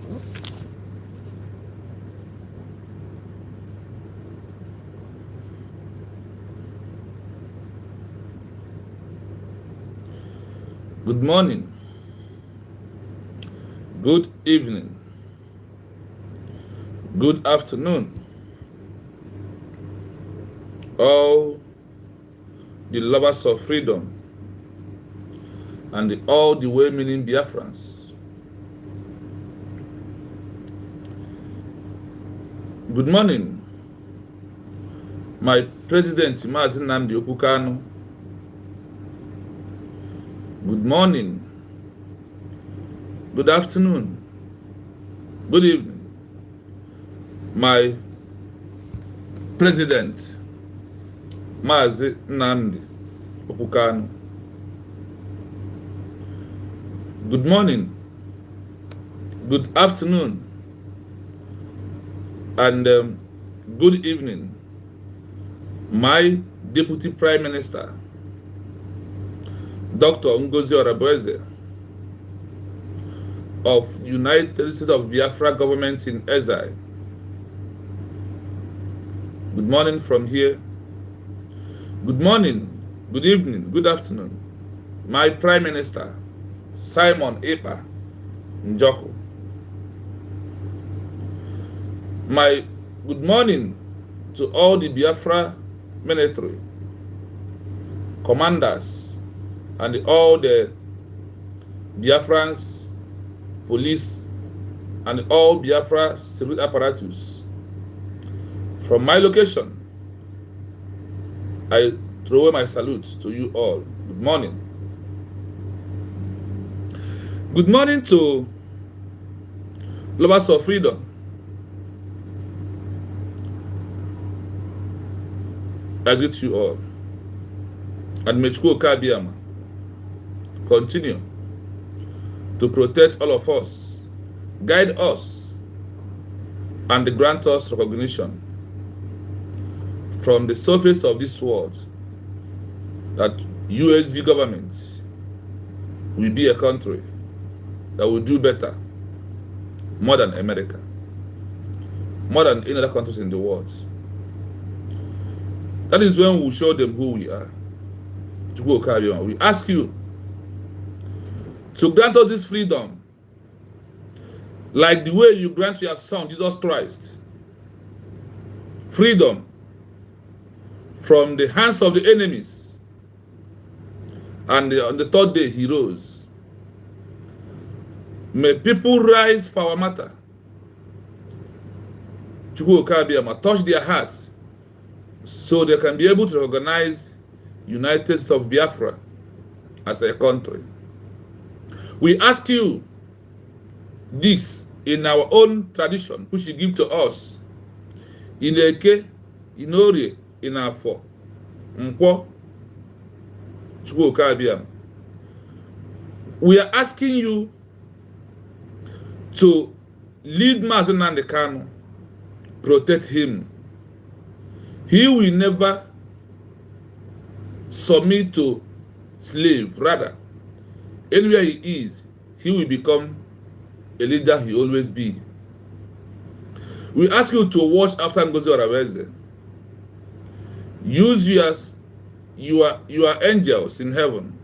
Good morning, good evening, good afternoon, all the lovers of freedom and all the well-meaning Biafrans. Good morning, my President Mazi Nnamdi Kanu. Good morning, good afternoon, good evening, my President Mazi Nnamdi Kanu. Good morning, good afternoon, and good evening, my Deputy Prime Minister, Dr. Ngozi Orabueze of United States of Biafra government in Exile. Good morning from here. Good morning, good evening, good afternoon, my Prime Minister, Simon Ekpa Njoku. My good morning to all the Biafra military, commanders, and all the Biafrans, police, and all Biafra civil apparatus. From my location, I throw away my salute to you all. Good morning. Good morning to lovers of freedom. I greet you all. And may Chukwu Okeabiama continue to protect all of us, guide us, and grant us recognition from the surface of this world that USB government will be a country that will do better, more than America, more than any other countries in the world. That is when we will show them who we are. We ask you to grant us this freedom, like the way you grant your son, Jesus Christ, freedom from the hands of the enemies. And on the third day, he rose. May people rise for our matter. Chukwu Okeabiama touch their hearts so they can be able to organize United States of Biafra as a country. We ask you this in our own tradition, which you give to us. In Eke, in Orie, in Afo, Nkwo, Chukwu Okeabiama. We are asking you to lead Mazi Nnamdi Kanu, protect him. He will never submit to slave. Rather, anywhere he is, he will become a leader he always be. We ask you to watch after Ngozi Orabueze. Use your angels in heaven,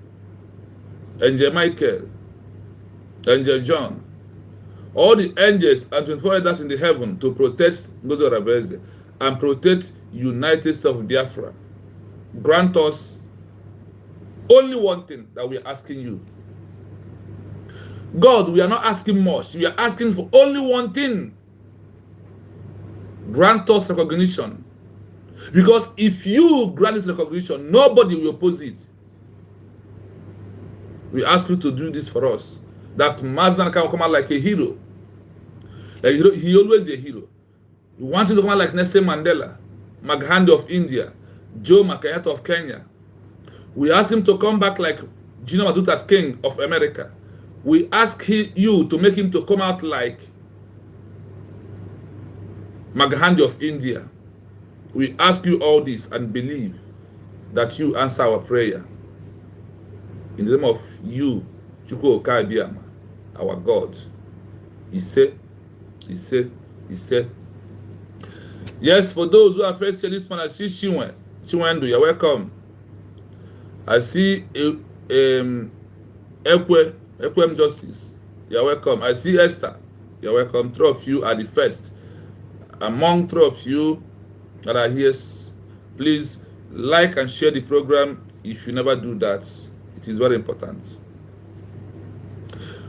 Angel Michael, Angel John, all the angels and 24 elders in the heaven to protect Ngozi Orabueze and protect United States of Biafra. Grant us only one thing that we are asking you. God, we are not asking much. We are asking for only one thing. Grant us recognition. Because if you grant this recognition, nobody will oppose it. We ask you to do this for us. That Mazi Nnamdi can come out like a hero. Like he always a hero. We want him to come out like Nelson Mandela, Gandhi of India, Jomo Kenyatta of Kenya. We ask him to come back like General Duterte King of America. We ask you to make him to come out like Gandhi of India. We ask you all this and believe that you answer our prayer. In the name of you, Chukwu Okeabiama, our God. He said, He said. Yes, for those who are first here this morning, I see Chinwendu, you're welcome. I see Equem Justice, you're welcome. I see Esther, you're welcome. 3 of you are the first. Among 3 of you that are here, please like and share the program. If you never do that, it is very important.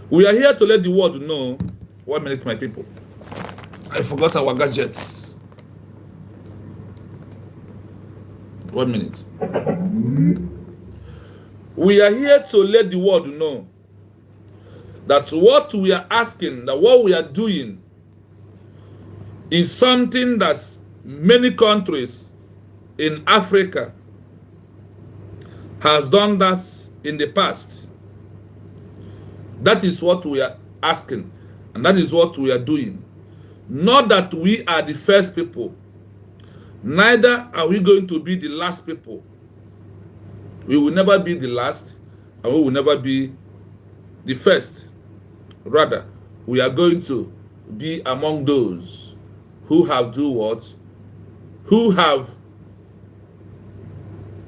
We are here to let the world know. 1 minute, my people. I forgot our gadgets. 1 minute. We are here to let the world know that what we are asking, that what we are doing, is something that many countries in Africa has done that in the past. That is what we are asking, and that is what we are doing. Not that we are the first people, neither are we going to be the last people. We will never be the last, and we will never be the first. Rather, we are going to be among those who have do what? Who have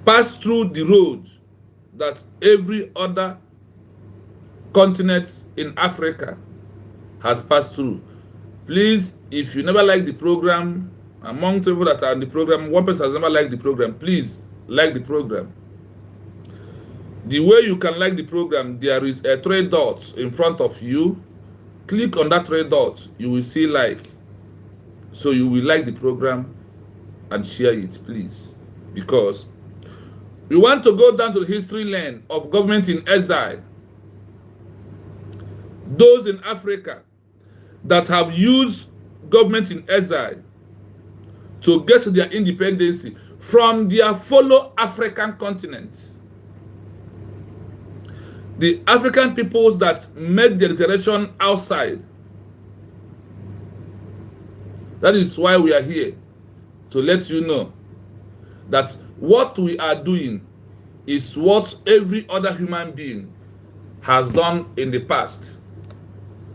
passed through the road that every other continent in Africa has passed through. Please, if you never like the program, among people that are in the program, one person has never liked the program, please like the program. The way you can like the program, there is a 3 dots in front of you. Click on that 3 dots, you will see like. So you will like the program and share it, please. Because we want to go down to the history lane of government in exile. Those in Africa that have used government in exile to get their independence from their fellow African continents. The African peoples that made their declaration outside. That is why we are here, to let you know that what we are doing is what every other human being has done in the past,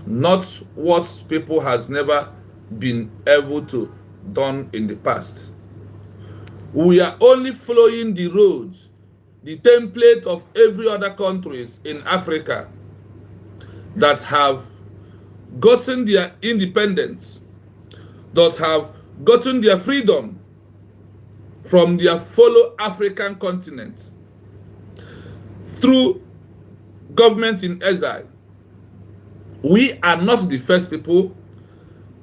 not what people has never been able to done in the past. We are only following the road, the template of every other countries in Africa that have gotten their independence, that have gotten their freedom from their fellow African continent through government in exile. We are not the first people,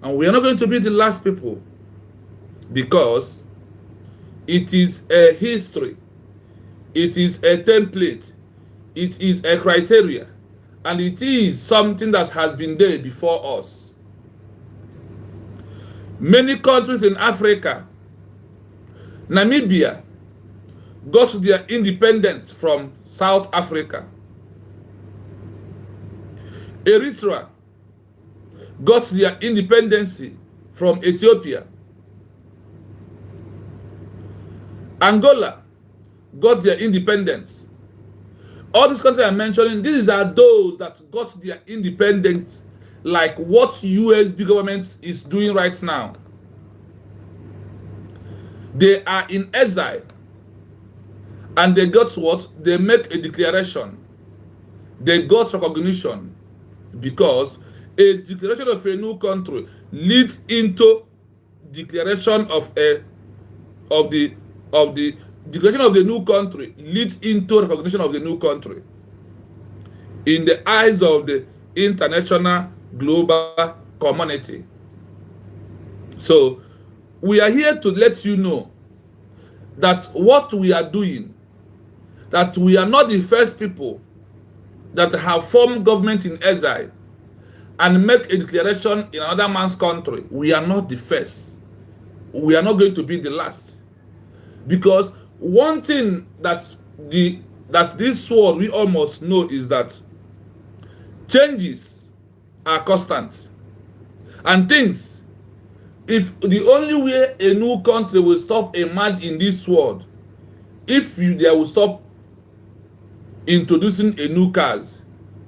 and we are not going to be the last people, because it is a history, it is a template, it is a criteria, and it is something that has been there before us. Many countries in Africa, Namibia got their independence from South Africa. Eritrea got their independence from Ethiopia. Angola got their independence. All these countries I'm mentioning, these are those that got their independence like what US big government is doing right now. They are in exile, and they got what? They make a declaration. They got recognition, because a declaration of a new country leads into declaration of the declaration of the new country leads into recognition of the new country in the eyes of the international global community. So we are here to let you know that what we are doing, that we are not the first people that have formed government in exile and make a declaration in another man's country. We are not the first. We are not going to be the last. Because one thing that this world we almost know is that changes are constant. And things, if the only way a new country will stop emerge in this world, if they will stop introducing a new cars,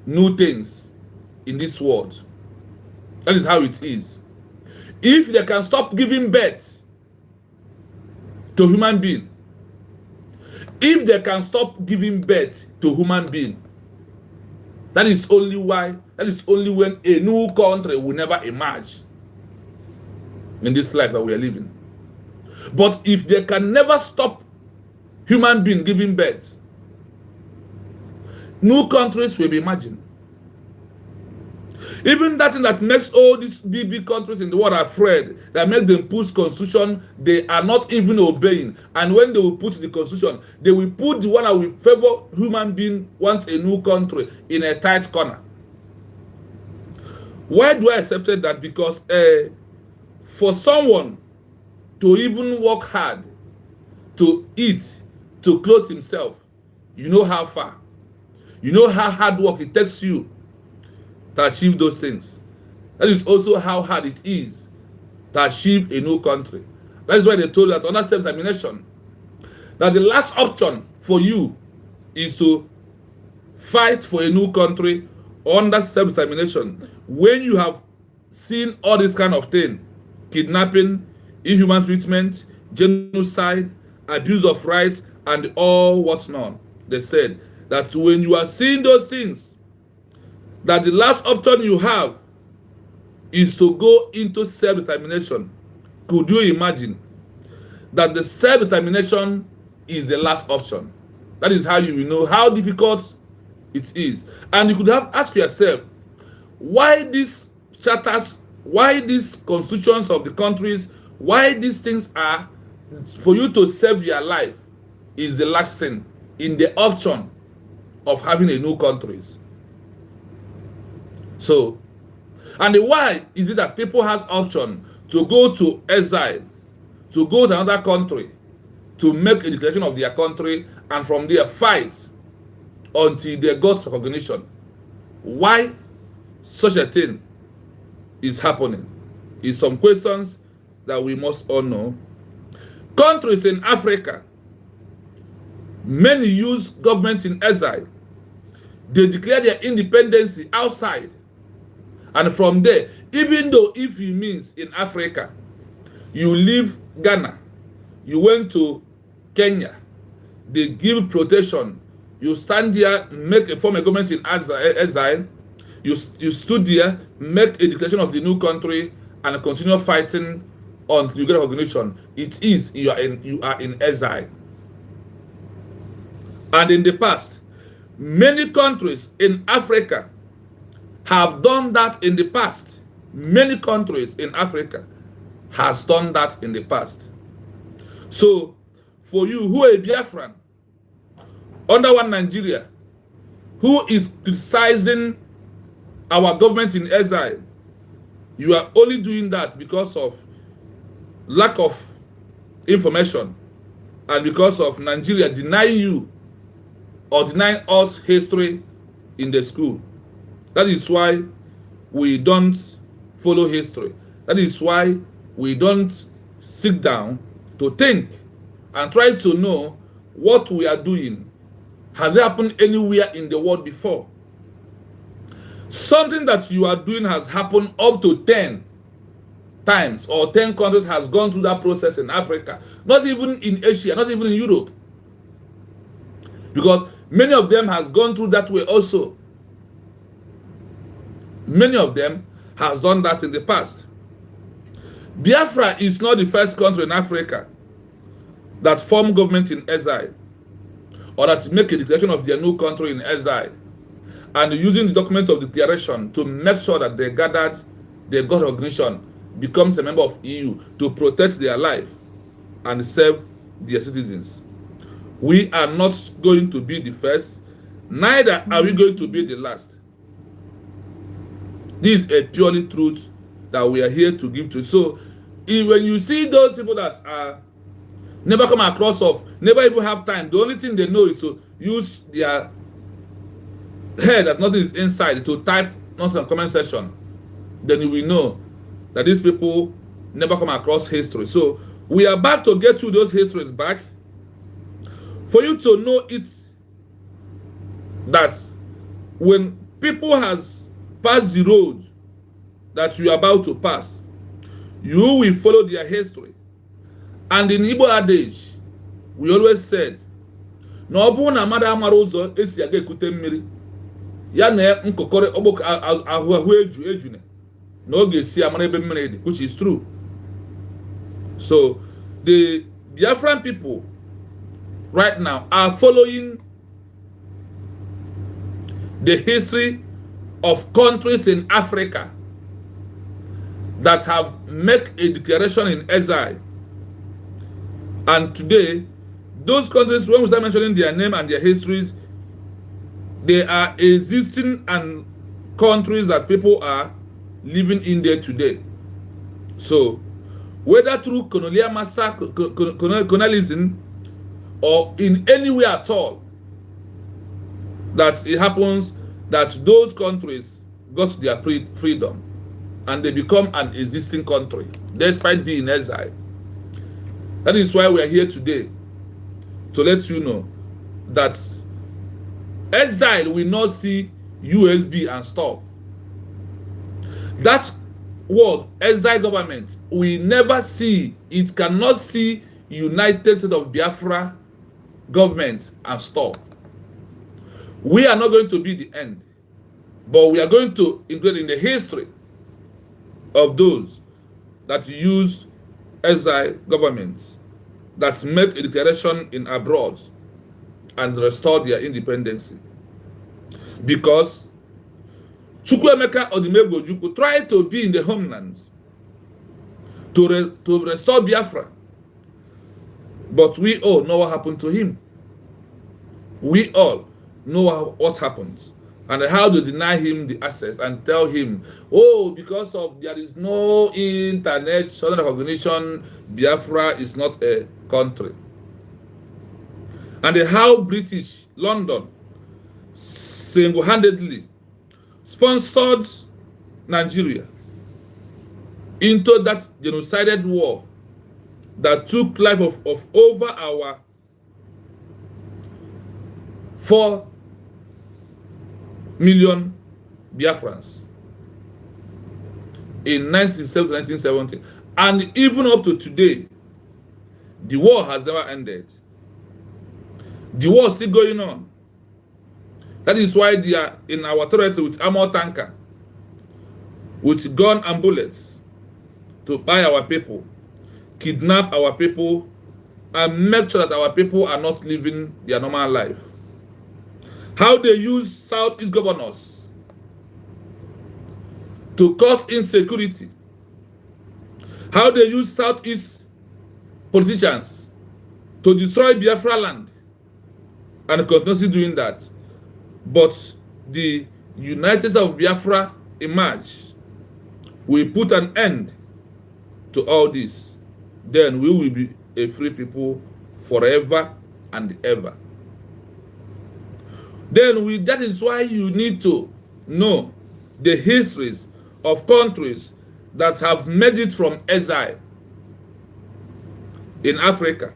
new things in this world. That is how it is. If they can stop giving birth to human being, if they can stop giving birth to human being, that is only when a new country will never emerge in this life that we are living. But if they can never stop human being giving birth, new countries will be emerging. Even that thing that makes all these big countries in the world afraid, that make them push constitution, they are not even obeying. And when they will put the constitution, they will put the one that will favor human being wants a new country in a tight corner. Why do I accept that? Because for someone to even work hard, to eat, to clothe himself, you know how far, you know how hard work it takes you to achieve those things. That is also how hard it is to achieve a new country. That is why they told that under self-determination, that the last option for you is to fight for a new country under self-determination. When you have seen all this kind of thing, kidnapping, inhuman treatment, genocide, abuse of rights, and all what's not, they said that when you are seeing those things, that the last option you have is to go into self-determination. Could you imagine that the self-determination is the last option? That is how you will know how difficult it is. And you could have asked yourself, why these charters, why these constitutions of the countries, why these things are for you to save your life is the last thing in the option of having a new countries. So, and why is it that people have option to go to exile, to go to another country, to make a declaration of their country, and from there fight until they got recognition? Why such a thing is happening is some questions that we must all know. Countries in Africa, many use government in exile. They declare their independence outside. And from there, even though if it means in Africa, you leave Ghana, you went to Kenya, they give protection, you stand there, form a government in exile, you stood there, make a declaration of the new country, and continue fighting until you get recognition. It is you are in exile. And in the past, many countries in Africa have done that in the past. Many countries in Africa has done that in the past. So, for you who are a Biafran, under one Nigeria, who is criticizing our government in exile, you are only doing that because of lack of information and because of Nigeria denying you or denying us history in the school. That is why we don't follow history. That is why we don't sit down to think and try to know what we are doing. Has it happened anywhere in the world before? Something that you are doing has happened up to 10 times, or 10 countries has gone through that process in Africa. Not even in Asia, not even in Europe. Because many of them has gone through that way also. Many of them has done that in the past. Biafra is not the first country in Africa that formed government in exile, or that make a declaration of their new country in exile, and using the document of declaration to make sure that they got recognition, becomes a member of EU to protect their life and serve their citizens. We are not going to be the first, neither are we going to be the last. This is a purely truth that we are here to give to you. So, when you see those people that are never come across of, never even have time, the only thing they know is to use their head that nothing is inside to type nonsense in the comment section, then you will know that these people never come across history. So, we are back to get you those histories back for you to know it, that when people has passed the road that you are about to pass, You will follow their history. And in Igbo adage, we always said, na ọ bụrụ na mmadụ amara ụzọ esi aga ekute mmiri, ya na nkokore ọgbọ ahụ ejune na ọ ga-esi amara ebe mmiri dị, which is true. So the Biafran people right now are following the history of countries in Africa that have made a declaration in exile. And today, those countries, when we start mentioning their name and their histories, they are existing and countries that people are living in there today. So, whether through colonialism or in any way at all, that it happens that those countries got their freedom and they become an existing country despite being in exile. That is why we are here today, to let you know that exile will not see USB and stuff. That word, exile government, we never see, it cannot see United States of Biafra government and stuff. We are not going to be the end, but we are going to include in the history of those that used exile governments that make a declaration in abroad and restore their independence. Because Chukwuemeka Odimegwu tried to be in the homeland to restore Biafra, but we all know what happened to him. We all know what happened and how to deny him the access and tell him, oh, because of there is no international recognition, Biafra is not a country. And how British London single-handedly sponsored Nigeria into that genocidal war that took life of over our 4 million Biafrans in 1960 to 1970. And even up to today, the war has never ended. The war is still going on. That is why they are in our territory with armor tanker, with gun and bullets, to buy our people, kidnap our people, and make sure that our people are not living their normal life. How they use Southeast governors to cause insecurity. How they use Southeast politicians to destroy Biafra land, and continuously doing that. But the United States of Biafra emerge. We put an end to all this. Then we will be a free people forever and ever. Then that is why you need to know the histories of countries that have made it from exile in Africa.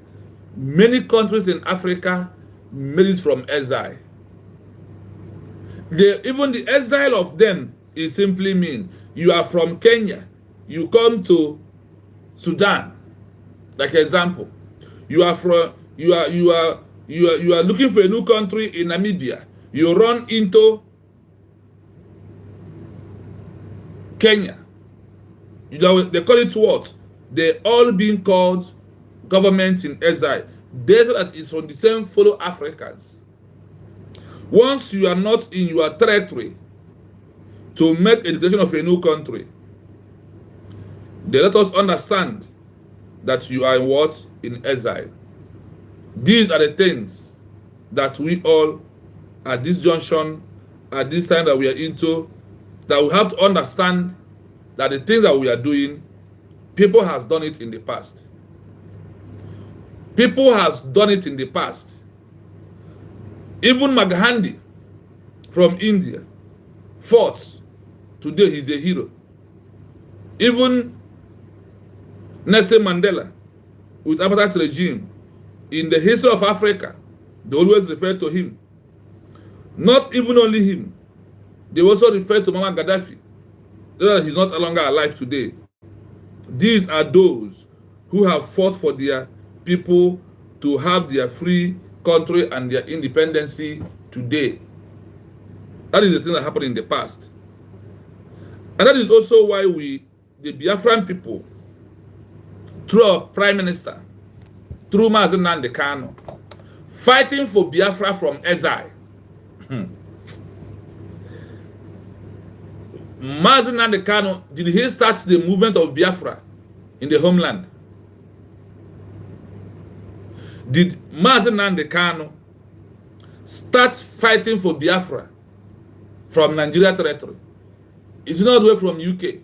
Many countries in Africa made it from exile. Even the exile of them is simply mean you are from Kenya, you come to Sudan, like example. You are looking for a new country in Namibia. You run into Kenya. They call it what? They all being called governments in exile. Data that is from the same fellow Africans. Once you are not in your territory to make a declaration of a new country, they let us understand that you are in what? In exile. These are the things that we all, at this junction, at this time that we are into, that we have to understand that the things that we are doing, people has done it in the past. People has done it in the past. Even Maghandi from India fought. Today he's a hero. Even Nelson Mandela with apartheid regime, in the history of Africa, they always refer to him. Not even only him, they also refer to Muammar Gaddafi. He's not longer alive today. These are those who have fought for their people to have their free country and their independency today. That is the thing that happened in the past. And that is also why we, the Biafran people, through our Prime Minister, through Mazi Nnamdi Kanu, fighting for Biafra from exile. Mazi Nnamdi Kanu, did he start the movement of Biafra in the homeland? Did Mazi Nnamdi Kanu start fighting for Biafra from Nigeria territory? Is it not the way from UK?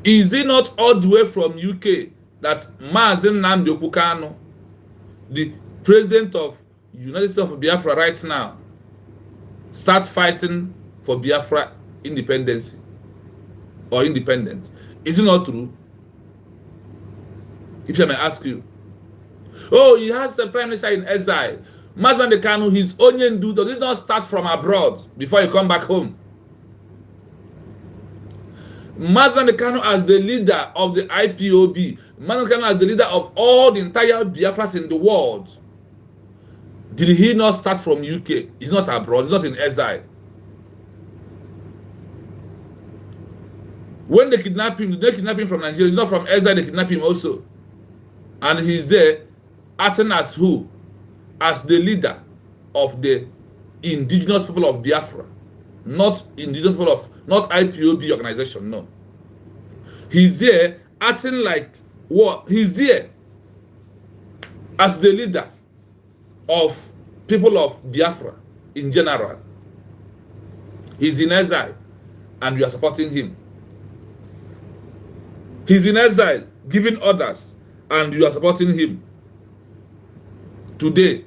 Is it not all the way from UK that Mazi Nnamdi Kanu, the president of United States of Biafra right now, start fighting for Biafra independence or independent? Is it not true? If I may ask you. Oh, he has the prime minister in exile. Mazi Nnamdi Kanu, his onion dude, does it not start from abroad before he come back home? Mazi Nnamdi Kanu as the leader of the IPOB, Mazi Nnamdi Kanu as the leader of all the entire Biafras in the world, did he not start from UK? He's not abroad, he's not in exile. When they kidnap him, they kidnap him from Nigeria. He's not from exile, they kidnap him also. And he's there acting as who? As the leader of the indigenous people of Biafra. Not indigenous people of, not IPOB organization, no. He's there acting like what? He's there as the leader of people of Biafra in general. He's in exile and we are supporting him. He's in exile, giving orders, and you are supporting him today.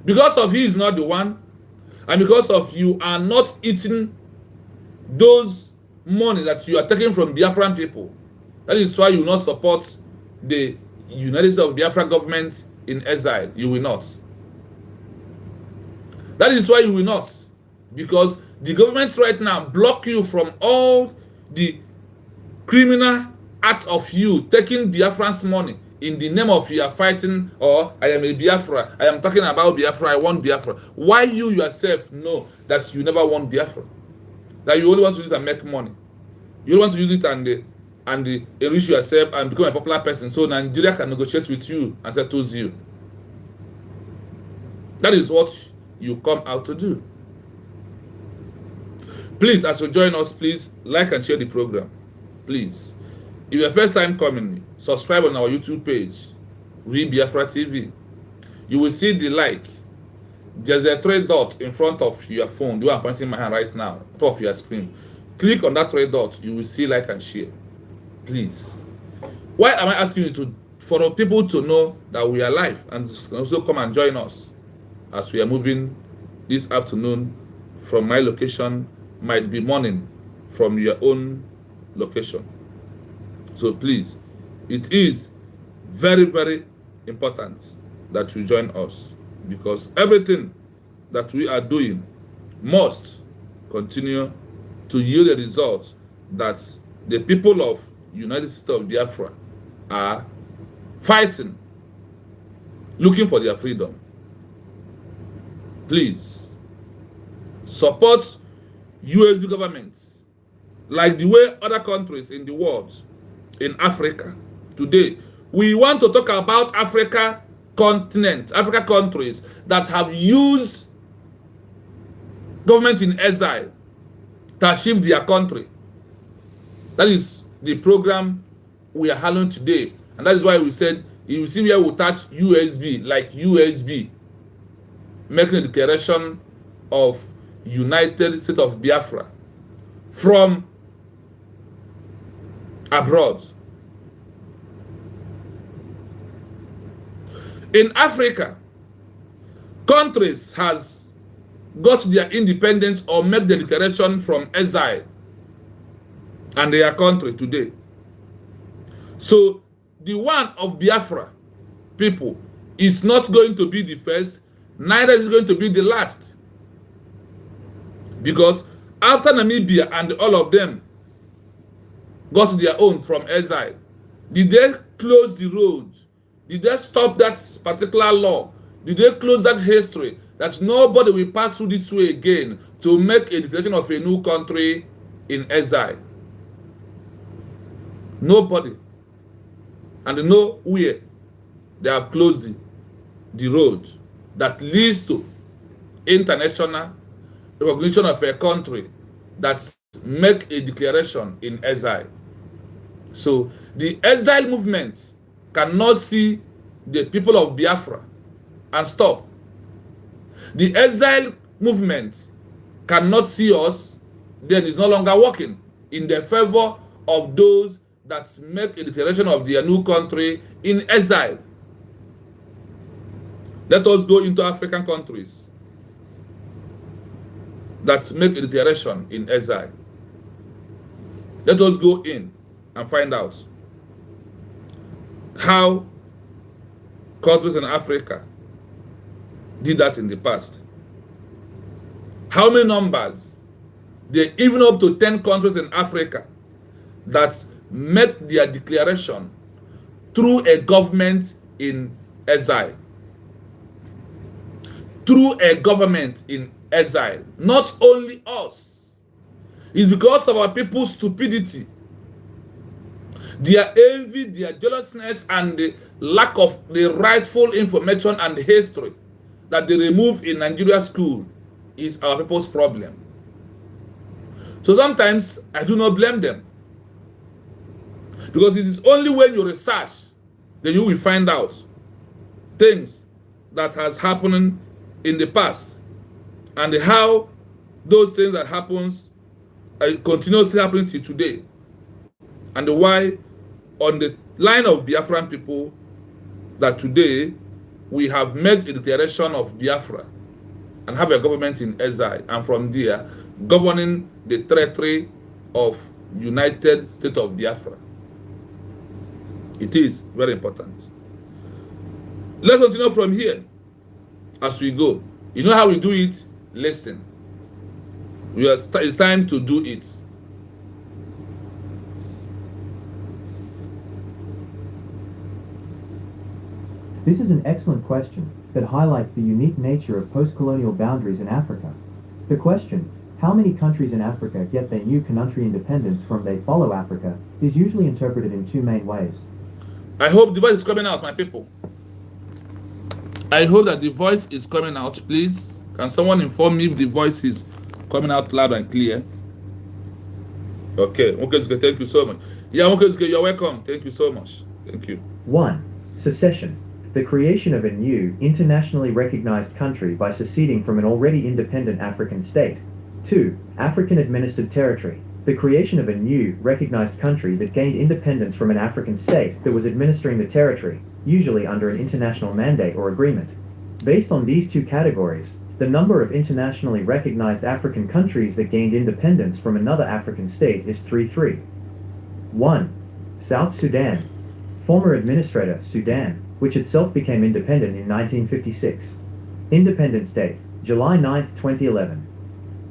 Because of he is not the one, and because of you are not eating those money that you are taking from Biafran people. That is why you will not support the United States of Biafra government in exile. You will not. That is why you will not. Because the government right now block you from all the criminal acts of you taking Biafran's money in the name of you are fighting, or I am a Biafra, I am talking about Biafra, I want Biafra. Why you yourself know that you never want Biafra? That you only want to use it and make money. You don't want to use it and enrich yourself and become a popular person so Nigeria can negotiate with you and settles you. That is what you come out to do. Please, as you join us, please like and share the program. Please. If you're first time coming, subscribe on our YouTube page, Real Biafra TV. You will see the like. There's a 3 dot in front of your phone. The one I'm pointing my hand right now, top of your screen. Click on that 3 dot. You will see like and share. Please. Why am I asking you to, for people to know that we are live and also come and join us as we are moving this afternoon from my location, might be morning from your own location. So please, it is very, very important that you join us, because everything that we are doing must continue to yield the results that the people of United States of Biafra are fighting, looking for their freedom. Please support USB governments like the way other countries in the world, in Africa today. We want to talk about Africa continent, Africa countries that have used government in exile to shift their country. That is the program we are handling today. And that is why we said, you see where we touch USB, like USB, making a declaration of United States of Biafra from abroad. In Africa, countries has got their independence or make the declaration from exile and their country today. So the one of Biafra people is not going to be the first, neither is going to be the last. Because after Namibia and all of them, got their own from exile? Did they close the road? Did they stop that particular law? Did they close that history that nobody will pass through this way again to make a declaration of a new country in exile? Nobody. And nowhere they have closed the road that leads to international recognition of a country that make a declaration in exile. So the exile movement cannot see the people of Biafra and stop. The exile movement cannot see us, then is no longer working in the favor of those that make a declaration of their new country in exile. Let us go into African countries that make a declaration in exile. Let us go in and find out how countries in Africa did that in the past. How many numbers? There are even up to 10 countries in Africa that make their declaration through a government in exile. Through a government in exile. Not only us. It's because of our people's stupidity, their envy, their jealousness, and the lack of the rightful information and history that they remove in Nigeria school is our people's problem. So sometimes I do not blame them. Because it is only when you research that you will find out things that has happened in the past and how those things that happens are continuously happening till today, and why on the line of Biafran people that today we have made a declaration of Biafra and have a government in exile, and from there governing the territory of United States of Biafra. It is very important. Let's continue from here as we go. You know how we do it? Listen. It's time to do it. This is an excellent question that highlights the unique nature of post-colonial boundaries in Africa. The question, how many countries in Africa get their new country independence from they follow Africa, is usually interpreted in two main ways. I hope the voice is coming out, my people. I hope that the voice is coming out, please. Can someone inform me if the voice is coming out loud and clear? Okay, thank you so much. Yeah, you're welcome. Thank you so much. Thank you. 1. Secession. The creation of a new, internationally recognized country by seceding from an already independent African state. 2. African-administered territory. The creation of a new, recognized country that gained independence from an African state that was administering the territory, usually under an international mandate or agreement. Based on these two categories, the number of internationally recognized African countries that gained independence from another African state is 33. 1. South Sudan. Former administrator, Sudan, which itself became independent in 1956. Independence date, July 9, 2011.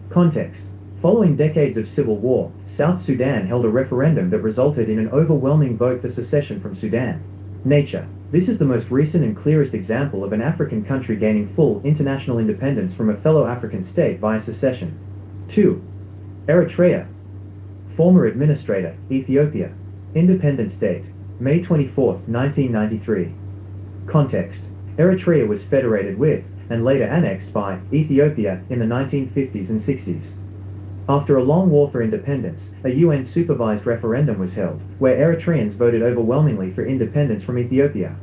Context. Following decades of civil war, South Sudan held a referendum that resulted in an overwhelming vote for secession from Sudan. Nature. This is the most recent and clearest example of an African country gaining full international independence from a fellow African state via secession. 2. Eritrea. Former administrator, Ethiopia. Independence date, May 24, 1993. Context. Eritrea was federated with, and later annexed by, Ethiopia in the 1950s and 60s. After a long war for independence, a UN-supervised referendum was held, where Eritreans voted overwhelmingly for independence from Ethiopia.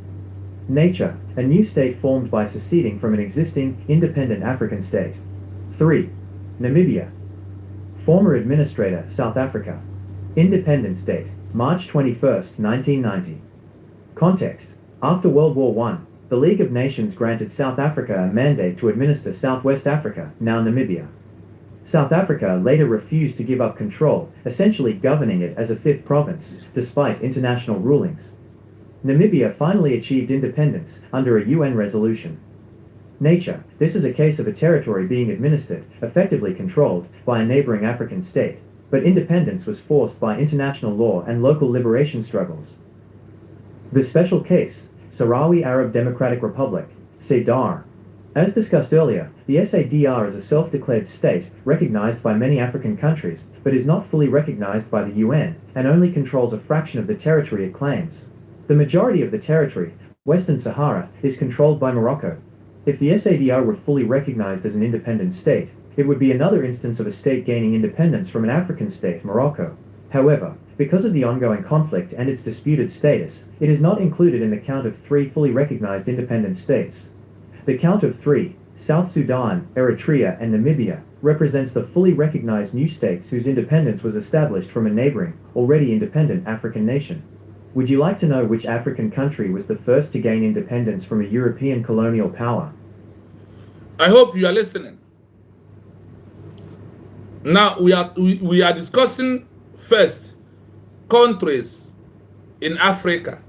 Nature. A new state formed by seceding from an existing, independent African state. 3. Namibia. Former administrator, South Africa. Independence date, March 21, 1990. Context. After World War I, the League of Nations granted South Africa a mandate to administer Southwest Africa, now Namibia. South Africa later refused to give up control, essentially governing it as a fifth province, despite international rulings. Namibia finally achieved independence under a UN resolution. Nature. This is a case of a territory being administered, effectively controlled, by a neighboring African state. but independence was forced by international law and local liberation struggles. The special case, Sahrawi Arab Democratic Republic, SADR. As discussed earlier, the SADR is a self-declared state, recognized by many African countries, but is not fully recognized by the UN, and only controls a fraction of the territory it claims. The majority of the territory, Western Sahara, is controlled by Morocco. If the SADR were fully recognized as an independent state, it would be another instance of a state gaining independence from an African state, Morocco. However, because of the ongoing conflict and its disputed status, it is not included in the count of 3 fully recognized independent states. The count of 3, South Sudan, Eritrea, and Namibia, represents the fully recognized new states whose independence was established from a neighboring, already independent African nation. Would you like to know which African country was the first to gain independence from a European colonial power? I hope you are listening. Now we are discussing first countries in Africa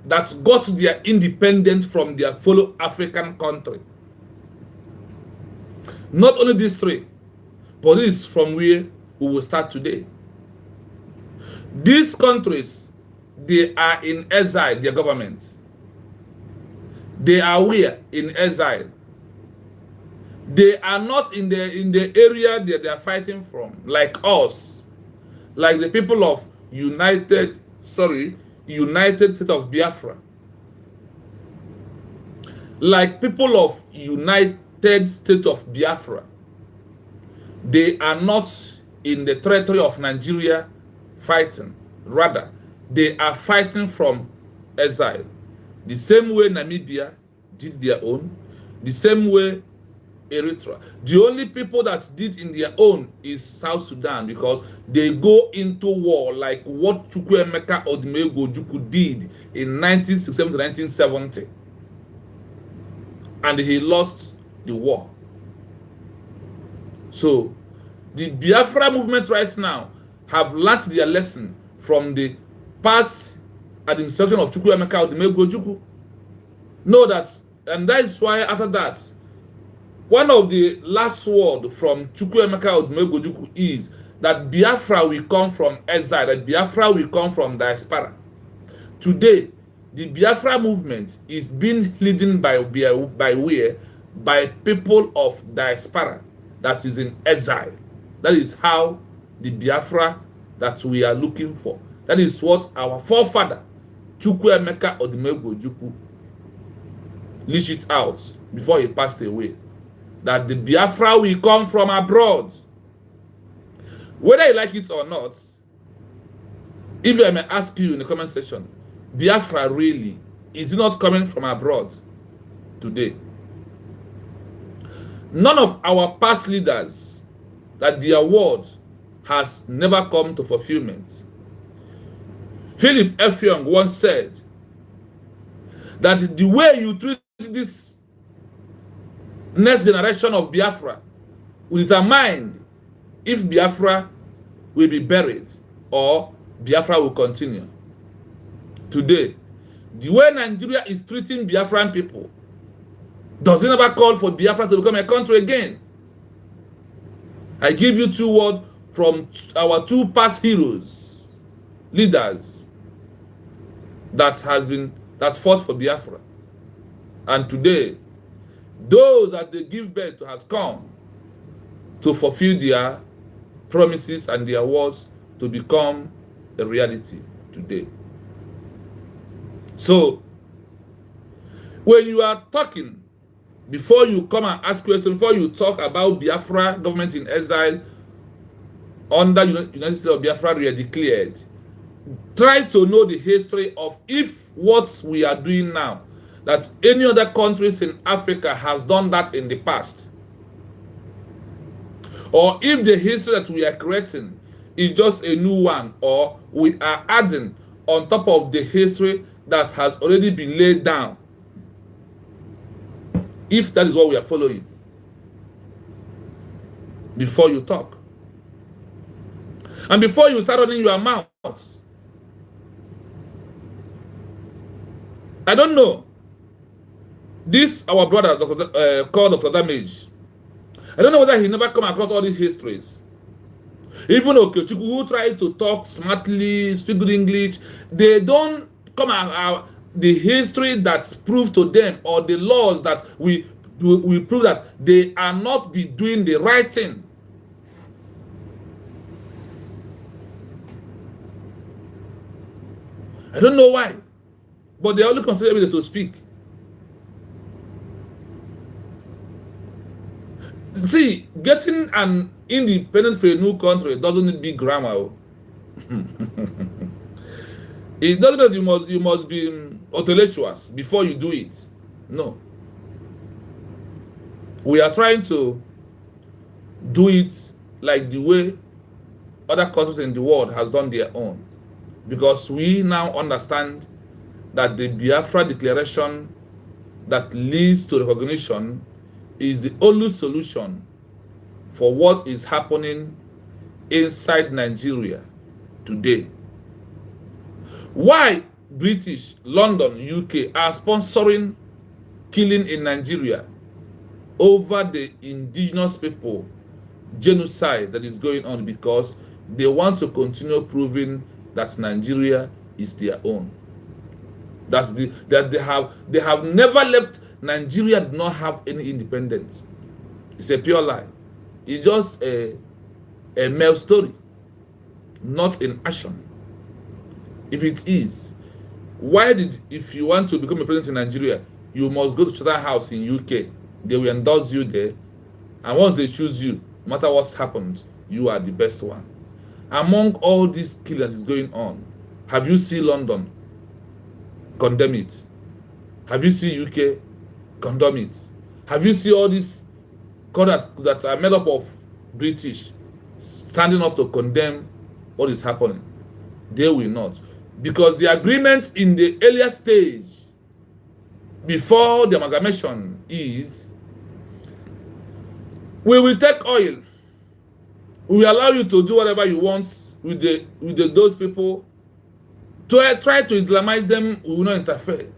that got their independence from their fellow African country. Not only these 3, but this is from where we will start today. These countries, they are in exile, their government. They are where? In exile. They are not in the area that they are fighting from, like us, like the people of United State of Biafra, like people of United State of Biafra. They are not in the territory of Nigeria fighting. Rather, they are fighting from exile. The same way Namibia did their own, the same way Eritrea. The only people that did in their own is South Sudan, because they go into war like what Chukwuemeka Odumegwu did in 1967 to 1970. And he lost the war. So, the Biafra movement right now have learned their lesson from the past administration of Chukwuemeka Odumegwu. Know that, and that is why after that, one of the last words from Chukwuemeka Odumegwu is that Biafra will come from exile, that Biafra will come from diaspora. Today, the Biafra movement is being leading by people of diaspora that is in exile. That is how the Biafra that we are looking for. That is what our forefather, Chukwuemeka Odumegwu, leashed it out before he passed away. That the Biafra will come from abroad. Whether you like it or not, if I may ask you in the comment section, Biafra really is not coming from abroad today. None of our past leaders that their word has never come to fulfillment. Philip F. Young once said that the way you treat this next generation of Biafra will determine if Biafra will be buried or Biafra will continue. Today, the way Nigeria is treating Biafran people does it ever call for Biafra to become a country again. I give you 2 words from our 2 past heroes, leaders that fought for Biafra. And today, those that they give birth to has come to fulfill their promises and their words to become a reality today. So, when you are talking, before you come and ask questions, before you talk about Biafra government in exile under United States of Biafra we are declared, try to know the history of if what we are doing now, that any other countries in Africa has done that in the past. Or if the history that we are creating is just a new one, or we are adding on top of the history that has already been laid down. If that is what we are following, before you talk. And before you start running your mouth, I don't know. This, our brother, called Dr. Damage, I don't know whether he never come across all these histories. Even Okechukwu, who try to talk smartly, speak good English, they don't come out the history that's proved to them, or the laws that we prove that they are not be doing the right thing. I don't know why, but they only consider me to speak. See, getting an independence for a new country doesn't need big grammar. It doesn't mean you must be intellectuals before you do it. No. We are trying to do it like the way other countries in the world has done their own, because we now understand that the Biafra declaration that leads to recognition is the only solution for what is happening inside Nigeria today. Why British, London, UK are sponsoring killing in Nigeria over the indigenous people genocide that is going on? Because they want to continue proving that Nigeria is their own. That they have never left. Nigeria did not have any independence. It's a pure lie. It's just a mere story, not in action. If it is, if you want to become a president in Nigeria, you must go to Chatham House in UK. They will endorse you there, and once they choose you, no matter what's happened, you are the best one. Among all this killing that is going on, have you seen London condemn it? Have you seen UK condemn it? Have you seen all these countries that are made up of British standing up to condemn what is happening? They will not, because the agreement in the earlier stage before the amalgamation is, we will take oil, we will allow you to do whatever you want with those people. To try to Islamize them, we will not interfere.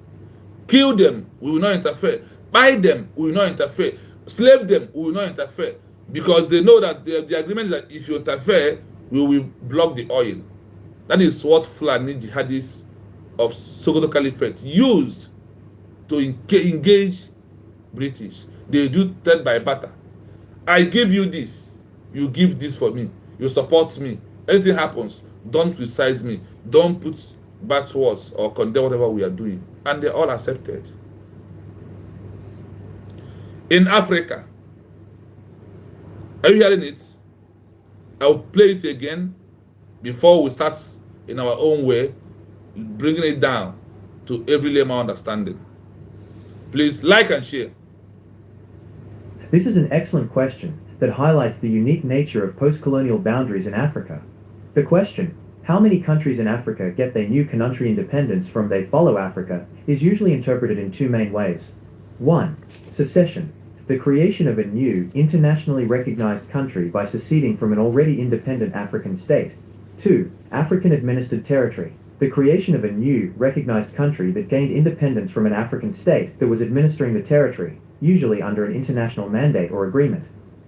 Kill them, we will not interfere. Buy them, we will not interfere. Slave them, we will not interfere. Because they know that the agreement is that if you interfere, we will block the oil. That is what Fulani jihadists of Sokoto Caliphate used to engage British. They do that by barter. I give you this, you give this for me, you support me. Anything happens, don't criticize me, don't put bad words or condemn whatever we are doing. And they all accepted. In Africa, are you hearing it? I'll play it again before we start in our own way, bringing it down to every layman understanding. Please like and share. This is an excellent question that highlights the unique nature of post-colonial boundaries in Africa. The question, how many countries in Africa get their new country independence from they follow Africa, is usually interpreted in two main ways. 1. Secession, the creation of a new, internationally recognized country by seceding from an already independent African state. 2. African-administered territory, the creation of a new, recognized country that gained independence from an African state that was administering the territory, usually under an international mandate or agreement.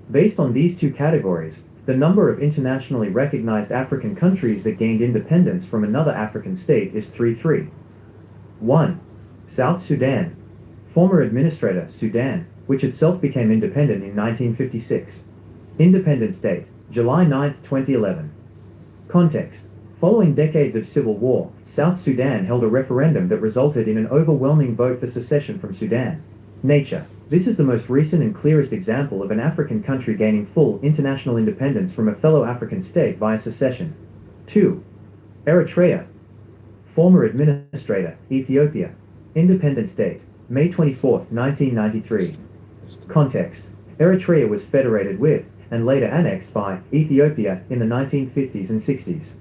Based on these two categories, the number of internationally recognized African countries that gained independence from another African state is 33. 1. South Sudan. Former administrator Sudan, which itself became independent in 1956. Independence date, July 9, 2011. Context. Following decades of civil war, South Sudan held a referendum that resulted in an overwhelming vote for secession from Sudan. Nature. This is the most recent and clearest example of an African country gaining full international independence from a fellow African state via secession. 2. Eritrea. Former administrator, Ethiopia. Independence date, May 24, 1993. Context. Eritrea was federated with, and later annexed by, Ethiopia in the 1950s and 60s.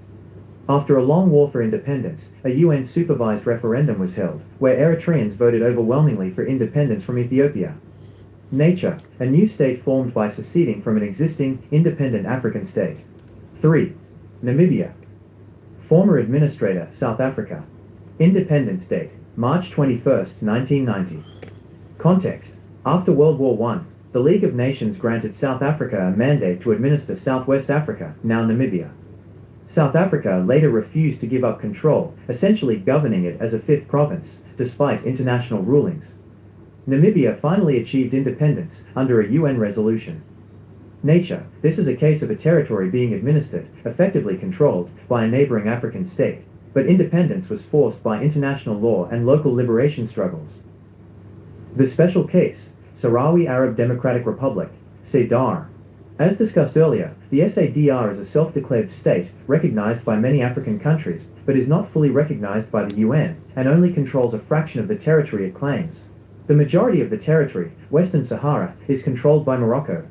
After a long war for independence, a UN-supervised referendum was held, where Eritreans voted overwhelmingly for independence from Ethiopia. Nature, a new state formed by seceding from an existing, independent African state. 3. Namibia. Former administrator, South Africa. Independence date, March 21, 1990. Context. After World War I, the League of Nations granted South Africa a mandate to administer Southwest Africa, now Namibia. South Africa later refused to give up control, essentially governing it as a fifth province, despite international rulings. Namibia finally achieved independence under a UN resolution. Nature, this is a case of a territory being administered, effectively controlled, by a neighboring African state, but independence was forced by international law and local liberation struggles. The special case, Sahrawi Arab Democratic Republic, SADR. As discussed earlier, the SADR is a self-declared state, recognized by many African countries, but is not fully recognized by the UN, and only controls a fraction of the territory it claims. The majority of the territory, Western Sahara, is controlled by Morocco.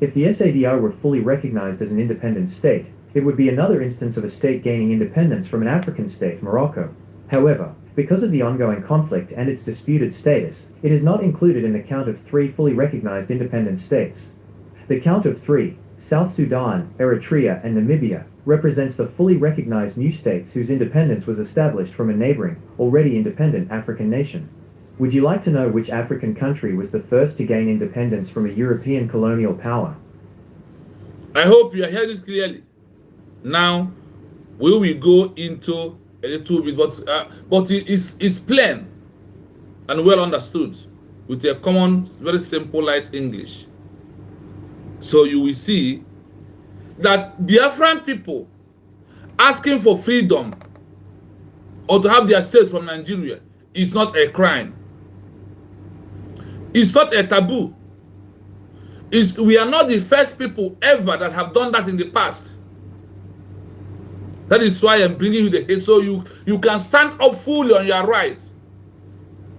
If the SADR were fully recognized as an independent state, it would be another instance of a state gaining independence from an African state, Morocco. However, because of the ongoing conflict and its disputed status, it is not included in the count of 3 fully recognized independent states. The count of 3, South Sudan, Eritrea, and Namibia, represents the fully recognized new states whose independence was established from a neighboring, already independent African nation. Would you like to know which African country was the first to gain independence from a European colonial power? I hope you are hearing this clearly. Now, we will go into a little bit, but it's plain and well understood with a common, very simple, light English. So you will see that Biafran people asking for freedom or to have their state from Nigeria is not a crime. It's not a taboo. We are not the first people ever that have done that in the past. That is why I'm bringing you the case, so you can stand up fully on your rights.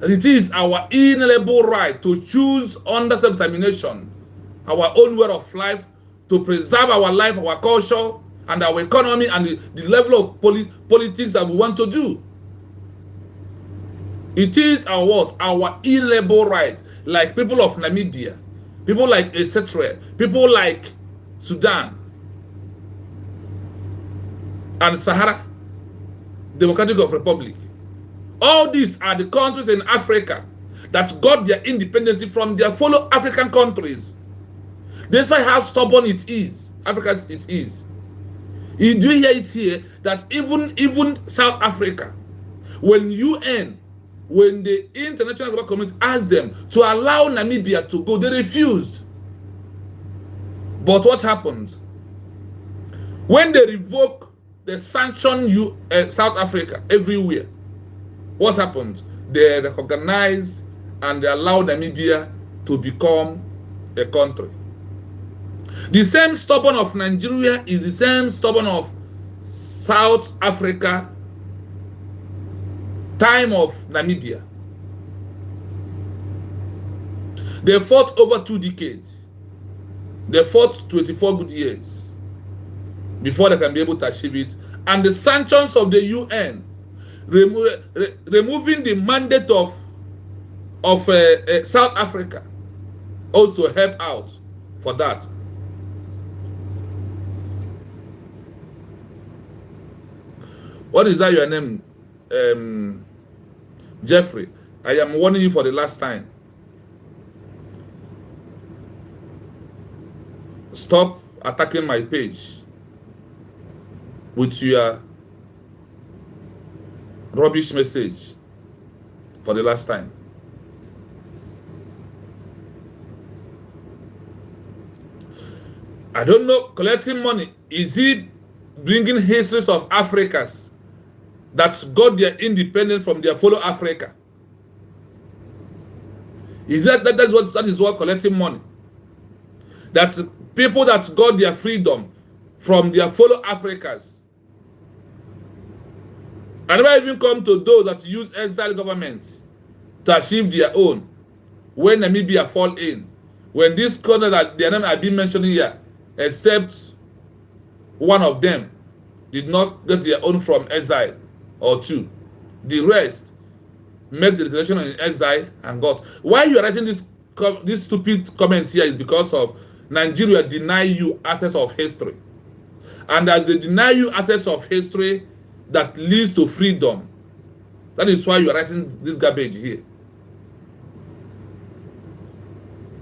And it is our inalienable right to choose under self-determination our own way of life, to preserve our life, our culture, and our economy, and the level of politics that we want to do. It is our what? Our inalienable right. Like people of Namibia, people like etc., people like Sudan, and Sahara Democratic Republic. All these are the countries in Africa that got their independence from their fellow African countries. Despite how stubborn it is, Africa it is. You do hear it here that even South Africa, when the international global community asked them to allow Namibia to go, they refused. But what happened? When they revoke the sanction South Africa everywhere, what happened? They recognized and they allowed Namibia to become a country. The same stubborn of Nigeria is the same stubborn of South Africa, time of Namibia. They fought over 2 decades. They fought 24 good years before they can be able to achieve it. And the sanctions of the UN, removing the mandate of South Africa, also helped out for that. What is that your name? Jeffrey, I am warning you for the last time. Stop attacking my page with your rubbish message for the last time. I don't know, collecting money, is it bringing histories of Africans that got their independence from their fellow Africa? Is that is what collecting money? That's people that got their freedom from their fellow Africans. I never even come to those that use exile governments to achieve their own. When Namibia fall in, when this country that their name I've been mentioning here, except one of them did not get their own from exile or 2. The rest make the declaration in exile and got. Why you are writing this stupid comments here is because of Nigeria deny you access of history. And as they deny you access of history that leads to freedom, that is why you are writing this garbage here.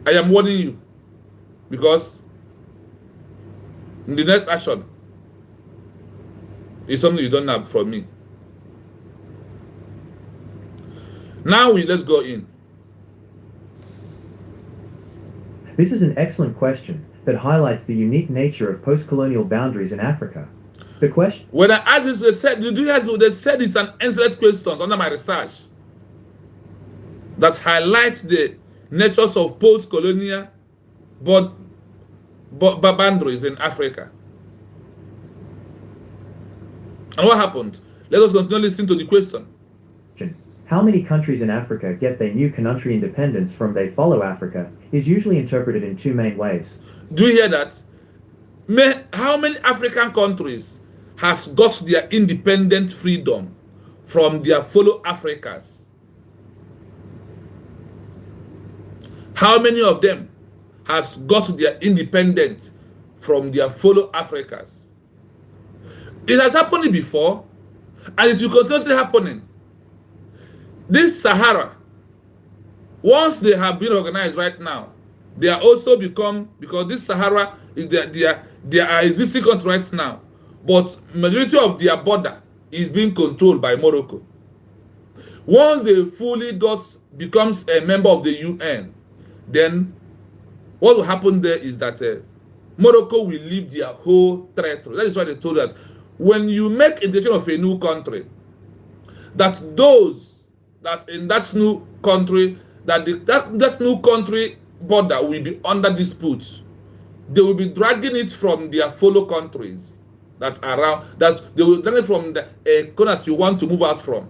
I am warning you. because the next action is something you don't have from me. Now let's go in. This is an excellent question that highlights the unique nature of post-colonial boundaries in Africa. The question... When I asked this, they said, they said it's an excellent question under my research that highlights the natures of post-colonial boundaries in Africa. And what happened? Let us continue listening to the question. How many countries in Africa get their new country independence from they follow Africa is usually interpreted in two main ways. Do you hear that? How many African countries has got their independent freedom from their fellow Africans? How many of them has got their independence from their fellow Africans? It has happened before, and it will continue happening. This Sahara, once they have been organized right now, they are also become, because this Sahara is they are existing countries right now, but majority of their border is being controlled by Morocco. Once they fully becomes a member of the UN, then what will happen there is that Morocco will leave their whole territory. That is why they told that when you make integration of a new country, that those that in that new country, that new country border will be under dispute. They will be dragging it from their fellow countries that are around, that they will drag it from the country that you want to move out from.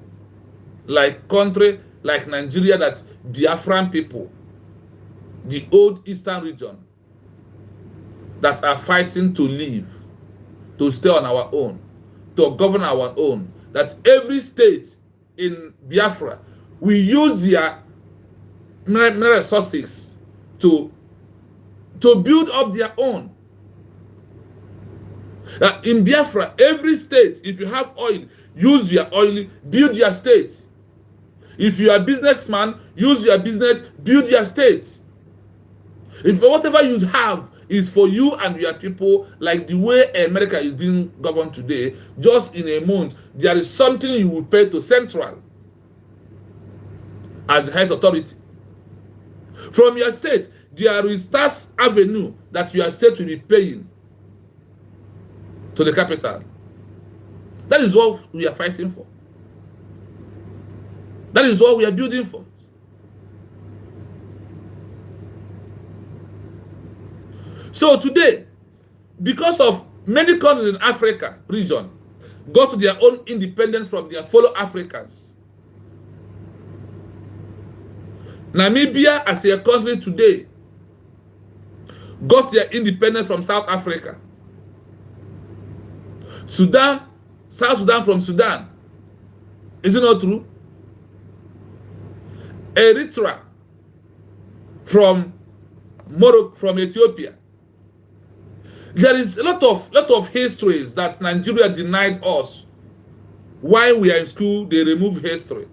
Like country like Nigeria, that Biafran people, the old eastern region, that are fighting to live, to stay on our own, to govern our own, that every state in Biafra will use their resources to build up their own. In Biafra, every state, if you have oil, use your oil, build your state. If you are a businessman, use your business, build your state. If whatever you have is for you and your people, like the way America is being governed today, just in a month, there is something you will pay to Central as health authority. From your state, there is tax avenue that your state will be paying to the capital. That is what we are fighting for. That is what we are building for. So today, because of many countries in Africa region got their own independence from their fellow Africans, Namibia as a country today got their independence from South Africa. Sudan, South Sudan from Sudan. Is it not true? Eritrea from Morocco, from Ethiopia. There is a lot of histories that Nigeria denied us. While we are in school, they remove history.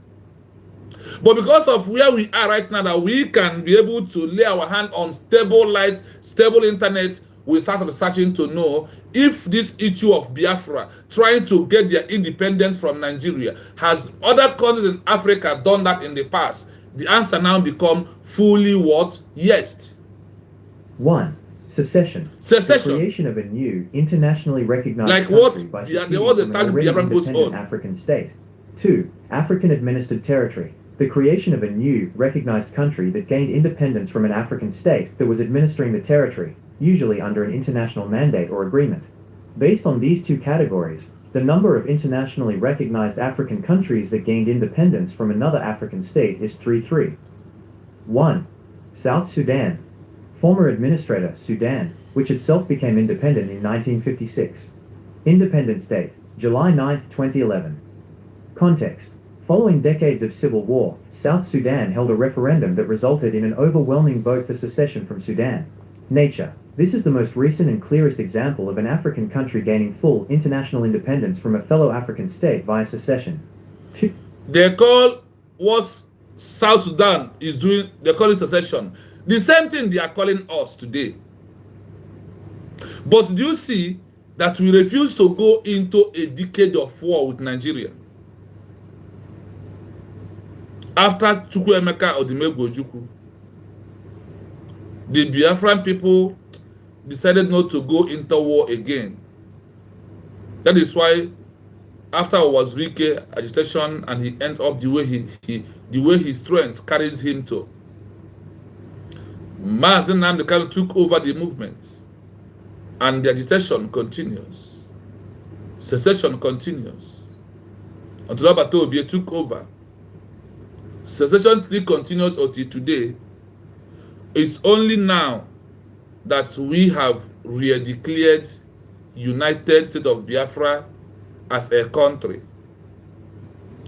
But because of where we are right now, that we can be able to lay our hand on stable light, stable internet, we start researching to know if this issue of Biafra, trying to get their independence from Nigeria, has other countries in Africa done that in the past? The answer now become fully what? Yes. 1. Secession. Secession. The creation of a new, internationally recognized Like country what by the seceding what the from an target already Biafran goes independent on. African state. 2. African-administered territory. The creation of a new, recognized country that gained independence from an African state that was administering the territory, usually under an international mandate or agreement. Based on these two categories, the number of internationally recognized African countries that gained independence from another African state is 3. 1. South Sudan. Former administrator Sudan, which itself became independent in 1956. Independence date, July 9, 2011. Context. Following decades of civil war, South Sudan held a referendum that resulted in an overwhelming vote for secession from Sudan. Nature. This is the most recent and clearest example of an African country gaining full international independence from a fellow African state via secession. 2. They call what South Sudan is doing, they call it secession. The same thing they are calling us today. But do you see that we refuse to go into a decade of war with Nigeria? After Chukwuemeka Odimegwu Ojukwu, the Biafran people decided not to go into war again. That is why after it was Rike agitation and he ended up the way his strength carries him to. Mazen Nnamdi Kanu took over the movement and the agitation continues. Secession continues. Until Abato Obie took over. Secession 3 continues until today. It's only now that we have re-declared United State of Biafra as a country.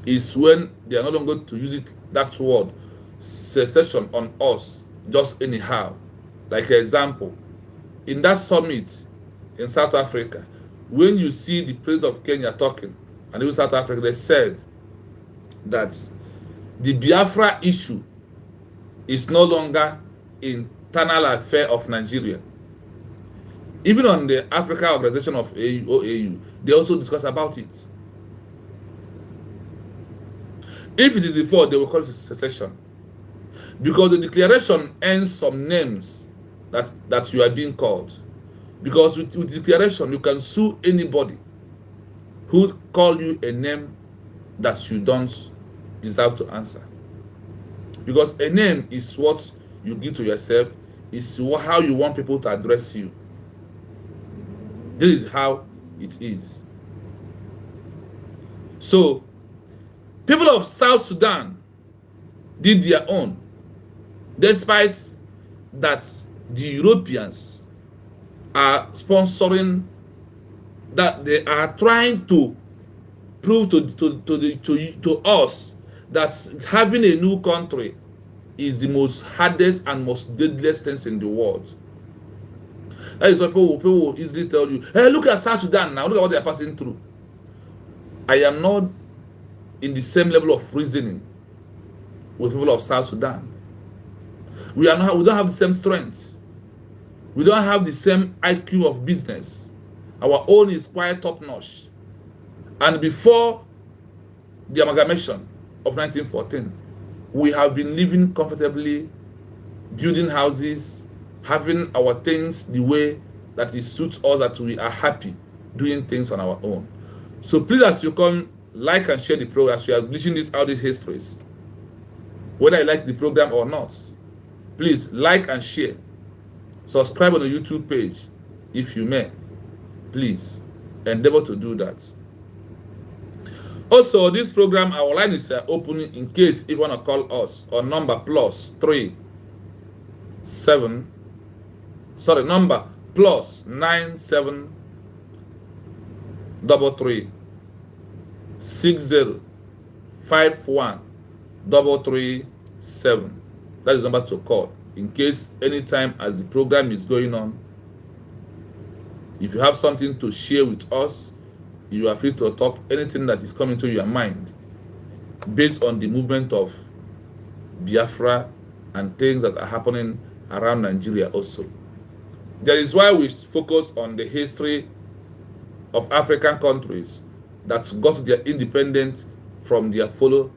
Is when they are no longer to use that word secession on us just anyhow. Like example, in that summit in South Africa, when you see the president of Kenya talking, and even South Africa, they said that the Biafra issue is no longer internal affair of Nigeria. Even on the Africa Organization of OAU, they also discuss about it. If it is before, they will call it secession. Because the declaration ends some names that you are being called. Because with declaration, you can sue anybody who call you a name that you don't deserve to answer. Because a name is what you give to yourself, is how you want people to address you. This is how it is. So, people of South Sudan did their own, despite that the Europeans are sponsoring, that they are trying to prove to us that having a new country is the most hardest and most deadliest things in the world. That is why people will easily tell you, hey, look at South Sudan now, look at what they are passing through. I am not in the same level of reasoning with people of South Sudan. We don't have the same strength. We don't have the same IQ of business. Our own is quite top-notch. And before the amalgamation of 1914, we have been living comfortably, building houses, having our things the way that it suits us, that we are happy doing things on our own. So please, as you come, like and share the program as we are bleaching these out histories. Whether you like the program or not, please like and share. Subscribe on the YouTube page if you may. Please endeavor to do that. Also, this program, our line is open in case you want to call us on number +97 60 51 337. That is the number to call in case anytime as the program is going on. If you have something to share with us, you are free to talk anything that is coming to your mind based on the movement of Biafra and things that are happening around Nigeria also. That is why we focus on the history of African countries that got their independence from their fellow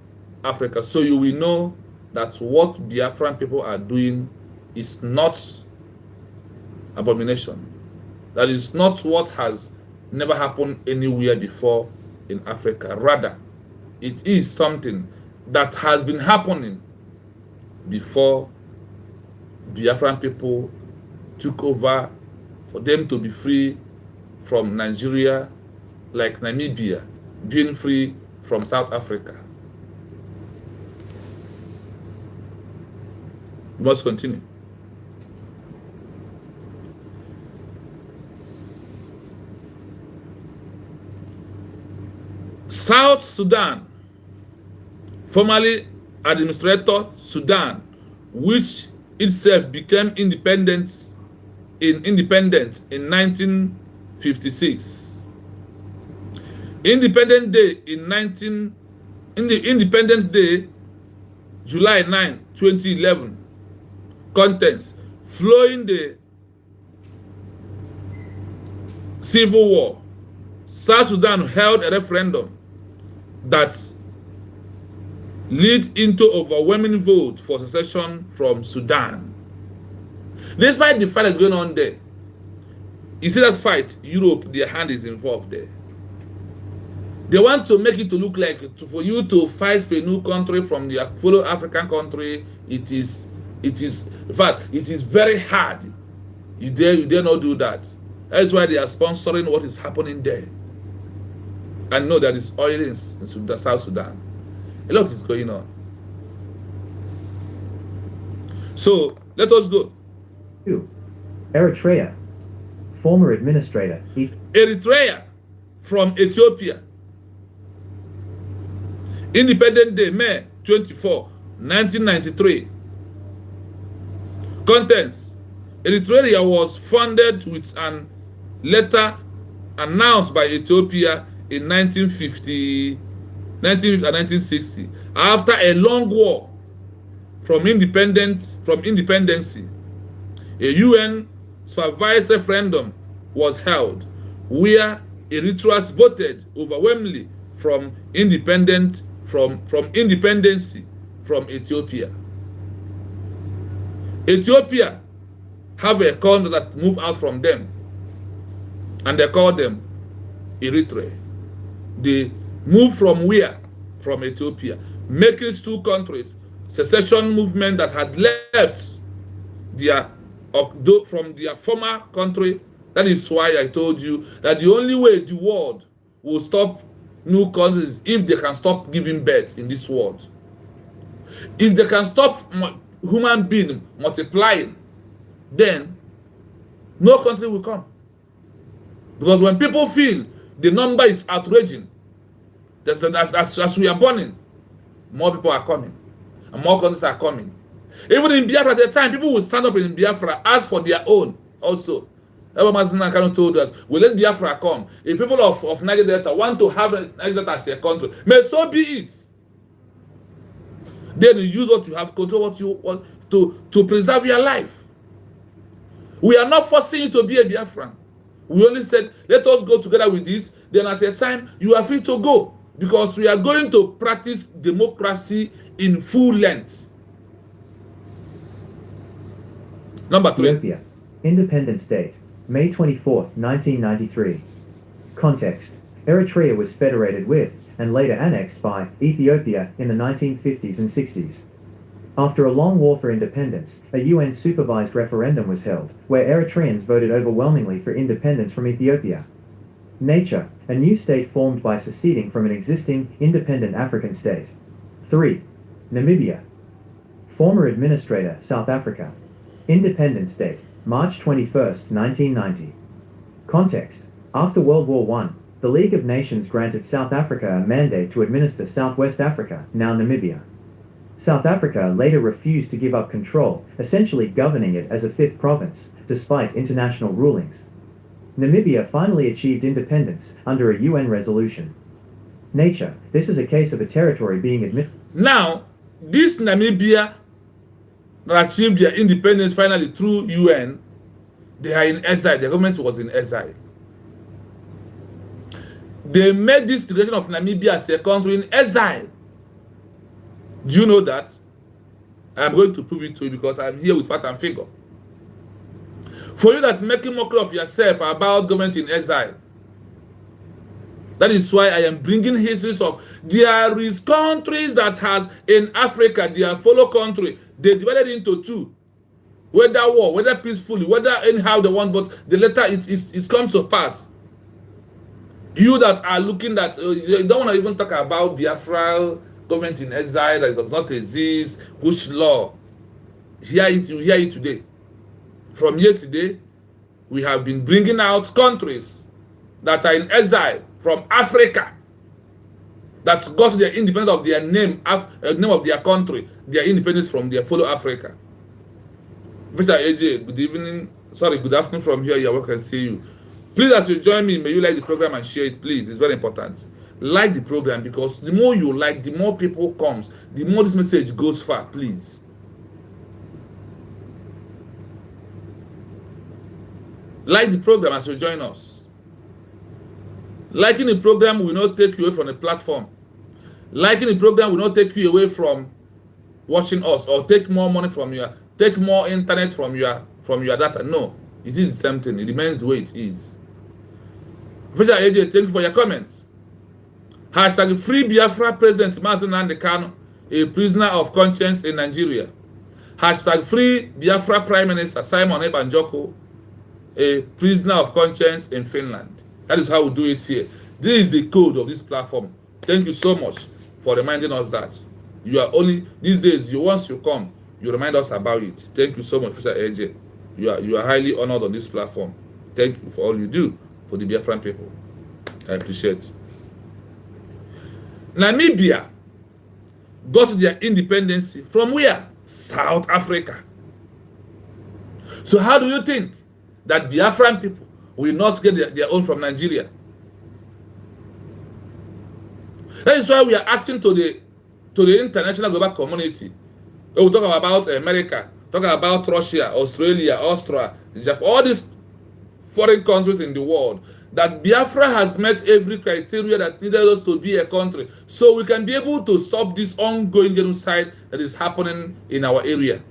Africa. So you will know that what Biafran people are doing is not abomination. That is not what has never happened anywhere before in Africa. Rather, it is something that has been happening before Biafran people took over, for them to be free from Nigeria, like Namibia being free from South Africa. We must continue. South Sudan, formerly Administrator Sudan, which itself became independent in 1956. Independence Day, July 9, 2011. Contents: flowing the civil war. South Sudan held a referendum that led into overwhelming vote for secession from Sudan. Despite the fight that's going on there, you see that fight, Europe, their hand is involved there. They want to make it to look like for you to fight for a new country from your fellow African country. It is, in fact, it is very hard. You dare not do that. That's why they are sponsoring what is happening there. And know that it's oil in South Sudan. A lot is going on. So let us go. 2. Eritrea. Former administrator. Eritrea from Ethiopia. Independent Day, May 24, 1993. Contents. Eritrea was founded with an letter announced by Ethiopia in 1950 and 1960 after a long war from independency. A UN supervised referendum was held where Eritreans voted overwhelmingly from independency from Ethiopia. Ethiopia have a country that moved out from them, and they call them Eritrea. They moved from where? From Ethiopia, making it two countries. Secession movement that had left from their former country. That is why I told you that the only way the world will stop new countries if they can stop giving birth in this world. If they can stop human being multiplying, then no country will come. Because when people feel the number is outraging, as we are burning, more people are coming, and more countries are coming. Even in Biafra at the time, people will stand up in Biafra, ask for their own also. Mazina kind of told that, we let Biafra come. If people of Niger Delta want to have Niger Delta as a country, may so be it. Then you use what you have, control what you want to preserve your life. We are not forcing you to be a Biafran. We only said, let us go together with this. Then at a time, you are free to go. Because we are going to practice democracy in full length. Number 3. Ethiopia. Independent state. May 24, 1993. Context. Eritrea was federated with, and later annexed by, Ethiopia in the 1950s and 60s. After a long war for independence, a UN-supervised referendum was held, where Eritreans voted overwhelmingly for independence from Ethiopia. Nature, a new state formed by seceding from an existing, independent African state. 3. Namibia. Former administrator, South Africa. Independent state, March 21, 1990. Context. After World War I, the League of Nations granted South Africa a mandate to administer Southwest Africa, now Namibia. South Africa later refused to give up control, essentially governing it as a fifth province, despite international rulings. Namibia finally achieved independence under a UN resolution. Nature. This is a case of a territory being admitted. Now, this Namibia that achieved their independence finally through UN, they are in exile. The government was in exile. They made this declaration of Namibia as a country in exile. Do you know that? I'm going to prove it to you because I'm here with fact and figure. For you that making mockery of yourself about government in exile, that is why I am bringing histories of there is countries that has in Africa, their fellow country, they divided into two. Whether war, whether peacefully, whether anyhow they want, but the latter it's come to pass. You that are looking at, you don't want to even talk about Biafra government in exile that does not exist, which law. You hear it today. From yesterday, we have been bringing out countries that are in exile from Africa that got their independence of their name of their country, their independence from their fellow Africa. Mr. AJ, good evening. Sorry, good afternoon from here. You're welcome to see you. Please, as you join me, may you like the program and share it, please. It's very important. Like the program because the more you like, the more people comes, the more this message goes far, please. Like the program as you join us. Liking the program will not take you away from the platform. Liking the program will not take you away from watching us or take more money from take more internet from your data. No, it is the same thing. It remains the way it is. Official AJ, thank you for your comments. Hashtag free Biafra President Martin Kanu, a prisoner of conscience in Nigeria. Hashtag free Biafra Prime Minister Simon Ebanjoko, a prisoner of conscience in Finland. That is how we do it here. This is the code of this platform. Thank you so much for reminding us that. You are only, these days, once you come, you remind us about it. Thank you so much, Mr. AJ. You are highly honored on this platform. Thank you for all you do for the Biafran people. I appreciate. Namibia got their independence from where? South Africa. So how do you think that Biafran people will not get their own from Nigeria? That is why we are asking to the international global community. We talk about America, talk about Russia, Australia, Austria, Japan, all these foreign countries in the world, that Biafra has met every criteria that needed us to be a country, so we can be able to stop this ongoing genocide that is happening in our area.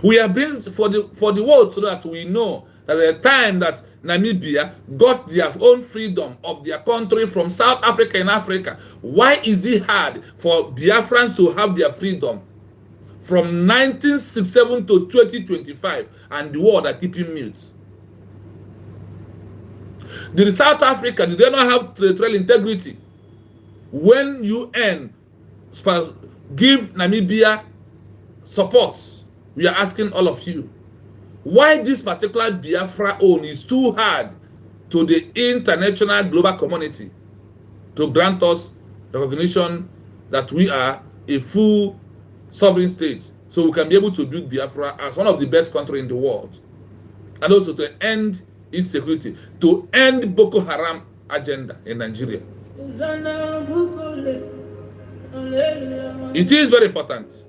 We are being for the world so that we know that at the time that Namibia got their own freedom of their country from South Africa in Africa, why is it hard for Biafrans to have their freedom from 1967 to 2025 and the world are keeping mute? Did South Africa, did they not have territorial integrity? When UN give Namibia support, we are asking all of you, why this particular Biafra own is too hard to the international global community to grant us recognition that we are a full sovereign state, so we can be able to build Biafra as one of the best countries in the world, and also to end insecurity, to end Boko Haram agenda in Nigeria. It is very important.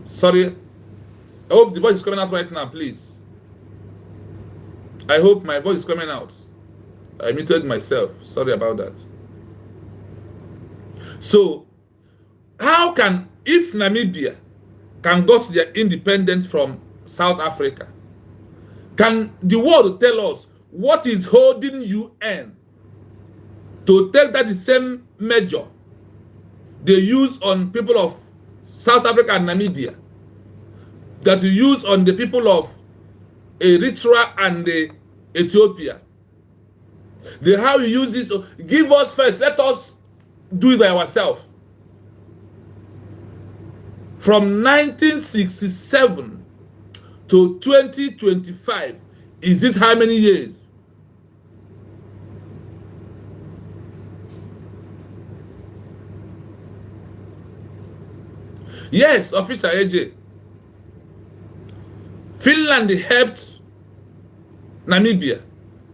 Sorry, I hope the voice is coming out right now, please. I hope my voice is coming out. I muted myself. Sorry about that. So, how can, if Namibia can got their independence from South Africa, can the world tell us what is holding UN to take that the same measure they use on people of South Africa and Namibia that you use on the people of Eritrea and Ethiopia? How you use it, give us first, let us do it by ourselves. From 1967 to 2025, is it how many years? Yes, official AJ. Finland helped Namibia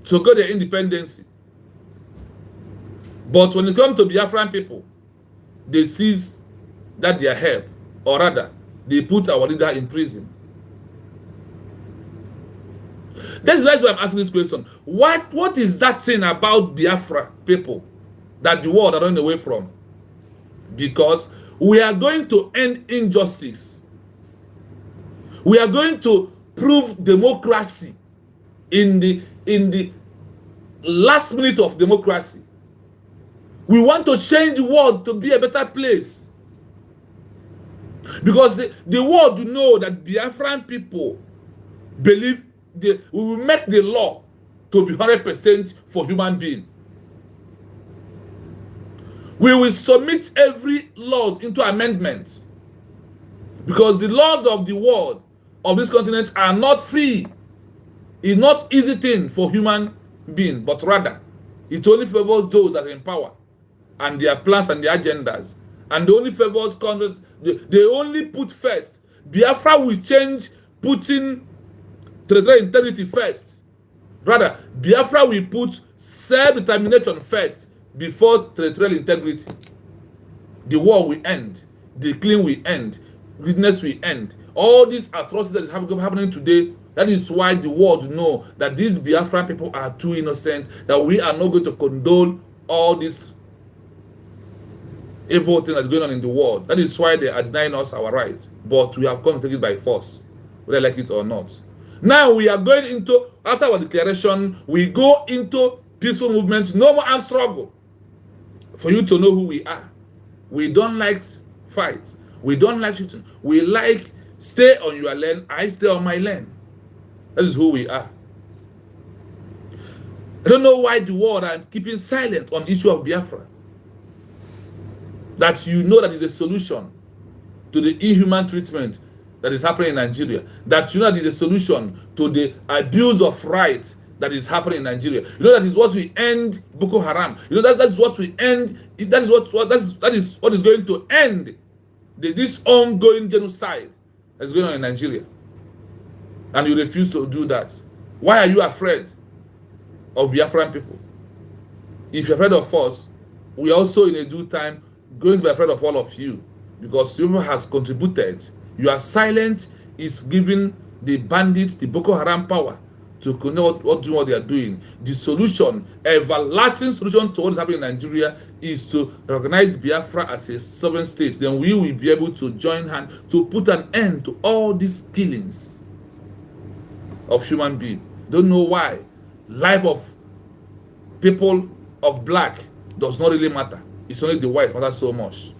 to get their independence. But when it comes to Biafran people, they seize that their help, or rather, they put our leader in prison. That's why I'm asking this question. What is that thing about Biafra people that the world are running away from? Because we are going to end injustice. We are going to prove democracy in the last minute of democracy. We want to change the world to be a better place. Because the world know that Biafran people believe we will make the law to be 100% for human being. We will submit every laws into amendment. Because the laws of the world, of this continent, are not free. It's not easy thing for human being, but rather, it only favors those that are in power and their plans and their agendas. And the only favors countries, they only put first. Biafra will change putting territorial integrity first. Rather, Biafra will put self-determination first before territorial integrity. The war will end. The killing will end. Witness will end. All these atrocities that is happening today, that is why the world know that these Biafran people are too innocent, that we are not going to condone all this evil thing that's going on in the world. That is why they are denying us our rights. But we have come to take it by force, whether like it or not. Now we are going into, after our declaration, we go into peaceful movement, no more armed struggle. For you to know who we are. We don't like fight. We don't like shooting. We like stay on your lane, I stay on my lane. That is who we are. I don't know why the world are keeping silent on the issue of Biafra. That you know that is a solution to the inhuman treatment that is happening in Nigeria. That you know that is a solution to the abuse of rights that is happening in Nigeria. You know that is what we end Boko Haram. You know that is what we end. That is what is going to end this ongoing genocide that is going on in Nigeria. And you refuse to do that. Why are you afraid of Biafran people? If you're afraid of us, we also in a due time going to be afraid of all of you, because you has contributed. Your silence is giving the bandits, the Boko Haram power to know what they are doing. The solution, everlasting solution to what is happening in Nigeria, is to recognize Biafra as a sovereign state. Then we will be able to join hands to put an end to all these killings of human beings. Don't know why life of people of black does not really matter. It's only the white matters so much.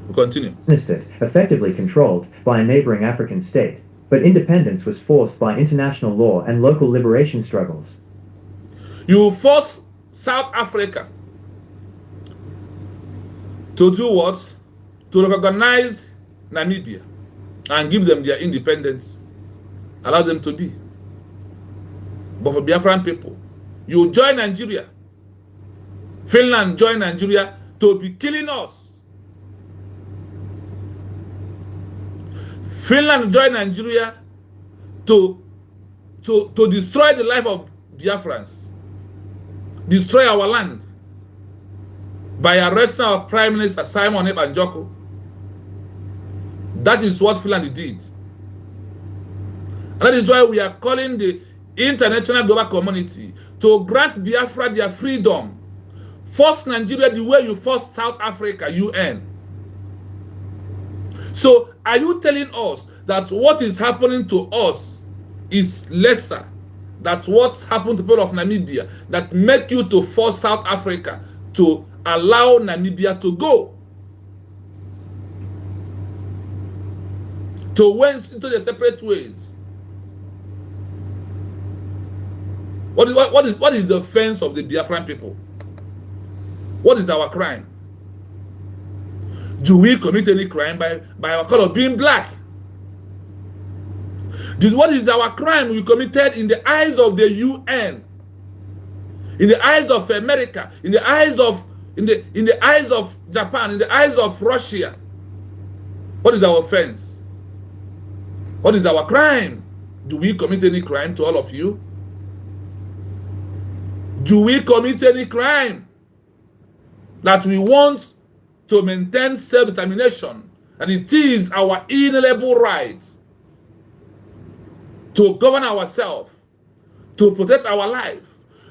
We continue. Effectively controlled by a neighboring African state, but independence was forced by international law and local liberation struggles. You force South Africa to do what? To recognize Namibia and give them their independence. Allow them to be. But for Biafran people, you join Nigeria. Finland join Nigeria to be killing us. Finland join Nigeria to destroy the life of Biafrans. Destroy our land by arresting our Prime Minister Simon Ebanjoko. That is what Finland did. And that is why we are calling the international global community to grant Biafra their freedom. Force Nigeria the way you forced South Africa, UN. So, are you telling us that what is happening to us is lesser than what's happened to people of Namibia that make you to force South Africa to allow Namibia to go? To went into the separate ways. What is the offense of the Biafran people? What is our crime? Do we commit any crime by our color being black? What is our crime we committed in the eyes of the UN, in the eyes of America, in the eyes of Japan, in the eyes of Russia? What is our offense? What is our crime? Do we commit any crime to all of you? Do we commit any crime that we want to maintain self-determination, and it is our inalienable right to govern ourselves, to protect our life?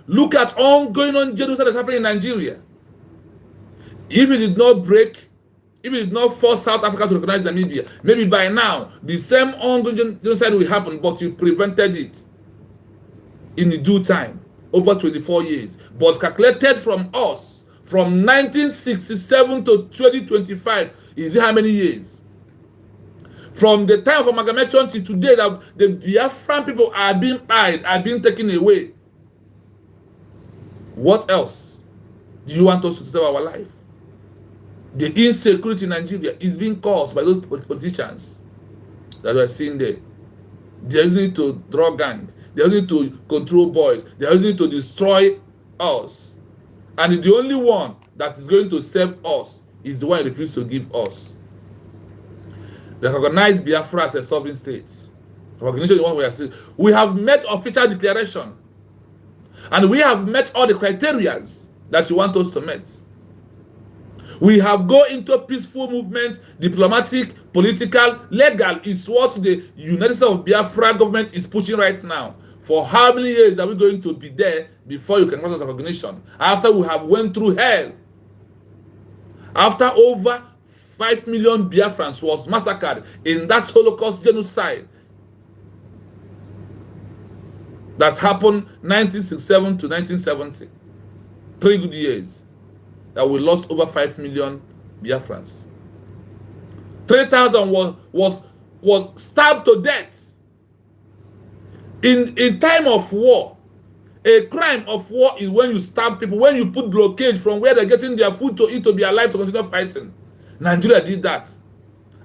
Look at ongoing genocide that's happening in Nigeria. If it did not break, if it did not force South Africa to recognize Namibia, maybe by now the same ongoing genocide will happen, but you prevented it in due time. over 24 years. But calculated from us, from 1967 to 2025, is it how many years? From the time of amalgamation to today, that the Biafran people are being died, are being taken away. What else do you want us to save our life? The insecurity in Nigeria is being caused by those politicians that we are seeing there. They are using it to drug gang. They are using it to control boys. They are using it to destroy us. And the only one that is going to save us is the one who refuses to give us. Recognize Biafra as a sovereign state. Recognition is what we are saying. We have met official declaration. And we have met all the criteria that you want us to meet. We have gone into peaceful movement, diplomatic, political, legal is what the United States of Biafra government is pushing right now. For how many years are we going to be there before you can grant us recognition? After we have went through hell. After over 5 million Biafrans was massacred in that Holocaust genocide that happened 1967 to 1970. 3 good years that we lost over 5 million Biafrans. 3,000 was stabbed to death. In time of war, a crime of war is when you stab people, when you put blockade from where they're getting their food to eat to be alive to continue fighting. Nigeria did that.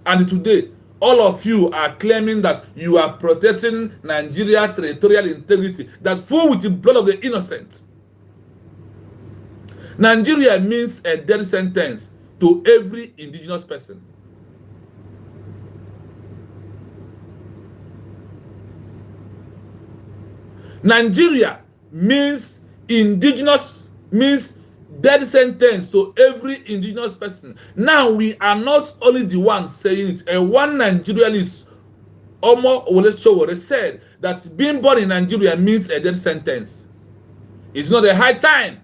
And today, all of you are claiming that you are protecting Nigeria's territorial integrity, that full with the blood of the innocent. Nigeria means a death sentence to every indigenous person. Nigeria means indigenous, means death sentence to every indigenous person. Now we are not only the ones saying it. A one Nigerianist, Omo Olesowore, said that being born in Nigeria means a death sentence. It's not a high time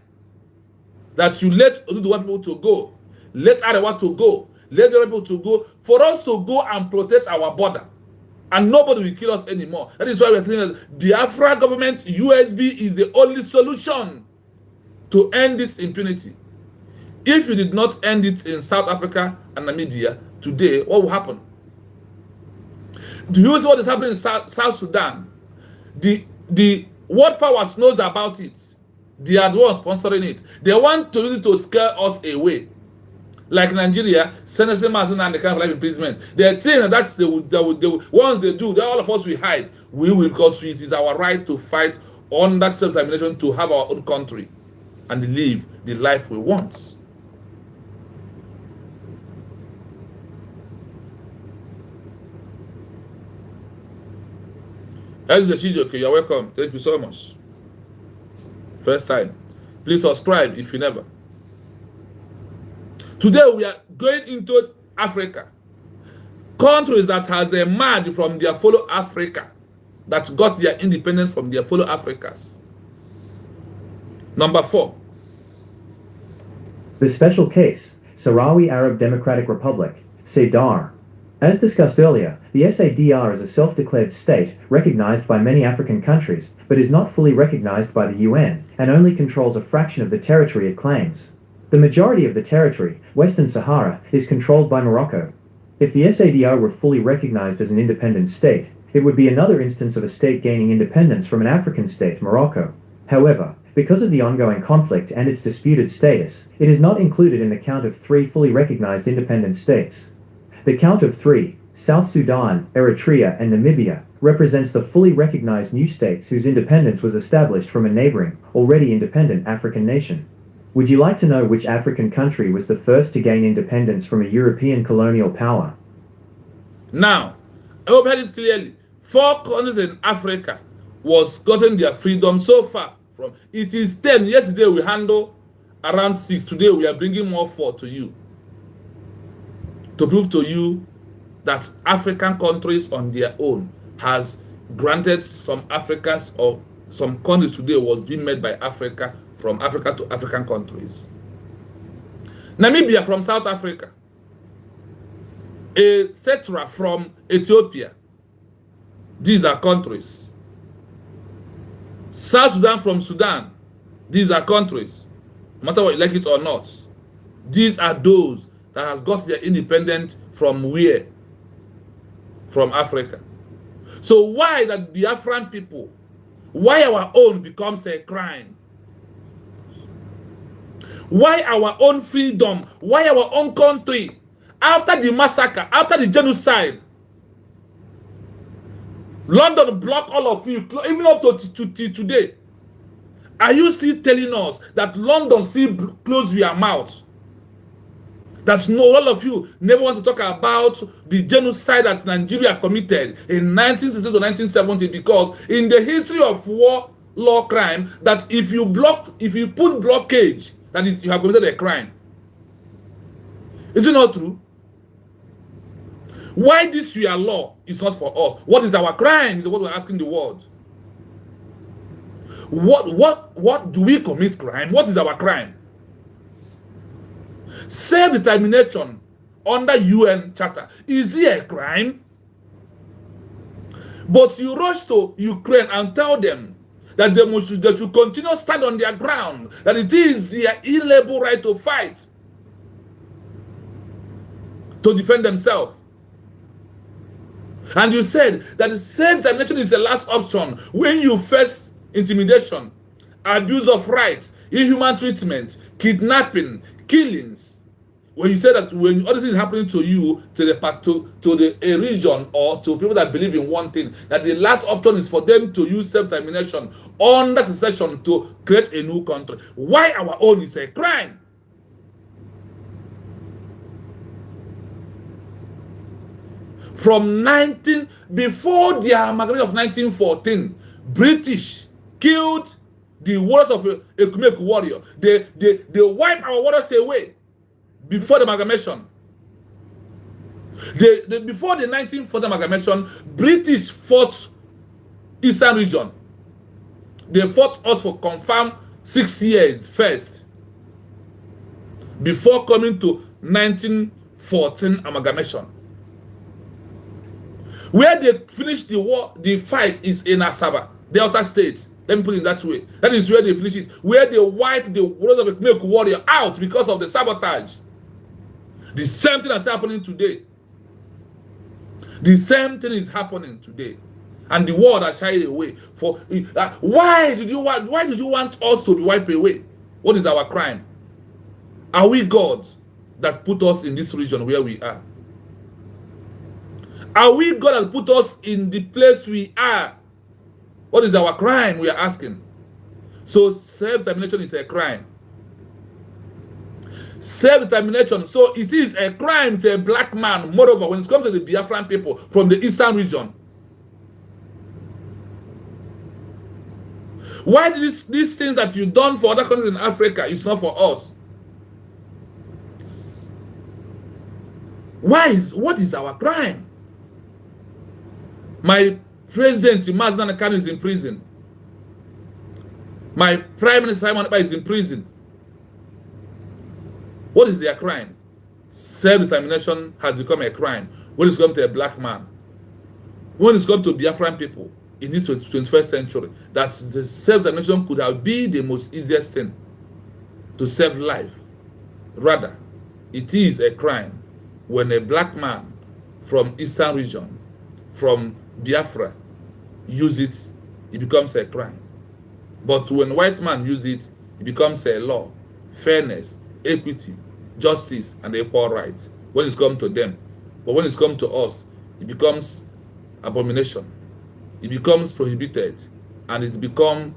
that you let Oduduwa people to go, let Arewa to go, let the people to go, for us to go and protect our border. And nobody will kill us anymore. That is why we are telling us Biafra government, USB, is the only solution to end this impunity. If you did not end it in South Africa and Namibia, today, what will happen? Do you see what is happening in South Sudan? The world powers knows about it. They are the ones sponsoring it. They want to use it to scare us away. Like Nigeria, sentencing Mazen and the kind of life imprisonment. They think that they will, once they do, all of us will hide. We will, because it is our right to fight under self-determination to have our own country and live the life we want. Okay, you're welcome. Thank you so much. First time. Please subscribe if you never. Today we are going into Africa. Countries that has emerged from their fellow Africa, that got their independence from their fellow Africans. Number 4. The special case, Sahrawi Arab Democratic Republic, SADR. As discussed earlier, the SADR is a self-declared state recognized by many African countries, but is not fully recognized by the UN, and only controls a fraction of the territory it claims. The majority of the territory, Western Sahara, is controlled by Morocco. If the SADR were fully recognized as an independent state, it would be another instance of a state gaining independence from an African state, Morocco. However, because of the ongoing conflict and its disputed status, it is not included in the count of 3 fully recognized independent states. The count of 3, South Sudan, Eritrea, and Namibia, represents the fully recognized new states whose independence was established from a neighboring, already independent African nation. Would you like to know which African country was the first to gain independence from a European colonial power? Now, I hope I heard it clearly. 4 countries in Africa was gotten their freedom so far from. It is 10. Yesterday we handled around 6. Today we are bringing more 4 to you. To prove to you that African countries on their own has granted some Africans or some countries today was being made by Africa, from Africa to African countries. Namibia from South Africa, etc. from Ethiopia. These are countries. South Sudan from Sudan. These are countries, no matter what you like it or not. These are those that have got their independence from where? From Africa. So why that Biafran people, why our own becomes a crime? Why our own freedom? Why our own country? After the massacre, after the genocide, London blocked all of you, even up to today. Are you still telling us that London still close your mouth? That no, all of you never want to talk about the genocide that Nigeria committed in 1960 to 1970, because in the history of war law crime, that if you put blockage, that is, you have committed a crime. Is it not true? Why this your law is not for us? What is our crime? Is what we're asking the world. What do we commit crime? What is our crime? Self-determination under UN Charter, is it a crime? But you rush to Ukraine and tell them that they should continue to stand on their ground, that it is their inalienable right to fight, to defend themselves. And you said that self-determination is the last option when you face intimidation, abuse of rights, inhuman treatment, kidnapping, killings. When you say that when all this is happening to you, to a region or to people that believe in one thing, that the last option is for them to use self-determination under secession to create a new country. Why our own is a crime? Before the amalgamation of 1914, British killed the warriors of Ekumeku warrior. They wiped our warriors away before the amalgamation. Before the 1940 amalgamation, British fought Eastern region. They fought us for confirmed 6 years first, before coming to 1914 amalgamation. Where they finished the war, the fight is in Asaba, Delta State. Let me put it that way. That is where they finish it. Where they wiped the warriors of the warrior out because of the sabotage. The same thing is happening today. The same thing is happening today. And the world are shying away. Why did you want us to be wiped away? What is our crime? Are we God that put us in this region where we are? Are we God that put us in the place we are? What is our crime? We are asking. So self-determination is a crime. Self-determination. So it is a crime to a black man, moreover, when it comes to the Biafran people from the eastern region. Why these things that you've done for other countries in Africa is not for us? What is our crime? My president, Mazdan Khan, is in prison. My prime minister, Simon Ekpa, is in prison. What is their crime? Self-determination has become a crime when it's come to a black man. When it's come to Biafran people in this 21st century, that self-determination could have been the most easiest thing to save life. Rather, it is a crime when a black man from Eastern region, from Biafra, use it, it becomes a crime. But when white man use it, it becomes a law, fairness, equity, justice, and equal rights when it's come to them. But when it's come to us, it becomes abomination. It becomes prohibited, and it becomes,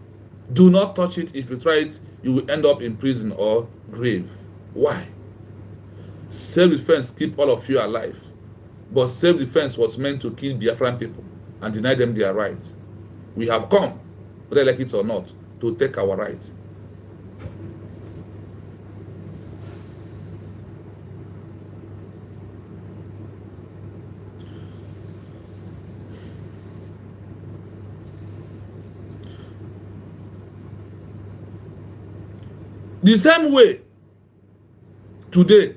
do not touch it. If you try it, you will end up in prison or grave. Why? Self-defense keep all of you alive, but self-defense was meant to kill Biafran people and deny them their right. We have come, whether they like it or not, to take our right. The same way, today,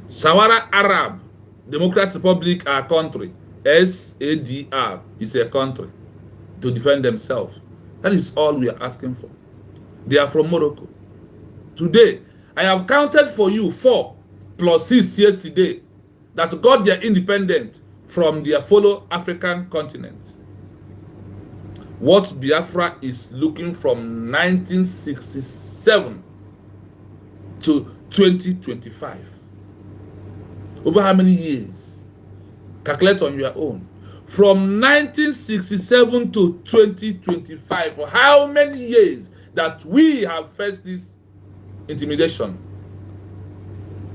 Sahara Arab Democratic Republic, our country, SADR, is a country. to defend themselves. That is all we are asking for. They are from Morocco. Today, I have counted for you 4 plus 6 yesterday that got their independence from their fellow African continent. What Biafra is looking from 1967 to 2025. Over how many years? Calculate on your own. From 1967 to 2025, for how many years that we have faced this intimidation,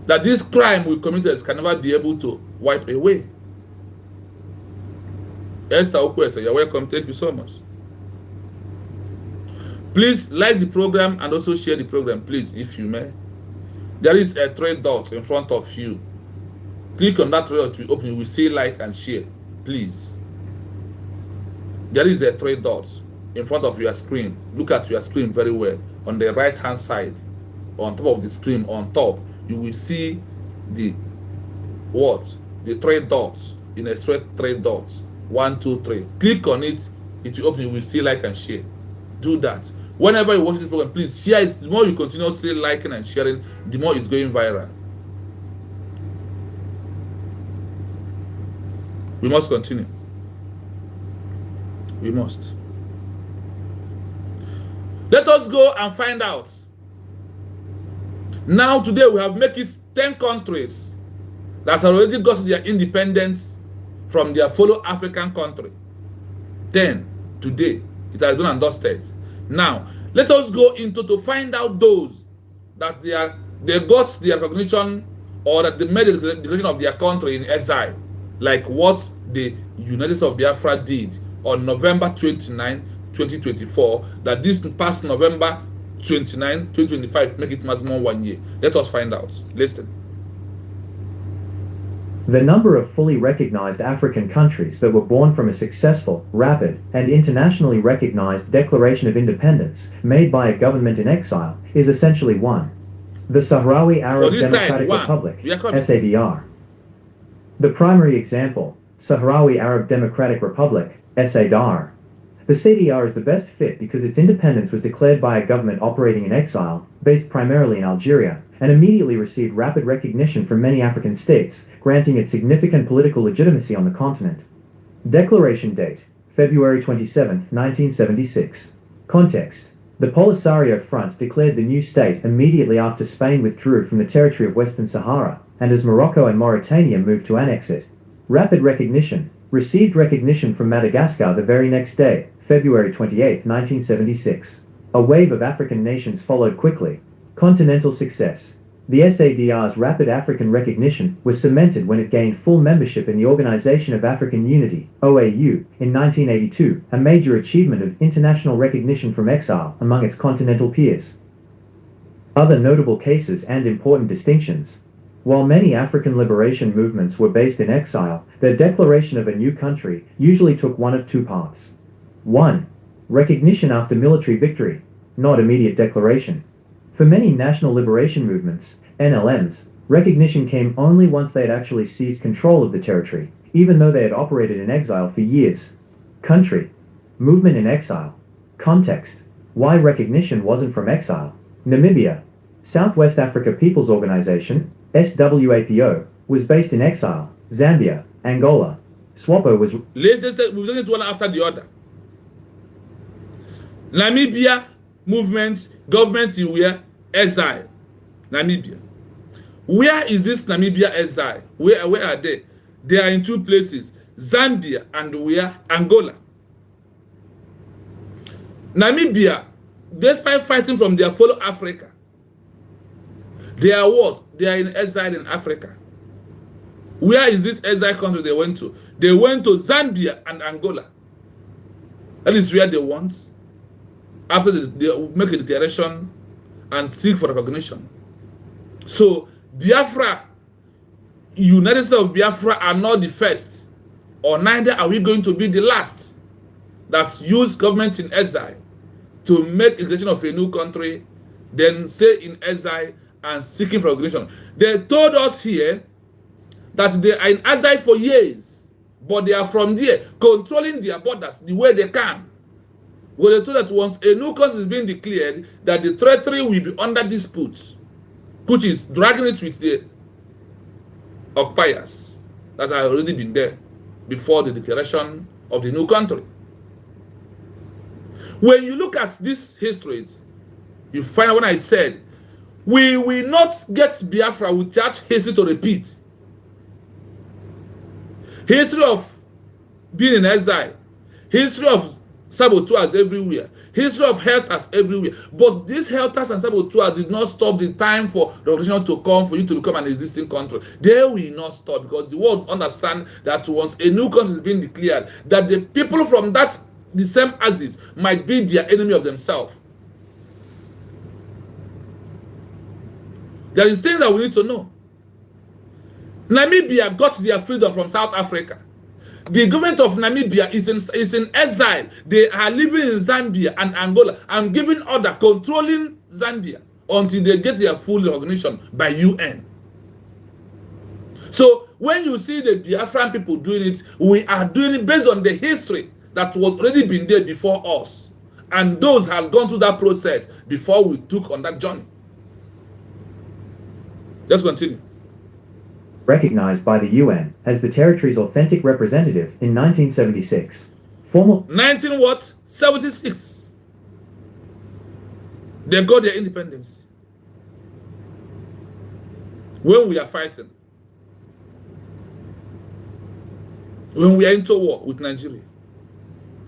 that this crime we committed can never be able to wipe away. Esther Okwese, you're welcome. Thank you so much. Please like the program and also share the program, please, if you may. There is a 3 dot in front of you. Click on that 3 dot to open. You will see like and share, please. There is a 3 dots in front of your screen. Look at your screen very well. On the right hand side, on top of the screen, on top, you will see the what? The 3 dots in a straight 3 dots. 1, 2, 3. Click on it. It will open. You will see like and share. Do that. Whenever you watch this program, please share it. The more you continuously liking and sharing, the more it's going viral. We must continue. We must. Let us go and find out. Now, today, we have made it 10 countries that have already got their independence from their fellow African country. 10 today. It has been and dusted. Now, let us go into to find out those that they got their recognition or that they made the declaration of their country in exile, like what the United States of Biafra did on November 29, 2024, that this past November 29, 2025, make it maximum 1 year. Let us find out. Listen. The number of fully recognized African countries that were born from a successful, rapid, and internationally recognized Declaration of Independence made by a government in exile is essentially 1. The Sahrawi Arab Democratic Republic, SADR. The primary example, Sahrawi Arab Democratic Republic, SADR. The CDR is the best fit because its independence was declared by a government operating in exile, based primarily in Algeria, and immediately received rapid recognition from many African states, granting it significant political legitimacy on the continent. Declaration date, February 27, 1976. Context. The Polisario Front declared the new state immediately after Spain withdrew from the territory of Western Sahara, and as Morocco and Mauritania moved to annex it. Rapid recognition. Received recognition from Madagascar the very next day, February 28, 1976. A wave of African nations followed quickly. Continental success. The SADR's rapid African recognition was cemented when it gained full membership in the Organization of African Unity, OAU, in 1982, a major achievement of international recognition from exile among its continental peers. Other notable cases and important distinctions. While many African liberation movements were based in exile, their declaration of a new country usually took one of 2 paths. 1. Recognition after military victory, not immediate declaration. For many national liberation movements, NLMs, recognition came only once they had actually seized control of the territory, even though they had operated in exile for years. Country. Movement in exile. Context. Why recognition wasn't from exile. Namibia. Southwest Africa People's Organization, SWAPO, was based in exile. Zambia. Angola. SWAPO was... We've done it one after the other. Namibia movements, government in where? Exile. Namibia. Where is this Namibia exile? Where are they? They are in 2 places. Zambia and where? Angola. Namibia, despite fighting from their fellow Africa, they are what? They are in exile in Africa. Where is this exile country they went to? They went to Zambia and Angola. That is where they want. After they make a declaration and seek for recognition. So, Biafra, United States of Biafra are not the first, or neither are we going to be the last that use government in exile to make a declaration of a new country, then stay in exile and seeking for recognition. They told us here that they are in exile for years, but they are from there controlling their borders the way they can. Because they told that once a new country is being declared, that the territory will be under dispute, which is dragging it with the occupiers that have already been there before the declaration of the new country. When you look at these histories, you find out when I said, we will not get Biafra without history to repeat. History of being in exile, history of saboteurs everywhere, history of helters everywhere. But these helters and saboteurs did not stop the time for revolution to come, for you to become an existing country. They will not stop, because the world understand that once a new country is being declared, that the people from that the same axis might be their enemy of themselves. There is things that we need to know. Namibia got their freedom from South Africa. The government of Namibia is in exile. They are living in Zambia and Angola and giving order, controlling Zambia until they get their full recognition by UN. So when you see the Biafran people doing it, we are doing it based on the history that was already been there before us. And those has gone through that process before we took on that journey. Let's continue. Recognized by the UN as the territory's authentic representative in 1976. Formal 19 what? 76. They got their independence. When we are fighting. When we are into war with Nigeria.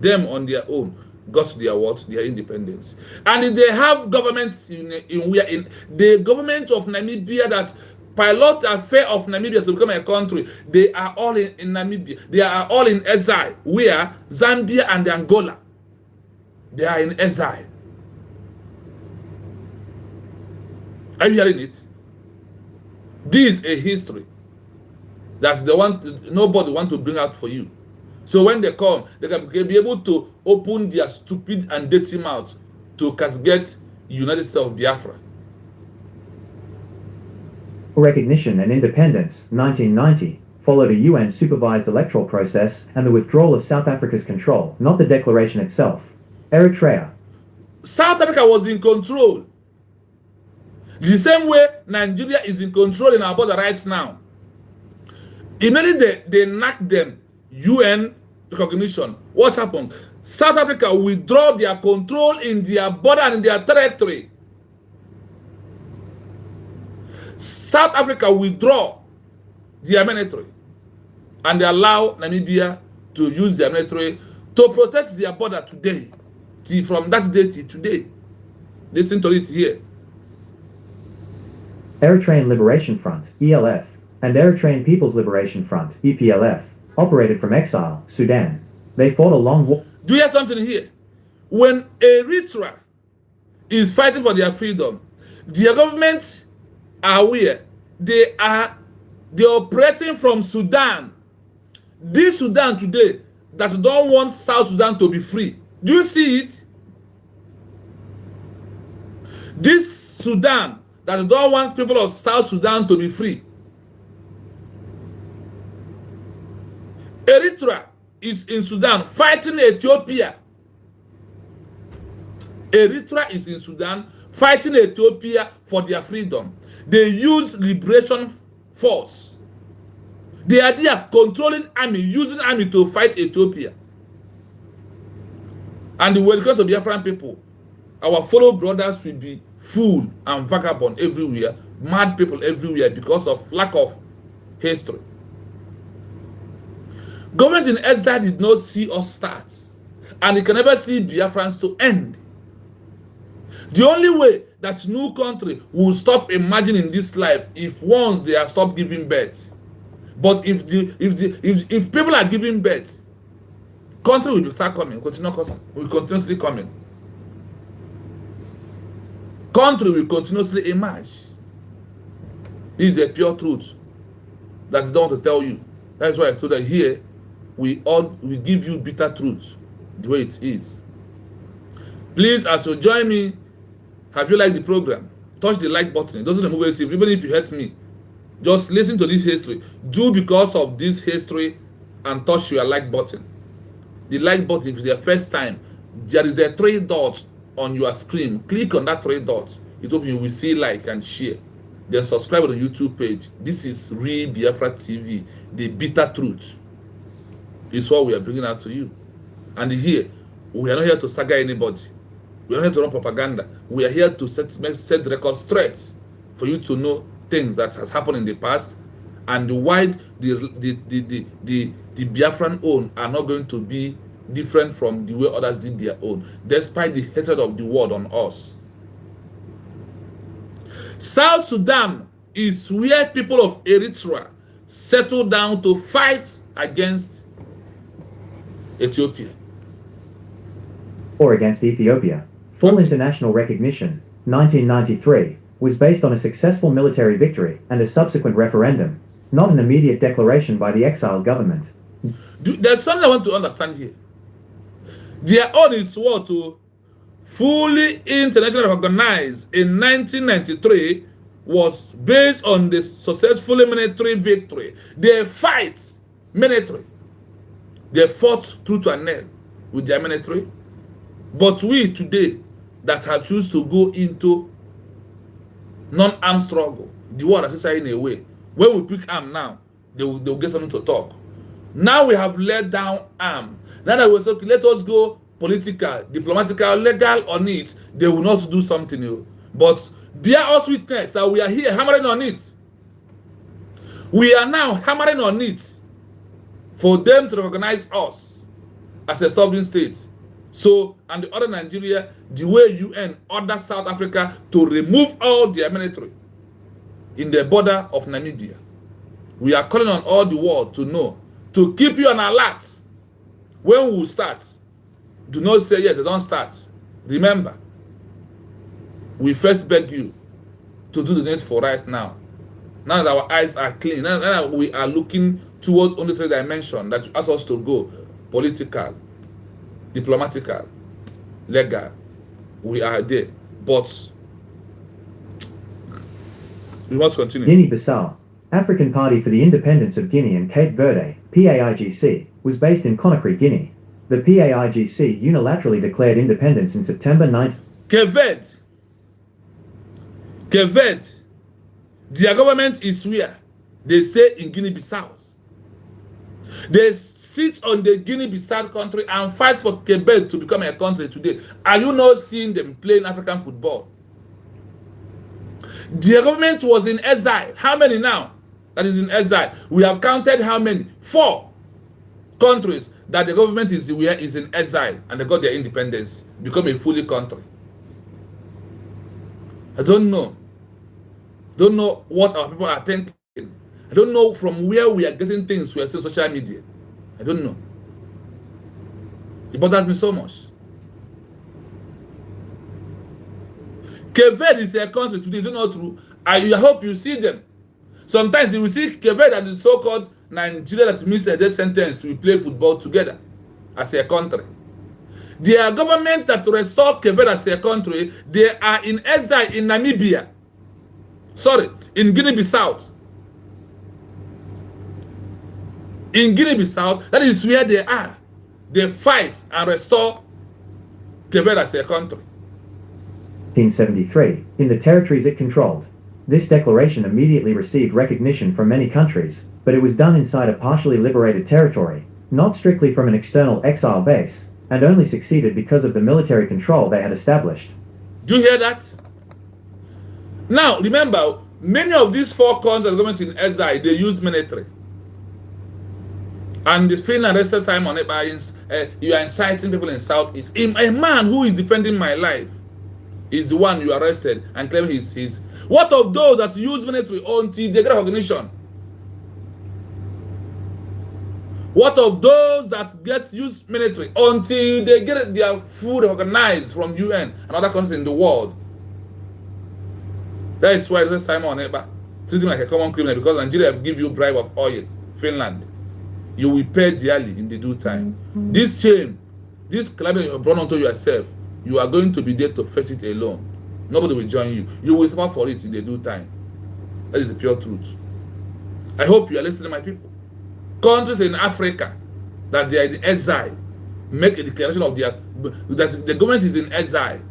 Them on their own got their what? Their independence. And if they have governments in the government of Namibia that pilot the affair of Namibia to become a country, they are all in Namibia. They are all in exile. Where Zambia and Angola, they are in exile. Are you hearing it? This is a history. That's the one nobody want to bring out for you. So when they come, they can be able to open their stupid and dirty mouth to castigate United States of Biafra. recognition and independence, 1990, followed a UN-supervised electoral process and the withdrawal of South Africa's control, not the declaration itself. Eritrea. South Africa was in control. The same way Nigeria is in control in our border right now. Immediately they knocked them UN recognition. What happened? South Africa withdraw their control in their border and in their territory. South Africa withdraw their military and they allow Namibia to use their military to protect their border today. From that day to today. Listen to it here. Eritrean Liberation Front, ELF, and Eritrean People's Liberation Front, EPLF, operated from Exile, Sudan. They fought a long war. Do you hear something here? When Eritrea is fighting for their freedom, their governments are aware. They're operating from Sudan. This Sudan today that don't want South Sudan to be free. Do you see it? This Sudan that don't want people of South Sudan to be free. Eritrea is in Sudan fighting Ethiopia. Eritrea is in Sudan fighting Ethiopia for their freedom. They use liberation force. They are there controlling army, using army to fight Ethiopia. And when it comes to Biafran people, our fellow brothers will be fool and vagabond everywhere, mad people everywhere because of lack of history. Government in exile did not see us start, and it can never see Biafrans to end. The only way that new country will stop emerging in this life if once they are stopped giving birth. But if people are giving birth, country will start coming, will continuously coming. Country will continuously emerge. This is a pure truth that I don't want to tell you. That's why I told you here, we give you bitter truth the way it is. Please, as you join me, have you liked the program? Touch the like button. It doesn't remove anything. Even if you hate me, just listen to this history. Do because of this history and touch your like button. The like button, if it's your first time, There is a three dots on your screen. Click on that three dots. It will, you will see like and share. Then subscribe to the YouTube page. This is Real Biafra TV. The bitter truth is what we are bringing out to you. And here, we are not here to saga anybody. We are not here to run propaganda. We are here to set record straight for you to know things that has happened in the past and why the Biafran own are not going to be different from the way others did their own, despite the hatred of the world on us. South Sudan is where people of Eritrea settled down to fight against Ethiopia. Or against Ethiopia. Full international recognition, 1993, was based on a successful military victory and a subsequent referendum, not an immediate declaration by the exiled government. There's something I want to understand here. Their own is what to fully internationally recognized in 1993 was based on the successful military victory. They fight military. They fought through to an end with their military. But we today that have choose to go into non-armed struggle, the war is in a way. When we pick arm now, they will get something to talk. Now we have let down arm. Now that we're okay, let us go political, diplomatical, legal on it. They will not do something new. But bear us witness that we are here hammering on it. We are now hammering on it for them to recognize us as a sovereign state. So, and the other Nigeria, the way UN ordered South Africa to remove all their military in the border of Namibia. We are calling on all the world to know, to keep you on alert when we start. Do not say yes, they don't start. Remember, we first beg you to do the needful right now. Now that our eyes are clean, now that we are looking towards only three dimensions that you ask us to go: political, diplomatical, legal. We are there, but we must continue. Guinea-Bissau, African Party for the Independence of Guinea and Cape Verde, PAIGC, was based in Conakry, Guinea. The PAIGC unilaterally declared independence in September 9. Cape Verde, their government is where? They stay in Guinea-Bissau. They sit on the Guinea-Bissau country and fight for Cape Verde to become a country today. Are you not seeing them playing African football? Their government was in exile. How many now that is in exile? We have counted how many? 4 countries that the government is in exile and they got their independence, become a fully country. I don't know. Don't know what our people are thinking. I don't know from where we are getting things we are seeing social media. I don't know. It bothers me so much. Cape Verde is a country today, is it not true? I hope you see them. Sometimes you will see Cape Verde and the so-called Nigeria that means a death sentence. We play football together as a country. Their government that restore Cape Verde as a country, they are in exile in Namibia. Sorry, in Guinea-Bissau. In Guinea-Bissau, that is where they are. They fight and restore Cape Verde as a country. 1973, in the territories it controlled. This declaration immediately received recognition from many countries, but it was done inside a partially liberated territory, not strictly from an external exile base, and only succeeded because of the military control they had established. Do you hear that? Now, remember, many of these 4 countries governments in exile, they use military. And the Finland arrested Simon Ekpa, you are inciting people in Southeast. A man who is defending my life is the one you arrested and claim he's. What of those that use military until they get recognition? What of those that get used military until they get their food recognized from UN and other countries in the world? That is why Simon Ekpa treat him like a common criminal, because Nigeria give you bribe of oil. Finland, you will pay dearly in the due time. This shame, this calamity you have brought onto yourself, you are going to be there to face it alone. Nobody will join you. You will suffer for it in the due time. That is the pure truth. I hope you are listening, my people. Countries in Africa that they are in exile make a declaration of that the government is in exile,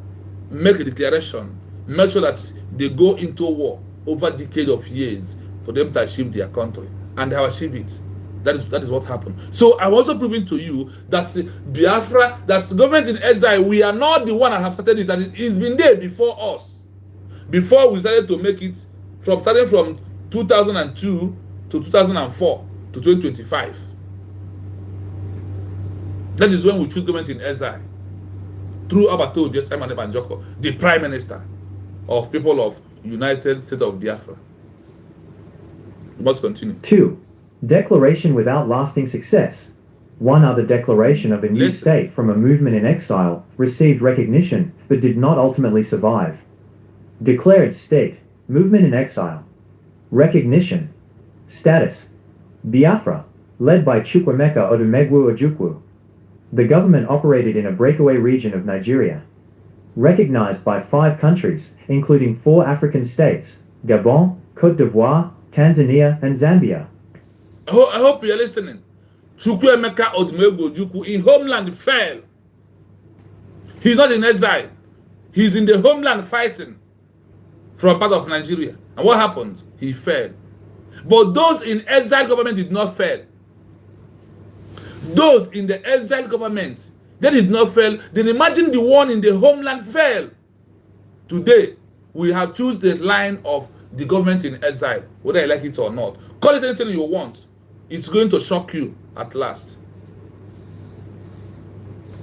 make a declaration, make sure that they go into war over decades of years for them to achieve their country, and they have achieved it. That is what happened. So I'm also proving to you that Biafra, that's government in exile, we are not the one that have started it, that it's been there before us. Before we started to make it, starting from 2002 to 2004 to 2025. That is when we choose government in exile. Through Abato Simon Banjoko, the Prime Minister of people of United States of Biafra. We must continue. 2. Declaration without lasting success. One other declaration of a new state from a movement in exile received recognition but did not ultimately survive. Declared state, movement in exile. Recognition. Status. Biafra, led by Chukwemeka Odumegwu Ojukwu. The government operated in a breakaway region of Nigeria. Recognized by 5 countries, including 4 African states, Gabon, Côte d'Ivoire, Tanzania, and Zambia. I hope you're listening. Chukwemeka Odumegwu Ojukwu in homeland fell. He's not in exile. He's in the homeland fighting from part of Nigeria. And what happened? He fell. But those in exile government did not fail. Those in the exile government, they did not fail. Then imagine the one in the homeland fell. Today, we have chosen the line of the government in exile, whether you like it or not. Call it anything you want. It's going to shock you at last.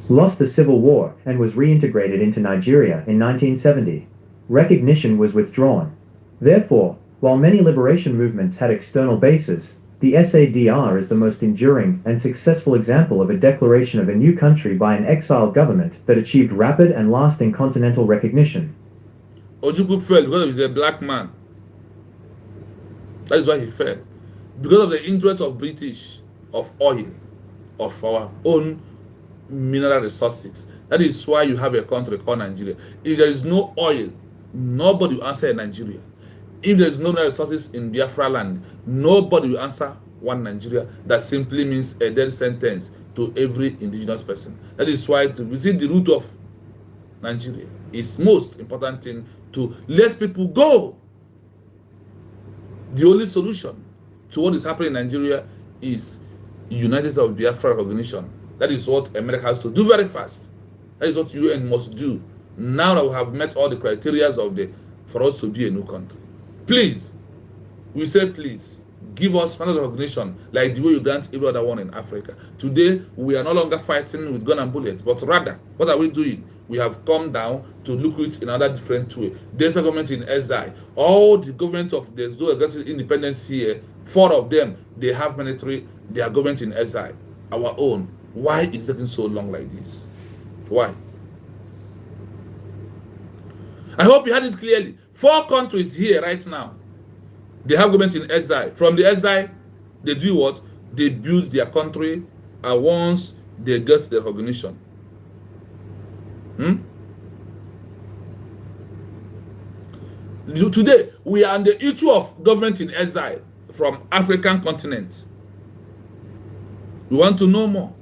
Lost the civil war and was reintegrated into Nigeria in 1970. Recognition was withdrawn. Therefore, while many liberation movements had external bases, the SADR is the most enduring and successful example of a declaration of a new country by an exiled government that achieved rapid and lasting continental recognition. Ojukwu fell because he's a black man. That is why he fell. Because of the interest of British, of oil, of our own mineral resources. That is why you have a country called Nigeria. If there is no oil, nobody will answer in Nigeria. If there is no resources in Biafra land, nobody will answer one Nigeria. That simply means a death sentence to every indigenous person. That is why to visit the root of Nigeria is most important thing, to let people go. The only solution to what is happening in Nigeria is United States of Biafra recognition. That is what America has to do very fast. That is what UN must do. Now that we have met all the criteria for us to be a new country. Please, we say please, give us final recognition like the way you grant every other one in Africa. Today, we are no longer fighting with gun and bullets, but rather, what are we doing? We have come down to look at it in another different way. There's a government in exile. All the governments of the independence here, 4 of them, they have military, they are government in exile. Our own. Why is it taking so long like this? Why? I hope you heard it clearly. 4 countries here right now, they have government in exile. From the exile, they do what? They build their country, and once they get the recognition. Today, we are on the issue of government in exile from African continent. We want to know more.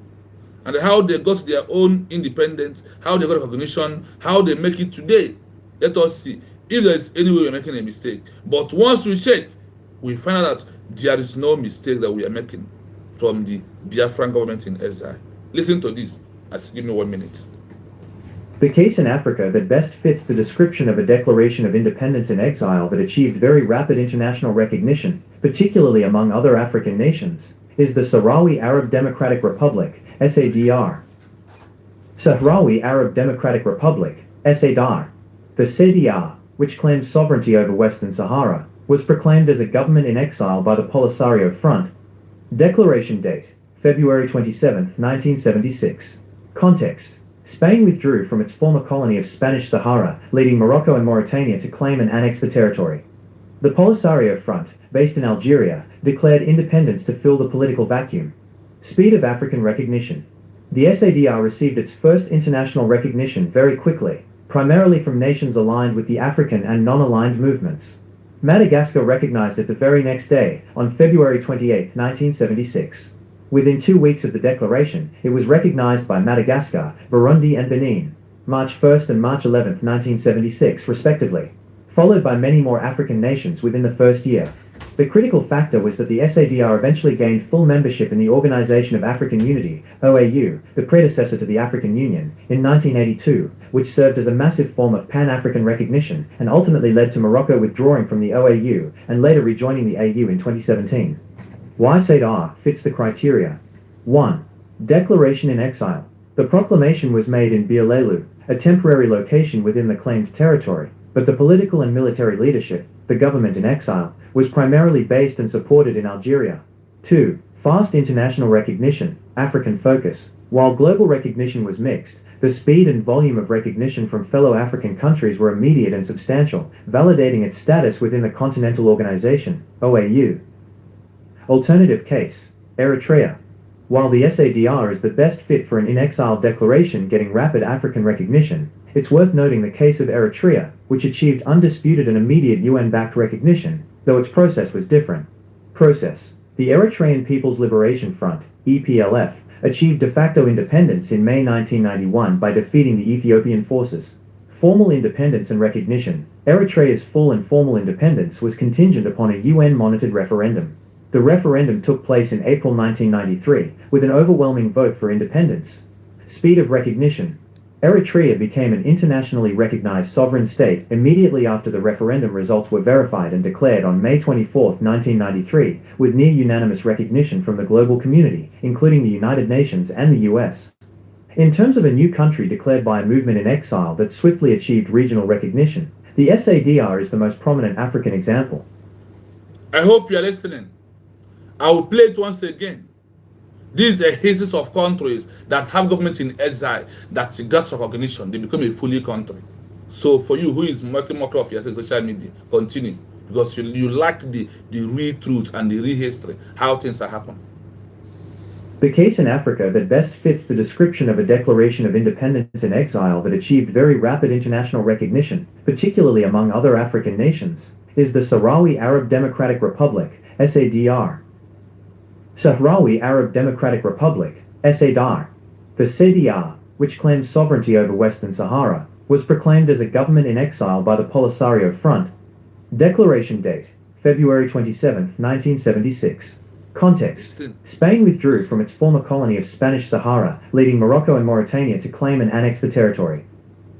And how they got their own independence, how they got recognition, how they make it today. Let us see if there is any way we're making a mistake. But once we check, we find out that there is no mistake that we are making from the Biafran government in exile. Listen to this. Give me 1 minute. The case in Africa that best fits the description of a declaration of independence in exile that achieved very rapid international recognition, particularly among other African nations, is the Sahrawi Arab Democratic Republic, SADR. Sahrawi Arab Democratic Republic, SADR. The SADR, which claims sovereignty over Western Sahara, was proclaimed as a government in exile by the Polisario Front. Declaration date, February 27, 1976. Context: Spain withdrew from its former colony of Spanish Sahara, leading Morocco and Mauritania to claim and annex the territory. The Polisario Front, based in Algeria, declared independence to fill the political vacuum. Speed of African recognition. The SADR received its first international recognition very quickly, primarily from nations aligned with the African and non-aligned movements. Madagascar recognized it the very next day, on February 28, 1976. Within 2 weeks of the declaration, it was recognized by Madagascar, Burundi and Benin, March 1st and March 11th, 1976, respectively, followed by many more African nations within the first year. The critical factor was that the SADR eventually gained full membership in the Organization of African Unity, OAU, the predecessor to the African Union, in 1982, which served as a massive form of Pan-African recognition and ultimately led to Morocco withdrawing from the OAU and later rejoining the AU in 2017. Why SADR fits the criteria. 1. Declaration in exile. The proclamation was made in Bialelu, a temporary location within the claimed territory, but the political and military leadership, the government in exile, was primarily based and supported in Algeria. 2. Fast international recognition, African focus. While global recognition was mixed, the speed and volume of recognition from fellow African countries were immediate and substantial, validating its status within the Continental Organization, OAU. Alternative case, Eritrea. While the SADR is the best fit for an in-exile declaration getting rapid African recognition, it's worth noting the case of Eritrea, which achieved undisputed and immediate UN-backed recognition, though its process was different. Process. The Eritrean People's Liberation Front, EPLF, achieved de facto independence in May 1991 by defeating the Ethiopian forces. Formal independence and recognition. Eritrea's full and formal independence was contingent upon a UN-monitored referendum. The referendum took place in April 1993, with an overwhelming vote for independence. Speed of recognition. Eritrea became an internationally recognized sovereign state immediately after the referendum results were verified and declared on May 24, 1993, with near-unanimous recognition from the global community, including the United Nations and the US. In terms of a new country declared by a movement in exile that swiftly achieved regional recognition, the SADR is the most prominent African example. I hope you are listening. I will play it once again. These are cases of countries that have government in exile that got recognition. They become a fully country. So for you who is making mockery of your social media, continue. Because you lack the real truth and the real history, how things are happening. The case in Africa that best fits the description of a declaration of independence in exile that achieved very rapid international recognition, particularly among other African nations, is the Sahrawi Arab Democratic Republic, SADR. Sahrawi Arab Democratic Republic, SADR. The SADR, which claims sovereignty over Western Sahara, was proclaimed as a government in exile by the Polisario Front. Declaration date, February 27, 1976. Context. Spain withdrew from its former colony of Spanish Sahara, leading Morocco and Mauritania to claim and annex the territory.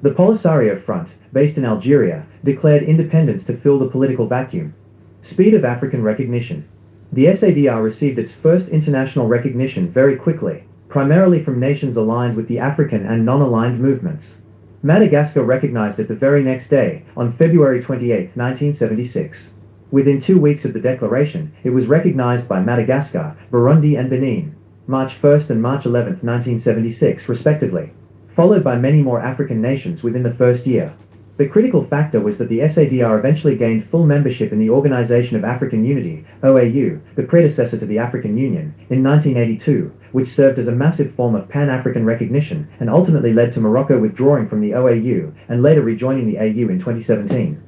The Polisario Front, based in Algeria, declared independence to fill the political vacuum. Speed of African recognition. The SADR received its first international recognition very quickly, primarily from nations aligned with the African and non-aligned movements. Madagascar recognized it the very next day, on February 28, 1976. Within 2 weeks of the declaration, it was recognized by Madagascar, Burundi and Benin, March 1st and March 11th, 1976, respectively, followed by many more African nations within the first year. The critical factor was that the SADR eventually gained full membership in the Organization of African Unity, OAU, the predecessor to the African Union, in 1982, which served as a massive form of Pan-African recognition and ultimately led to Morocco withdrawing from the OAU and later rejoining the AU in 2017.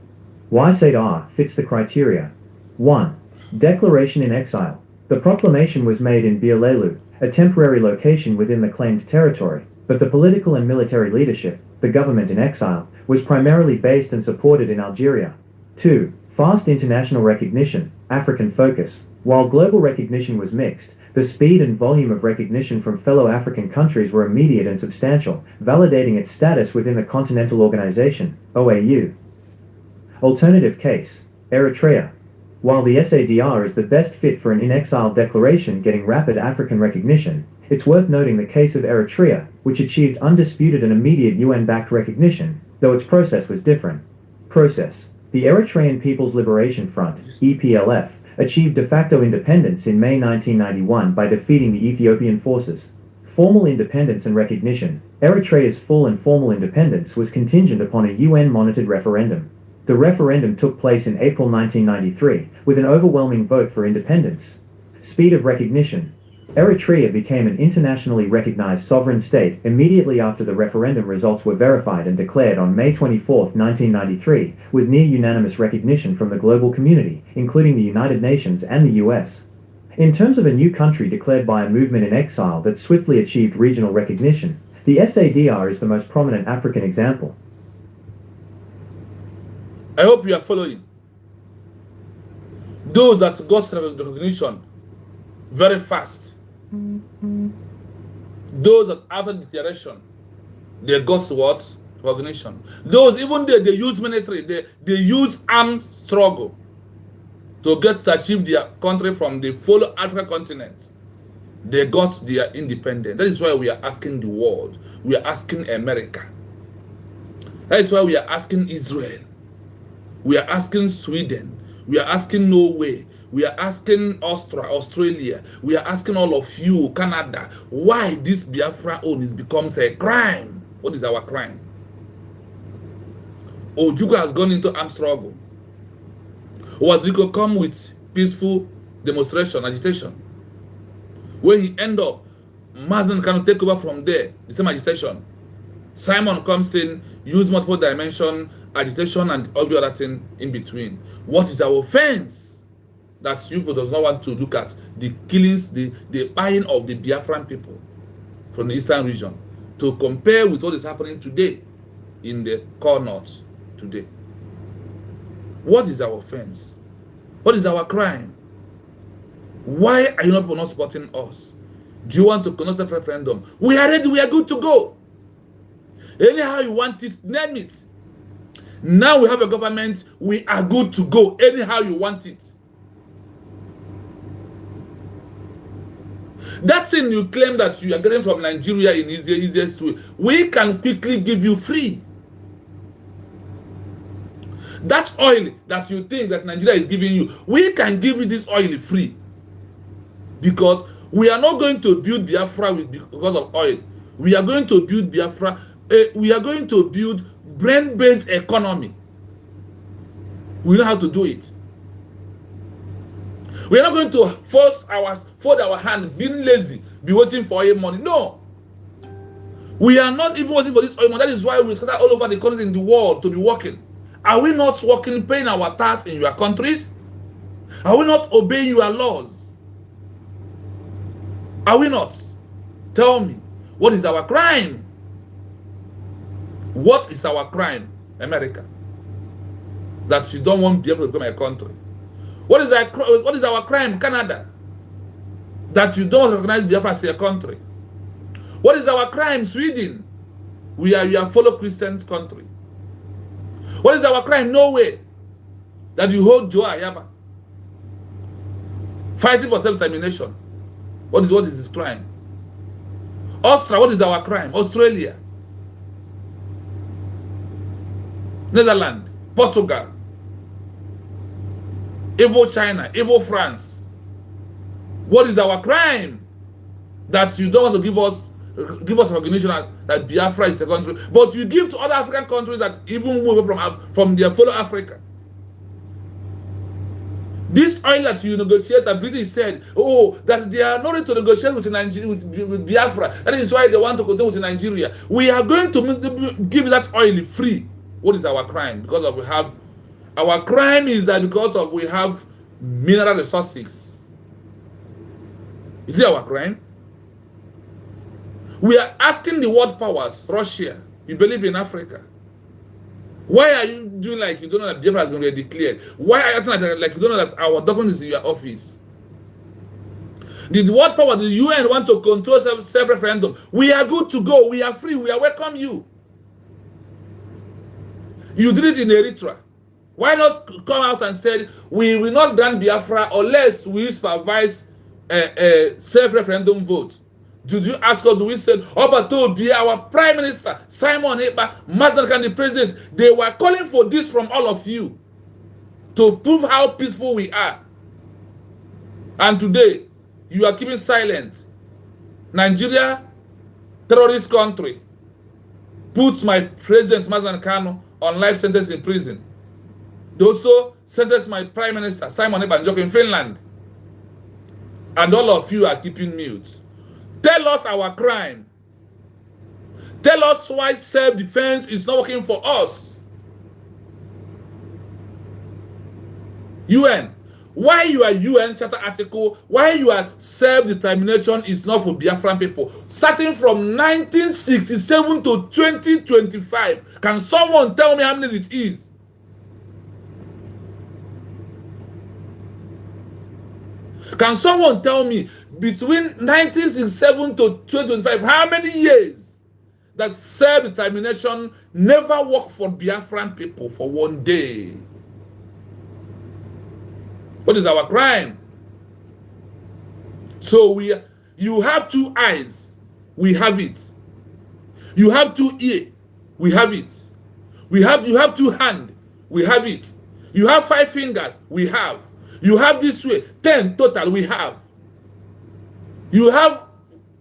Why SADR fits the criteria. 1. Declaration in exile. The proclamation was made in Bialelu, a temporary location within the claimed territory, but the political and military leadership, the government in exile, was primarily based and supported in Algeria. 2. Fast international recognition, African focus. While global recognition was mixed, the speed and volume of recognition from fellow African countries were immediate and substantial, validating its status within the Continental Organization, OAU. Alternative case, Eritrea. While the SADR is the best fit for an in-exile declaration getting rapid African recognition, it's worth noting the case of Eritrea, which achieved undisputed and immediate UN-backed recognition, though its process was different. Process. The Eritrean People's Liberation Front, EPLF, achieved de facto independence in May 1991 by defeating the Ethiopian forces. Formal independence and recognition. Eritrea's full and formal independence was contingent upon a UN-monitored referendum. The referendum took place in April 1993, with an overwhelming vote for independence. Speed of recognition. Eritrea became an internationally recognized sovereign state immediately after the referendum results were verified and declared on May 24, 1993, with near-unanimous recognition from the global community, including the United Nations and the US. In terms of a new country declared by a movement in exile that swiftly achieved regional recognition, the SADR is the most prominent African example. I hope you are following. Those that got recognition very fast. Those that after declaration, they got what? Recognition. Those, even they use military, they use armed struggle to get to achieve their country from the full African continent. They got their independence. That is why we are asking the world. We are asking America. That is why we are asking Israel. We are asking Sweden. We are asking Norway. We are asking Australia. We are asking all of you, Canada, why this Biafra own becomes a crime. What is our crime? Ojukwu has gone into armed struggle. Waziko come with peaceful demonstration, agitation. When he end up, Mazen can take over from there, the same agitation. Simon comes in, use multiple dimension, agitation, and all the other thing in between. What is our offense that you people does not want to look at? The killings, the buying of the Biafran people from the eastern region, to compare with what is happening today in the core north today. What is our offense? What is our crime? Why are you not supporting us? Do you want to conduct a referendum? We are ready, we are good to go. Anyhow you want it, name it. Now we have a government, we are good to go. Anyhow you want it. That thing you claim that you are getting from Nigeria in easiest way, we can quickly give you free. That oil that you think that Nigeria is giving you, we can give you this oil free. Because we are not going to build Biafra because of oil. We are going to build Biafra. We are going to build brain-based economy. We know how to do it. We are not going to fold our hand, being lazy, be waiting for oil money. No. We are not even waiting for this oil money. That is why we scatter all over the countries in the world to be working. Are we not working, paying our tax in your countries? Are we not obeying your laws? Are we not? Tell me, what is our crime? What is our crime, America? That you don't want Biafra to become a country. What is our crime, Canada? That you don't recognize Biafra as a country. What is our crime, Sweden? We are your fellow Christian country. What is our crime, Norway? That you hold Joe Ayaba fighting for self-determination. What is his crime? Austria, what is our crime? Australia, Netherlands, Portugal, even China, even France. What is our crime? That you don't want to give us recognition that Biafra is a country, but you give to other African countries that even move from their fellow Africa. This oil that you negotiate, that British said, oh, that they are not ready to negotiate with Nigeria, with Biafra. That is why they want to continue with Nigeria. We are going to give that oil free. What is our crime? Because of our crime is that because of we have mineral resources. Is it our crime? We are asking the world powers, Russia, you believe in Africa. Why are you doing like you don't know that Biafra has been already declared? Why are you acting like you don't know that our document is in your office? Did the world power, the UN want to control self-referendum? We are good to go. We are free. We are welcome you. You did it in Eritrea. Why not come out and say, we will not grant Biafra unless we supervise a self-referendum vote? Did you ask us? We said, Obato be our prime minister, Simon Ekpa, Mazakan the president. They were calling for this from all of you to prove how peaceful we are. And today, you are keeping silent. Nigeria, terrorist country, puts my president, Mazen Kano, on life sentence in prison. They also sentenced my prime minister, Simon Ekpa in Finland. And all of you are keeping mute. Tell us our crime. Tell us why self-defense is not working for us. UN, Why your UN Charter article, why your self-determination is not for Biafran people? Starting from 1967 to 2025. Can someone tell me how many it is? Can someone tell me between 1967 to 2025, how many years that self-determination never worked for Biafran people for one day? What is our crime? So you have 2 eyes, we have it. You have 2 ears, we have it. You have 2 hands, we have it. You have 5 fingers, we have. You have this way, 10 total, we have. You have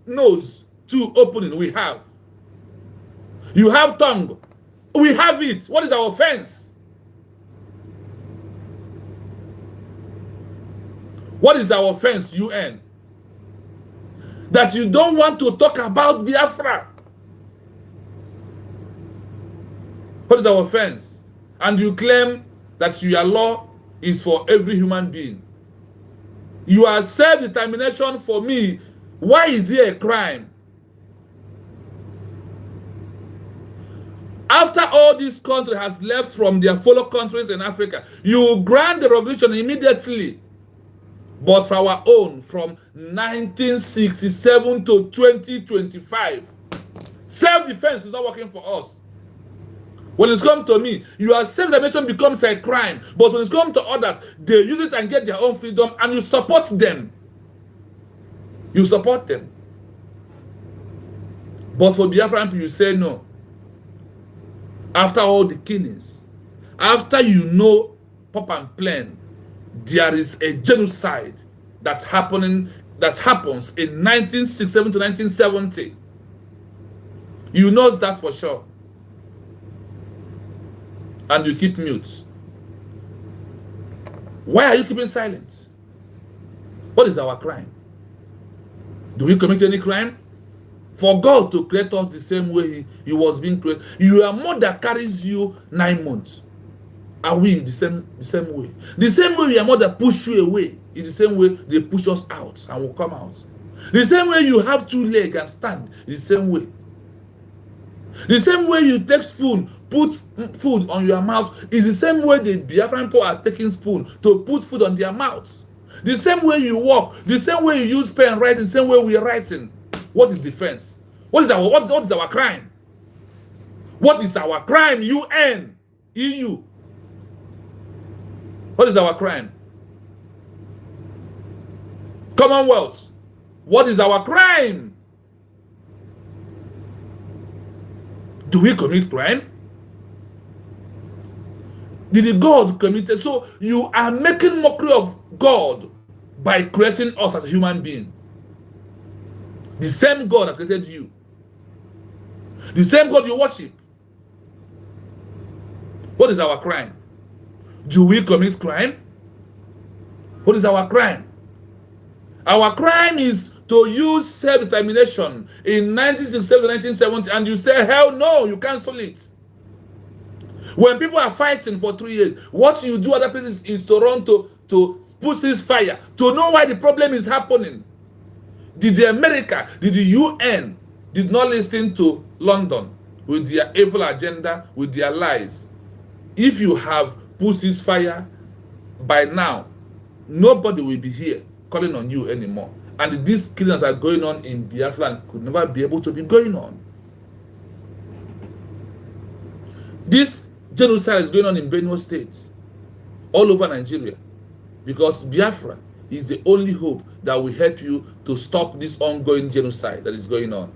nose, 2 opening, we have. You have tongue, we have it. What is our offense? What is our offense, UN? That you don't want to talk about Biafra. What is our offense? And you claim that your law is for every human being. Your self-determination for me, why is it a crime? After all this country has left from their fellow countries in Africa, you grant the recognition immediately. But for our own, from 1967 to 2025, self-defense is not working for us. When it's come to me, your self-determination becomes a crime. But when it's come to others, they use it and get their own freedom, and you support them. You support them. But for Biafran people, you say no. After all the killings, after you know pop and plain, there is a genocide that happens in 1967 to 1970. You know that for sure. And you keep mute. Why are you keeping silent? What is our crime? Do we commit any crime? For God to create us the same way he was being created. Your mother carries you 9 months. Are we the same way? The same way your mother push you away is the same way they push us out and will come out. The same way you have 2 legs and stand is the same way. The same way you take spoon, put food on your mouth is the same way the Biafran people are taking spoon to put food on their mouth. The same way you walk, the same way you use pen writing, the same way we are writing. What is defense? What is our crime? What is our crime? UN, EU. What is our crime? Commonwealth. What is our crime? Do we commit crime? Did God commit it? So you are making mockery of God by creating us as a human being. The same God that created you. The same God you worship. What is our crime? Do we commit crime? What is our crime? Our crime is to use self-determination in 1967 to 1970, and you say, hell no, you cancel it. When people are fighting for 3 years, what you do other places is to run to put this fire, to know why the problem is happening. Did the America, did the UN, did not listen to London with their evil agenda, with their lies? If you have put this fire, by now, nobody will be here calling on you anymore. And these killings are going on in Biafra and could never be able to be going on. This genocide is going on in Benue State, all over Nigeria, because Biafra is the only hope that will help you to stop this ongoing genocide that is going on.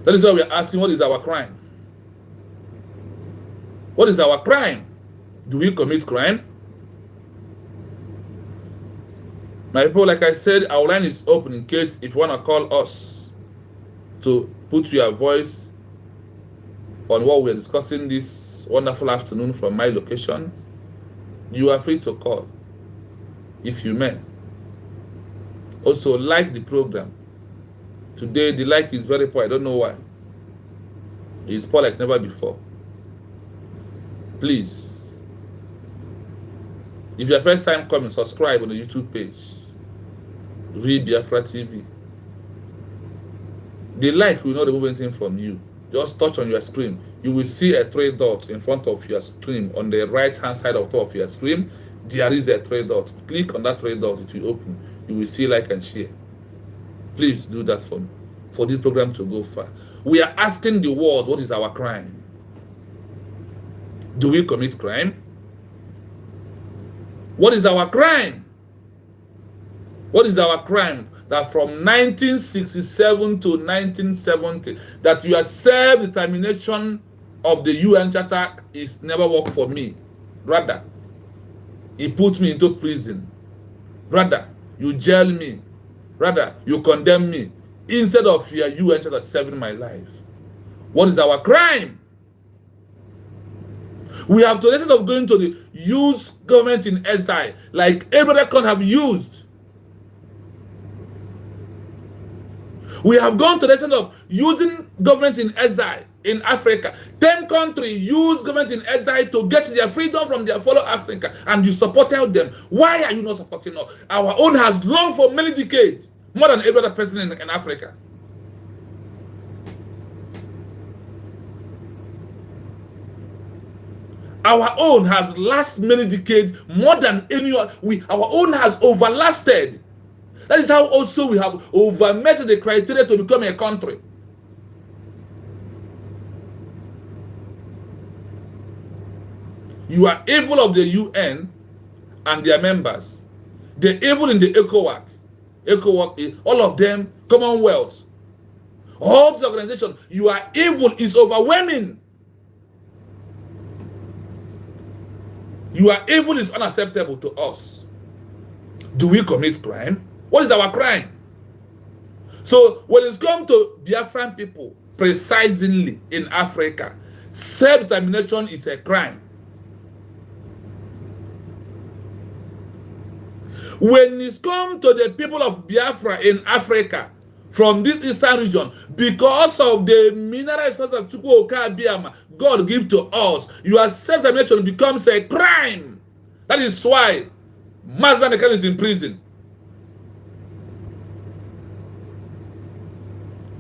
That is why we are asking, what is our crime? What is our crime? Do we commit crime? My people, like I said, our line is open in case if you want to call us to put your voice on what we're discussing this wonderful afternoon from my location. You are free to call, if you may. Also, like the program. Today, the like is very poor. I don't know why. It's poor like never before. Please, If you're first time coming, subscribe on the YouTube page. Read Biafra TV. The like will not remove anything from you. Just touch on your screen. You will see a three dot in front of your screen. On the right hand side of top of your screen, there is a three dot. Click on that three dot, it will open. You will see like and share. Please do that for me, for this program to go far. We are asking the world, what is our crime? Do we commit crime? What is our crime? What is our crime? That from 1967 to 1970, that your self-determination of the UN Charter is never worked for me. Rather, it put me into prison. Rather, you jail me. Rather, you condemn me. Instead of your UN Charter saving my life. What is our crime? We have to, instead of going to the use government in exile, like every other country have used. We have gone to the extent of using government in exile in Africa. 10 countries use government in exile to get their freedom from their fellow Africa, and you supported them. Why are you not supporting us? Our own has grown for many decades, more than every other person in Africa. Our own has lasted many decades, more than any other. Our own has overlasted. That is how also we have overmet the criteria to become a country. You are evil of the UN and their members. The evil in the ECOWAC, all of them, Commonwealth. All these organizations, you are evil is overwhelming. You are evil is unacceptable to us. Do we commit crime? What is our crime? So when it's come to Biafran people, precisely in Africa, self-determination is a crime. When it's come to the people of Biafra in Africa, from this eastern region, because of the mineral resources of Chukwuka Biama, God give to us, your self-determination becomes a crime. That is why Mazda Mekan is in prison.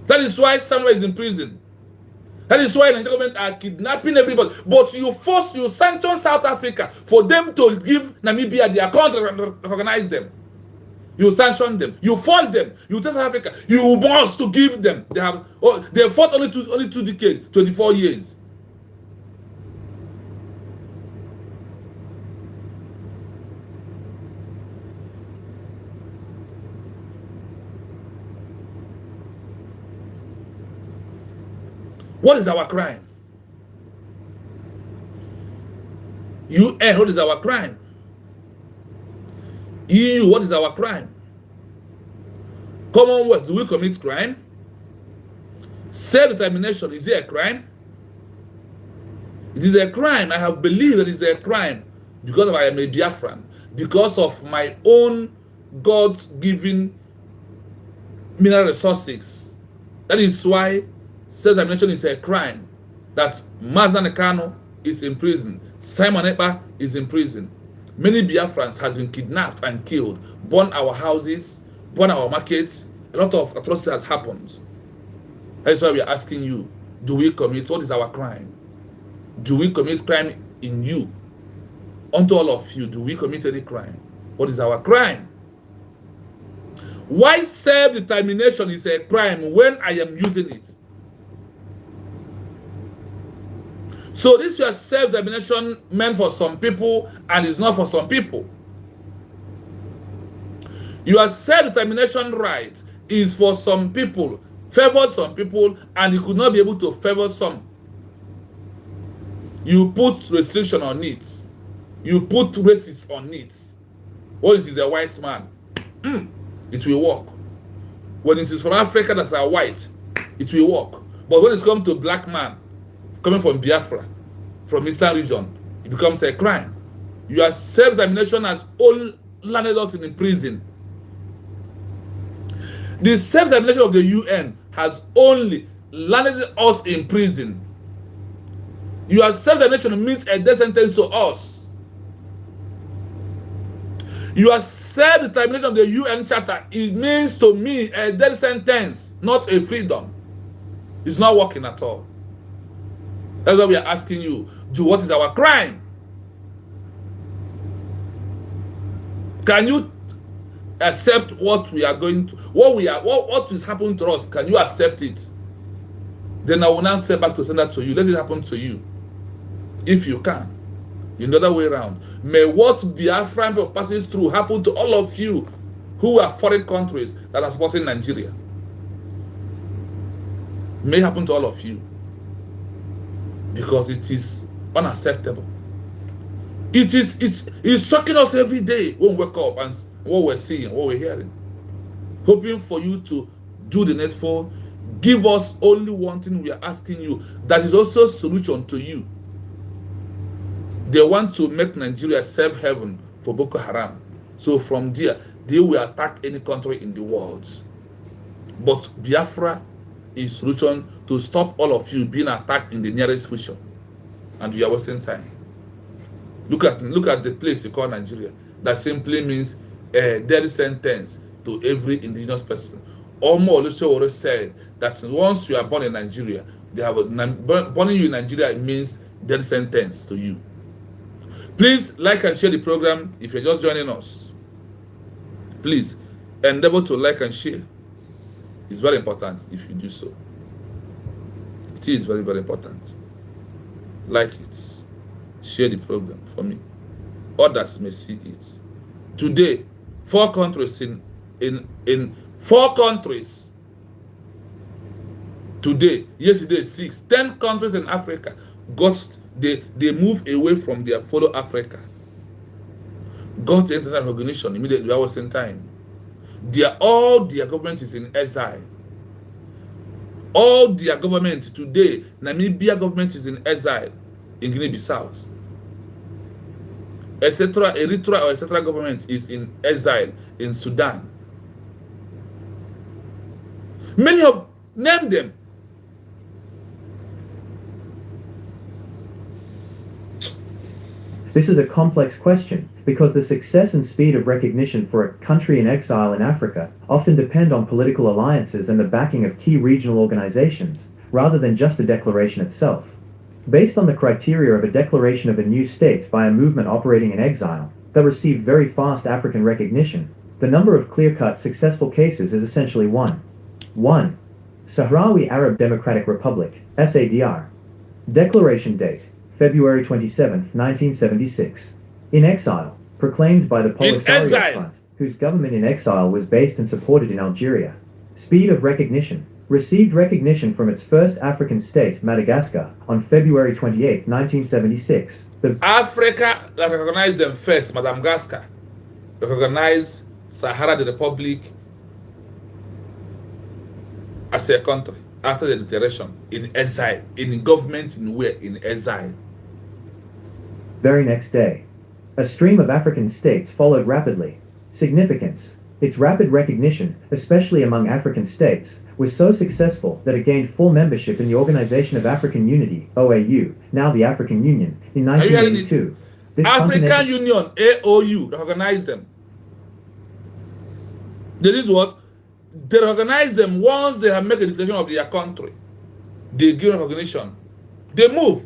That is why Samuel is in prison. That is why the government are kidnapping everybody. But you sanction South Africa for them to give Namibia their country and recognize them. You sanction them. You force them. You tell South Africa, you must to give them. They fought only two decades, 24 years. What is our crime? UN, what is our crime? EU, what is our crime? Commonwealth, do we commit crime? Self-determination, is it a crime? It is a crime. I have believed that it is a crime because I am a Biafran, because of my own God-given mineral resources. That is why self-determination is a crime. That Mazda Nekano is in prison. Simon Ekpa is in prison. Many Biafrans have been kidnapped and killed, burn our houses, burn our markets. A lot of atrocities has happened. That is why we are asking you, do we commit? What is our crime? Do we commit crime in you? Unto all of you, do we commit any crime? What is our crime? Why self-determination is a crime when I am using it? So this your self-determination meant for some people and is not for some people. Your self-determination right is for some people, favored some people, and you could not be able to favor some. You put restriction on it. You put races on it. When it is a white man, it will work. When it is from Africa that's a white, it will work. But when it's come to black man, coming from Biafra, from Eastern region, it becomes a crime. Your self-determination has all landed us in prison. The self-determination of the UN has only landed us in prison. Your self-determination means a death sentence to us. You have said the termination of the UN Charter. It means to me a death sentence, not a freedom. It's not working at all. That's why we are asking you, what is our crime? Can you accept what we are going to, what is happening to us? Can you accept it? Then I will now say back to send that to you. Let it happen to you. If you can. In the other way around. May what Biafran people passes through happen to all of you who are foreign countries that are supporting Nigeria. May happen to all of you. Because it is unacceptable. It's shocking us every day when we wake up and what we're seeing, what we're hearing. Hoping for you to do the needful. Give us only one thing we are asking you. That is also a solution to you. They want to make Nigeria safe haven for Boko Haram. So from there, they will attack any country in the world. But Biafra is a solution to stop all of you being attacked in the nearest future. And we are wasting time. Look at the place you call Nigeria. That simply means a death sentence to every indigenous person. Omo Olusegun said that once you are born in Nigeria, born you in Nigeria means death sentence to you. Please like and share the program if you're just joining us. Please endeavor to like and share. It's very important if you do so. It is very, very important. Like it. Share the program for me. Others may see it. Today, 4 countries in 4 countries. Today, yesterday 6, 10 countries in Africa they move away from their fellow Africa. Got the international recognition immediately without wasting time. All their government is in exile. All their government today, Namibia government is in exile in Guinea-Bissau. Etc. Eritrea or etc. government is in exile in Sudan. Many of name them. This is a complex question, because the success and speed of recognition for a country in exile in Africa often depend on political alliances and the backing of key regional organizations, rather than just the declaration itself. Based on the criteria of a declaration of a new state by a movement operating in exile that received very fast African recognition, the number of clear-cut successful cases is essentially 1. 1. Sahrawi Arab Democratic Republic, SADR. Declaration date, February 27, 1976. In exile, proclaimed by the Polisario Front, whose government in exile was based and supported in Algeria. Speed of recognition, received recognition from its first African state, Madagascar, on February 28, 1976. Africa that recognized them first, Madagascar, recognized Sahara the Republic as a country after the declaration in exile, in government in where? In exile. Very next day, a stream of African states followed rapidly. Significance, its rapid recognition, especially among African states, was so successful that it gained full membership in the Organization of African Unity, OAU, now the African Union, in 1982. African Union, AOU, recognized them. They did what? They recognize them once they have made a declaration of their country. They give recognition. They move.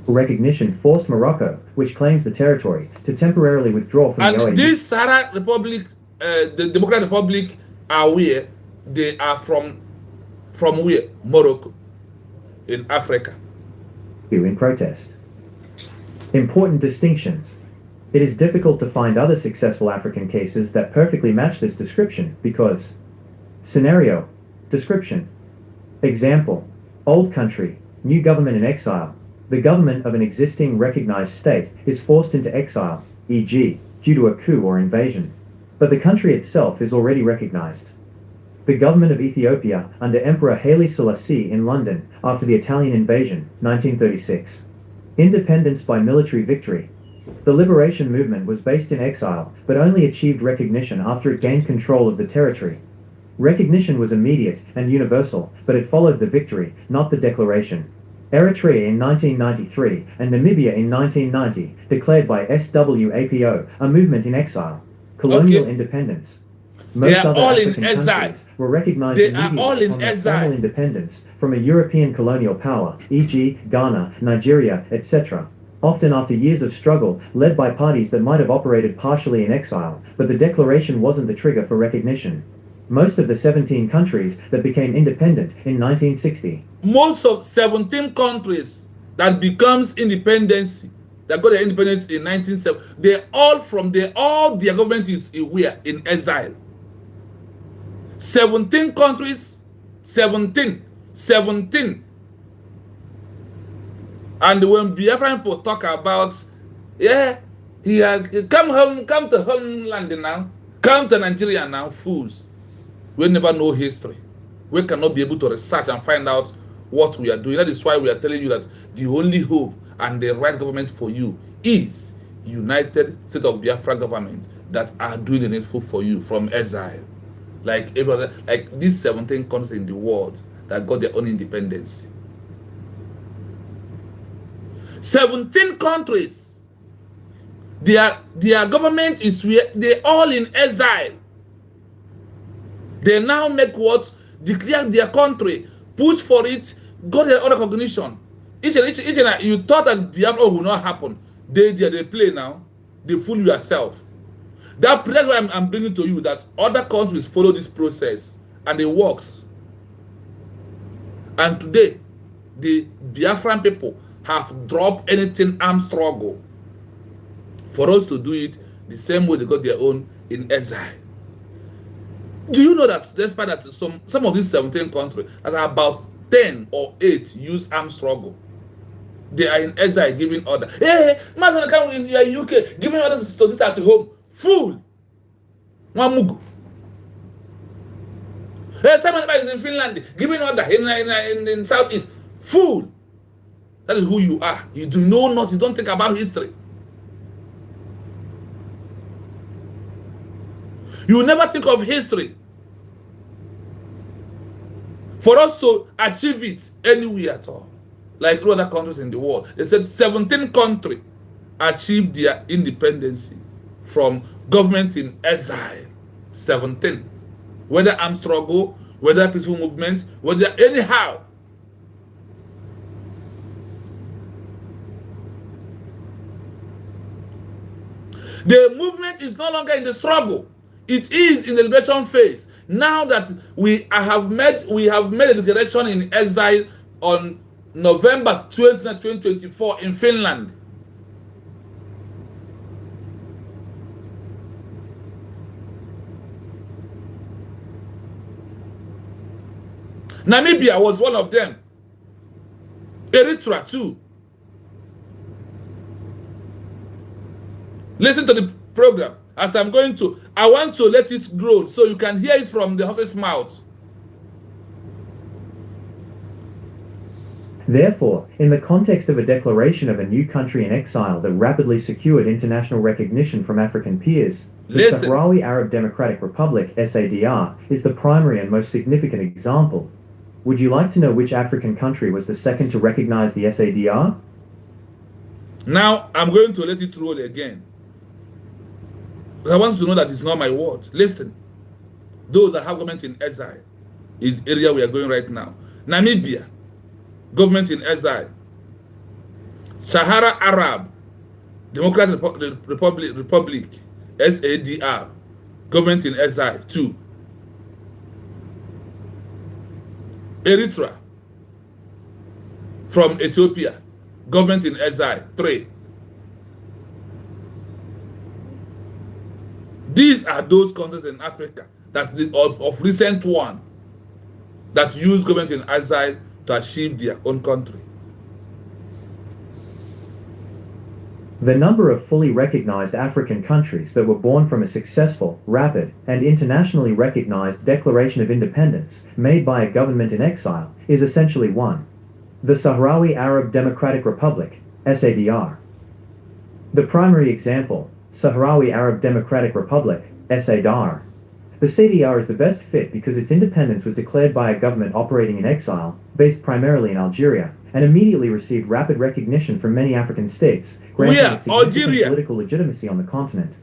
Recognition forced Morocco, which claims the territory, to temporarily withdraw from the OAU. And this Sahara Republic, the Democratic Republic, are where? They are from where? Morocco, in Africa. In protest. Important distinctions. It is difficult to find other successful African cases that perfectly match this description because scenario, description, example, old country, new government in exile. The government of an existing recognized state is forced into exile, e.g., due to a coup or invasion. But the country itself is already recognized. The government of Ethiopia under Emperor Haile Selassie in London after the Italian invasion, 1936. Independence by military victory. The liberation movement was based in exile, but only achieved recognition after it gained control of the territory. Recognition was immediate and universal, but it followed the victory, not the declaration. Eritrea in 1993 and Namibia in 1990, declared by SWAPO, a movement in exile. Colonial Okay. independence. They Most are other all in African exile. countries were recognized They are all immediately in upon their exile. formal independence from a European colonial power, e.g., Ghana, Nigeria, etc., often after years of struggle, led by parties that might have operated partially in exile, but the declaration wasn't the trigger for recognition. Most of the 17 countries that became independent in 1960. Most of 17 countries that becomes independence, that got their independence in 1970, all their government is where in exile. 17 countries, 17. And when Biafran people talk about, yeah, he had come home, come to homeland now, come to Nigeria now, fools. We never know history. We cannot be able to research and find out what we are doing. That is why we are telling you that the only hope and the right government for you is United States of Biafra government that are doing the needful for you from exile. Like these 17 countries in the world that got their own independence. 17 countries. Their government is where they're all in exile. They now make what? Declare their country, push for it, got their own recognition. Each and you thought that Biafra will not happen. They play now. They fool yourself. That's why I'm bringing to you that other countries follow this process and it works. And today, the Biafran people have dropped anything armed struggle for us to do it the same way they got their own in exile. Do you know that despite that some of these 17 countries that are about 10 or 8 use armed struggle, they are in exile giving order. Hey, man, come in UK, giving orders to sit at home. Fool. Mamugu. Hey, someone is in Finland, giving order in Southeast. Fool. That is who you are. You do know not. You don't think about history. You never think of history. For us to achieve it anywhere at all, like other countries in the world, they said 17 countries achieved their independence from government in exile. 17. Whether armed struggle, whether peaceful movement, whether anyhow. The movement is no longer in the struggle. It is in the liberation phase. Now that we have made a declaration in exile on November 20, 2024 in Finland. Namibia was one of them. Eritrea too. Listen to the program as I'm going to. I want to let it grow so you can hear it from the horse's mouth. Therefore, in the context of a declaration of a new country in exile that rapidly secured international recognition from African peers, the Sahrawi Arab Democratic Republic, SADR, is the primary and most significant example. Would you like to know which African country was the second to recognize the SADR? Now, I'm going to let it roll again. I want you to know that it's not my word. Listen. Those that have government in exile is area we are going right now. Namibia, government in exile. Sahara Arab Democratic Republic, SADR, government in exile 2. Eritrea from Ethiopia, government in exile 3. These are those countries in Africa that of recent one that use government in exile to achieve their own country. The number of fully recognized African countries that were born from a successful, rapid, and internationally recognized Declaration of Independence made by a government in exile is essentially 1. The Sahrawi Arab Democratic Republic, SADR. The primary example, Sahrawi Arab Democratic Republic, SADR. The CDR is the best fit because its independence was declared by a government operating in exile, based primarily in Algeria, and immediately received rapid recognition from many African states, granting Where? it significant Algeria. political legitimacy on the continent.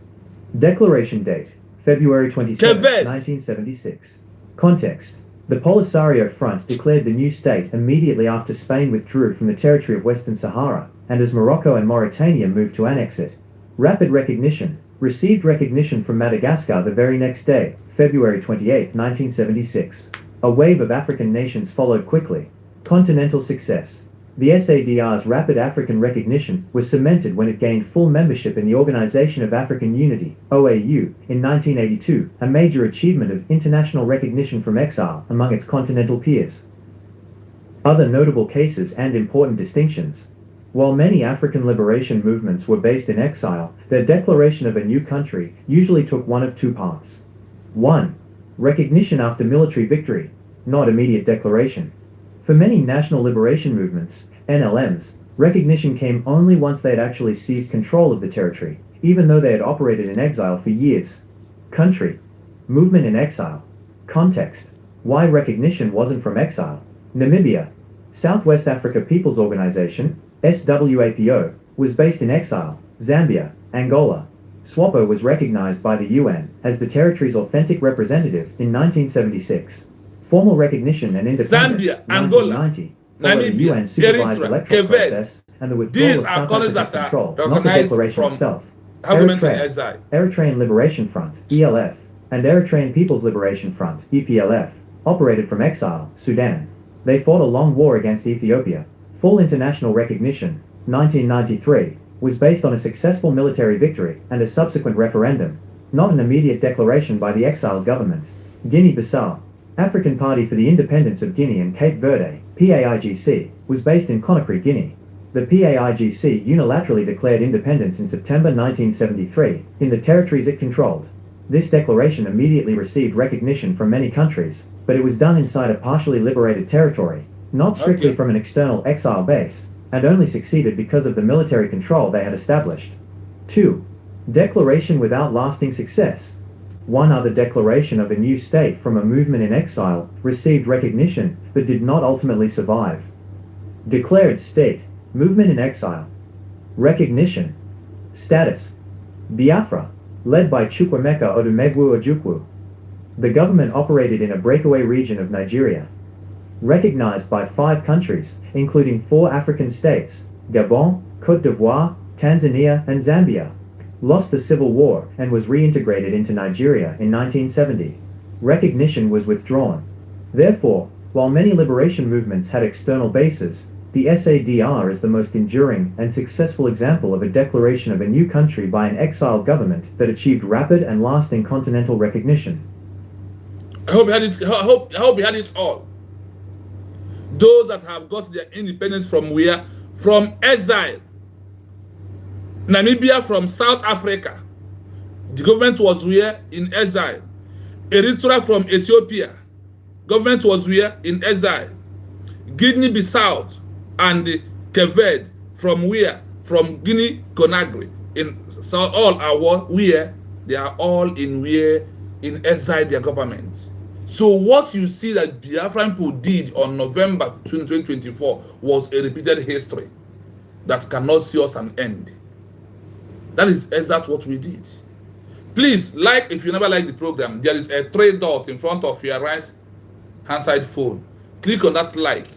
Declaration date, February 27, Quebec. 1976. Context. The Polisario Front declared the new state immediately after Spain withdrew from the territory of Western Sahara, and as Morocco and Mauritania moved to annex it. Rapid recognition. Received recognition from Madagascar the very next day, February 28, 1976. A wave of African nations followed quickly. Continental success. The SADR's rapid African recognition was cemented when it gained full membership in the Organization of African Unity, OAU, in 1982, a major achievement of international recognition from exile among its continental peers. Other notable cases and important distinctions. While many African liberation movements were based in exile, their declaration of a new country usually took one of two paths. 1. Recognition after military victory, not immediate declaration. For many national liberation movements, NLMs, recognition came only once they had actually seized control of the territory, even though they had operated in exile for years. Country. Movement in exile. Context. Why recognition wasn't from exile. Namibia. Southwest Africa People's Organization, SWAPO, was based in exile. Zambia. Angola. SWAPO was recognized by the UN as the territory's authentic representative in 1976. Formal recognition and independence, Zambia, Angola, 1990, followed the Namibia, UN-supervised Eritrea, electoral Quebec. process and the These withdrawal of are South countries Africa's that are control, not the recognized declaration from itself. government in Eritrea, exile. Eritrean Liberation Front, ELF, and Eritrean People's Liberation Front, EPLF, operated from exile, Sudan. They fought a long war against Ethiopia. Full international recognition, 1993, was based on a successful military victory and a subsequent referendum, not an immediate declaration by the exiled government. Guinea-Bissau, African Party for the Independence of Guinea and Cape Verde, PAIGC, was based in Conakry, Guinea. The PAIGC unilaterally declared independence in September 1973, in the territories it controlled. This declaration immediately received recognition from many countries, but it was done inside a partially liberated territory, not strictly from an external exile base, and only succeeded because of the military control they had established. 2. Declaration without lasting success. One other declaration of a new state from a movement in exile received recognition, but did not ultimately survive. Declared state, movement in exile. Recognition. Status. Biafra, led by Chukwemeka Odumegwu Ojukwu. The government operated in a breakaway region of Nigeria. Recognized by 5 countries, including 4 African states, Gabon, Côte d'Ivoire, Tanzania, and Zambia. Lost the civil war and was reintegrated into Nigeria in 1970. Recognition was withdrawn. Therefore, while many liberation movements had external bases, the SADR is the most enduring and successful example of a declaration of a new country by an exiled government that achieved rapid and lasting continental recognition. I hope you had it. I hope you had it all. Those that have got their independence from where? From exile. Namibia from South Africa. The government was where? In exile. Eritrea from Ethiopia. Government was where? In exile. Guinea-Bissau and Cape Verde from where? From Guinea-Conakry. So all are where? They are all in where? In exile their government. So what you see that Biafran people did on November 2024 was a repeated history that cannot see us an end. That is exactly what we did. Please, like if you never like the program, there is a 3 dot in front of your right hand side phone. Click on that like.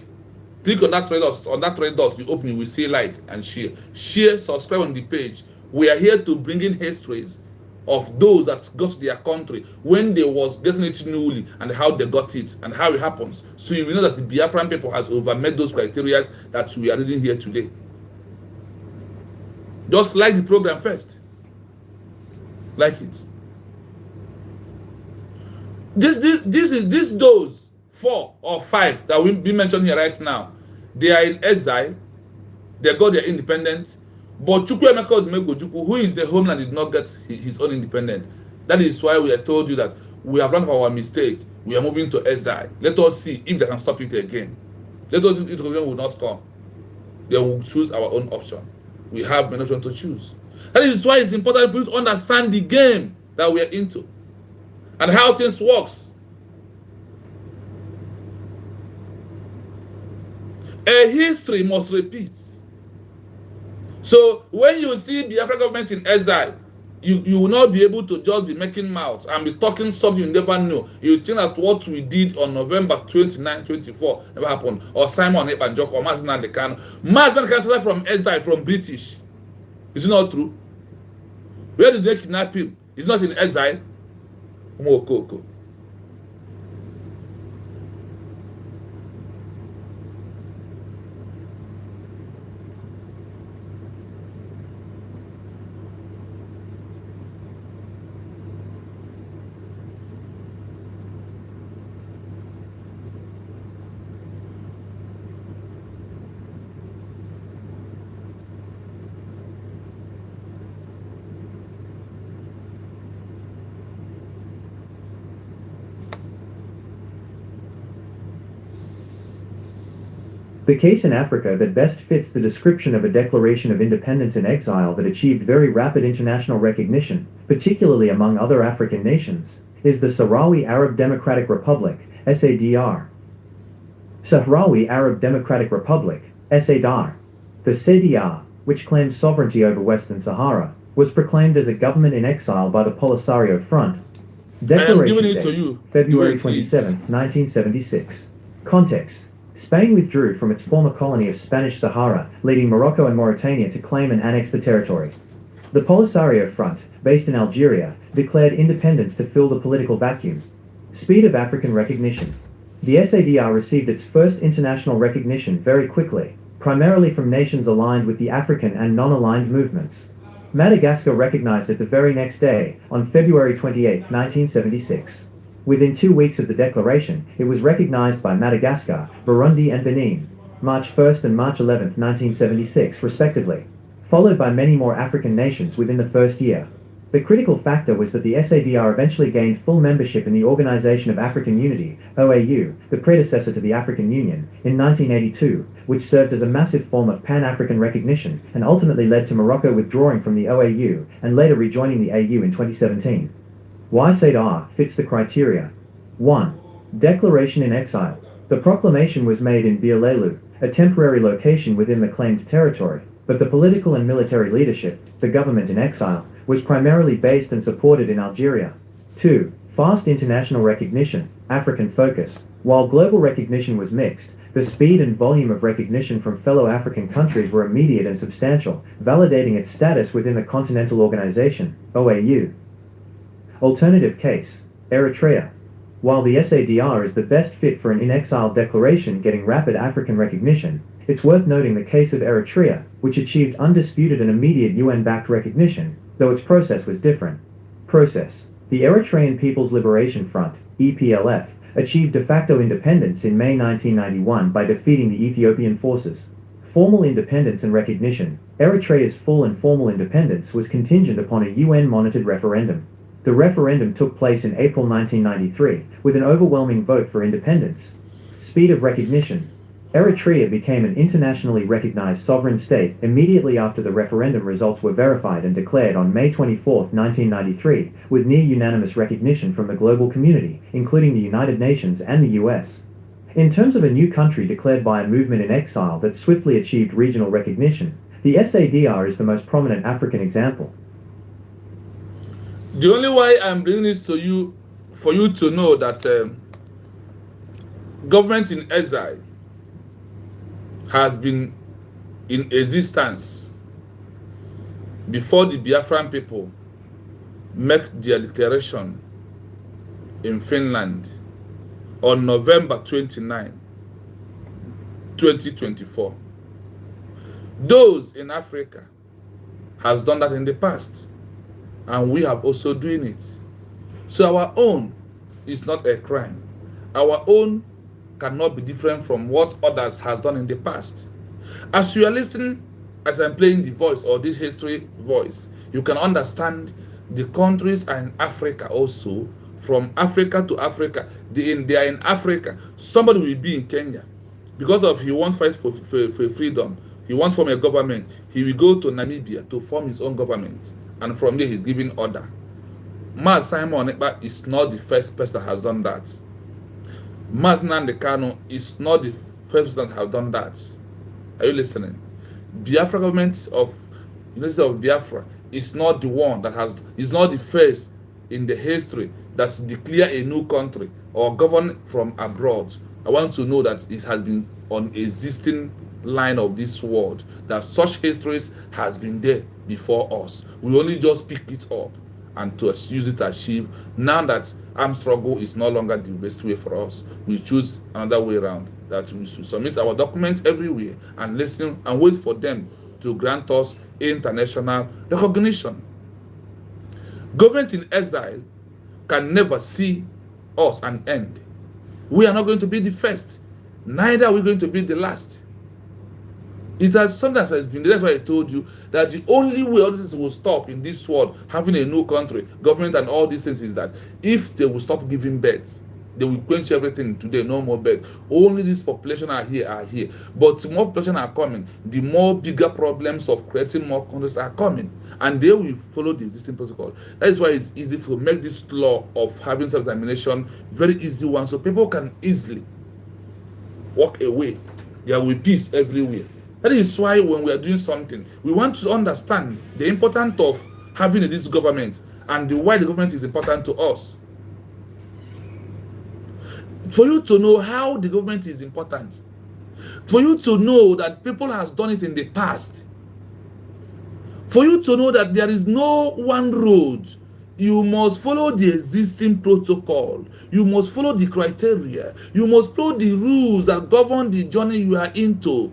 Click on that 3 dots. On that 3 dots, you open, you will see like and share. Share, subscribe on the page. We are here to bring in histories of those that got their country when they was getting it newly and how they got it and how it happens. So you will know that the Biafran people has overmade those criteria that we are reading here today. Just like the program first. Like it. Those 4 or 5 that will be mentioned here right now, they are in exile. They got their independence. But Chukwuemeka Odumegwu Ojukwu, who is the homeland, did not get his own independence. That is why we have told you that we have learned from our mistake. We are moving to exile. Let us see if they can stop it again. Let us see if the government will not come. They will choose our own option. We have many options to choose. That is why it's important for you to understand the game that we are into. and how things works. A history must repeat. So when you see Biafra government in exile, you will not be able to just be making mouth and be talking something you never know. You think that what we did on November 29, 24 never happened, or Simon Ebanjok or Mazina Dekano. Mazina Dekano started from exile from British. Is it not true? Where did they kidnap him? He's not in exile. Umokoko. The case in Africa that best fits the description of a declaration of independence in exile that achieved very rapid international recognition, particularly among other African nations, is the Sahrawi Arab Democratic Republic, SADR. Sahrawi Arab Democratic Republic, SADR. The CDR, which claims sovereignty over Western Sahara, was proclaimed as a government in exile by the Polisario Front. I am giving Declaration it to date, you. February Do it, please. 27, 1976. Context. Spain withdrew from its former colony of Spanish Sahara, leading Morocco and Mauritania to claim and annex the territory. The Polisario Front, based in Algeria, declared independence to fill the political vacuum. Speed of African recognition. The SADR received its first international recognition very quickly, primarily from nations aligned with the African and non-aligned movements. Madagascar recognized it the very next day, on February 28, 1976. Within 2 weeks of the declaration, it was recognized by Madagascar, Burundi and Benin, March 1st and March 11, 1976, respectively, followed by many more African nations within the first year. The critical factor was that the SADR eventually gained full membership in the Organization of African Unity, OAU, the predecessor to the African Union, in 1982, which served as a massive form of Pan-African recognition and ultimately led to Morocco withdrawing from the OAU and later rejoining the AU in 2017. Why SADR fits the criteria. 1. Declaration in exile. The proclamation was made in Bialelu, a temporary location within the claimed territory, but the political and military leadership, the government in exile, was primarily based and supported in Algeria. 2. Fast international recognition, African focus. While global recognition was mixed, the speed and volume of recognition from fellow African countries were immediate and substantial, validating its status within the Continental Organization, OAU. Alternative case, Eritrea. While the SADR is the best fit for an in-exile declaration getting rapid African recognition, it's worth noting the case of Eritrea, which achieved undisputed and immediate UN-backed recognition, though its process was different. Process. The Eritrean People's Liberation Front, EPLF, achieved de facto independence in May 1991 by defeating the Ethiopian forces. Formal independence and recognition. Eritrea's full and formal independence was contingent upon a UN-monitored referendum. The referendum took place in April 1993, with an overwhelming vote for independence. Speed of recognition. Eritrea became an internationally recognized sovereign state immediately after the referendum results were verified and declared on May 24, 1993, with near-unanimous recognition from the global community, including the United Nations and the US. In terms of a new country declared by a movement in exile that swiftly achieved regional recognition, the SADR is the most prominent African example. The only way I'm bringing this to you, for you to know that government in exile has been in existence before the Biafran people make their declaration in Finland on November 29, 2024. Those in Africa has done that in the past, and we have also doing it. So our own is not a crime. Our own cannot be different from what others has done in the past. As you are listening, as I'm playing the voice or this history voice, you can understand the countries are in Africa also. From Africa to Africa, they are in Africa. Somebody will be in Kenya because of he wants fight for freedom. He wants form a government. He will go to Namibia to form his own government, and from there he's giving order. Mas Simon Ekpa is not the first person that has done that. Mas Nnamdi Kanu is not the first person that have done that. Are you listening? Biafra government of University of Biafra is not the one that has, is not the first in the history that's declare a new country or govern from abroad. I want to know that it has been on existing line of this world, that such histories has been there before us. We only just pick it up and to use it as achieve. Now that armed struggle is no longer the best way for us, we choose another way around, that we should submit our documents everywhere and listen and wait for them to grant us international recognition. Government in exile can never see us an end. We are not going to be the first, neither are we going to be the last. It has sometimes has been, that's why I told you that the only way all this will stop in this world, having a new country, government and all these things, is that if they will stop giving birth, they will quench everything today, no more birth. Only this population are here. But the more population are coming, the more bigger problems of creating more countries are coming. And they will follow the existing protocol. That is why it's easy to make this law of having self-determination very easy one, so people can easily walk away. There will be peace everywhere. That is why when we are doing something, we want to understand the importance of having this government and why the government is important to us. For you to know how the government is important, for you to know that people have done it in the past, for you to know that there is no one road, you must follow the existing protocol, you must follow the criteria, you must follow the rules that govern the journey you are into.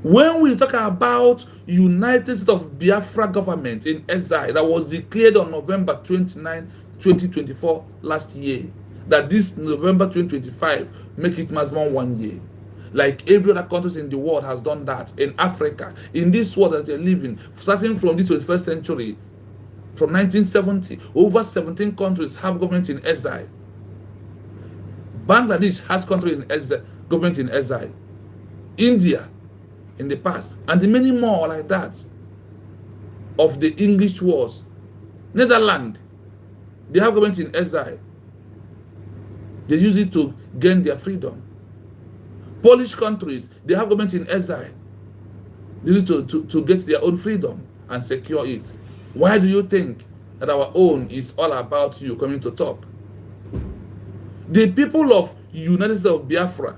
When we talk about United States of Biafra government in exile that was declared on November 29, 2024 last year, that this November 2025 make it maximum 1 year. Like every other countries in the world has done that. In Africa, in this world that they're living, starting from this 21st century, from 1970, over 17 countries have government in exile. Bangladesh has country in exile, government in exile. India in the past, and many more like that of the English wars. Netherlands, they have government in exile. They use it to gain their freedom. Polish countries, they have government in exile. They use it to get their own freedom and secure it. Why do you think that our own is all about you coming to talk? The people of United States of Biafra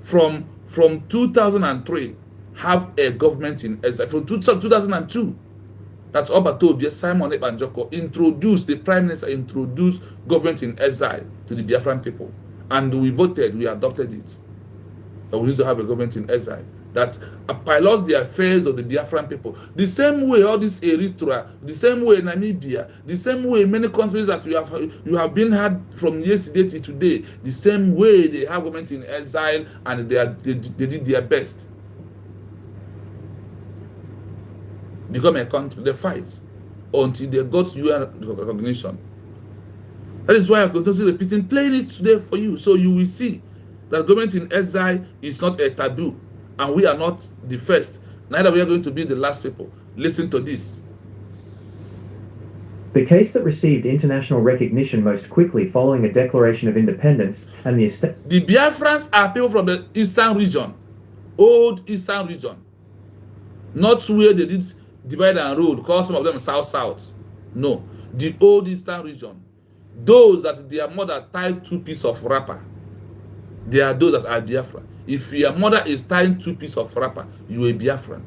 from 2003 have a government in exile. From 2002, that's Obatobia, Simon Ekpa introduced, the prime minister introduced government in exile to the Biafran people. And we voted, we adopted it. That we used to have a government in exile that pilots the affairs of the Biafran people. The same way all this Eritrea, the same way Namibia, the same way many countries that you have been had from yesterday to today, the same way they have government in exile, and they did their best. Become a country, they fight until they got UN recognition. That is why I'm continuously repeating, playing it today for you, so you will see that government in exile is not a taboo, and we are not the first, neither we are going to be the last people. Listen to this. The case that received international recognition most quickly following a declaration of independence and the Biafrans are people from the eastern region, old eastern region, not where they did divide and rule, because some of them south. No, the old eastern region. Those that their mother tied 2 pieces of wrapper, they are those that are Biafra. If your mother is tying 2 pieces of wrapper, you are Biafran.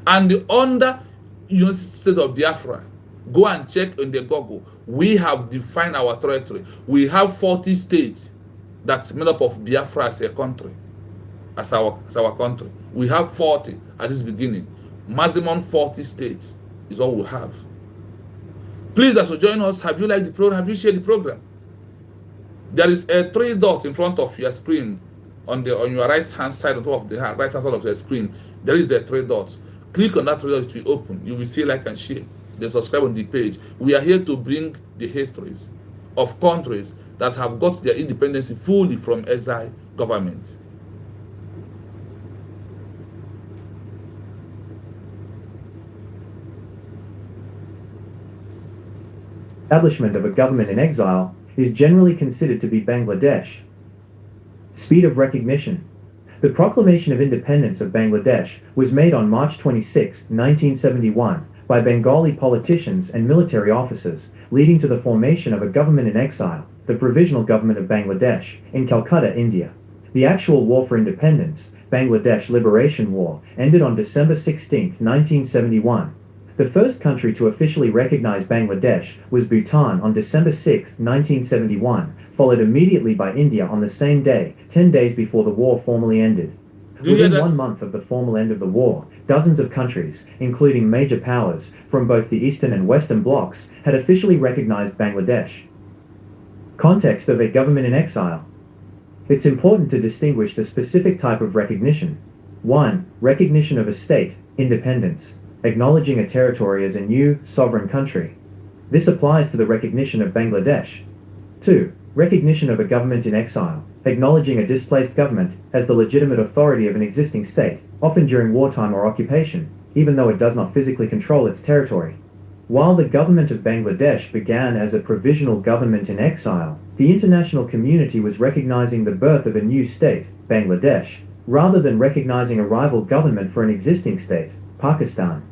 And under United States of Biafra, go and check in the Google. We have defined our territory. We have 40 states that's made up of Biafra as a country, as our country. We have 40 at this beginning. Maximum 40 states is what we have. Please, as you join us, have you liked the program? Have you shared the program? There is a 3 dot in front of your screen on your right hand side, on top of the right hand side of your screen. There is a 3 dots. Click on that 3 dots to open. You will see like and share. Then subscribe on the page. We are here to bring the histories of countries that have got their independence fully from exile government. Establishment of a government in exile is generally considered to be Bangladesh. Speed of recognition. The proclamation of independence of Bangladesh was made on March 26, 1971, by Bengali politicians and military officers, leading to the formation of a government in exile, the Provisional Government of Bangladesh, in Calcutta, India. The actual war for independence, Bangladesh Liberation War, ended on December 16, 1971. The first country to officially recognize Bangladesh was Bhutan on December 6, 1971, followed immediately by India on the same day, 10 days before the war formally ended. Do you hear Within 1 that? month of the formal end of the war, dozens of countries, including major powers from both the Eastern and Western blocs, had officially recognized Bangladesh. Context of a government in exile. It's important to distinguish the specific type of recognition. 1. Recognition of a state, independence, acknowledging a territory as a new, sovereign country. This applies to the recognition of Bangladesh. 2. Recognition of a government in exile, acknowledging a displaced government as the legitimate authority of an existing state, often during wartime or occupation, even though it does not physically control its territory. While the government of Bangladesh began as a provisional government in exile, the international community was recognizing the birth of a new state, Bangladesh, rather than recognizing a rival government for an existing state, Pakistan.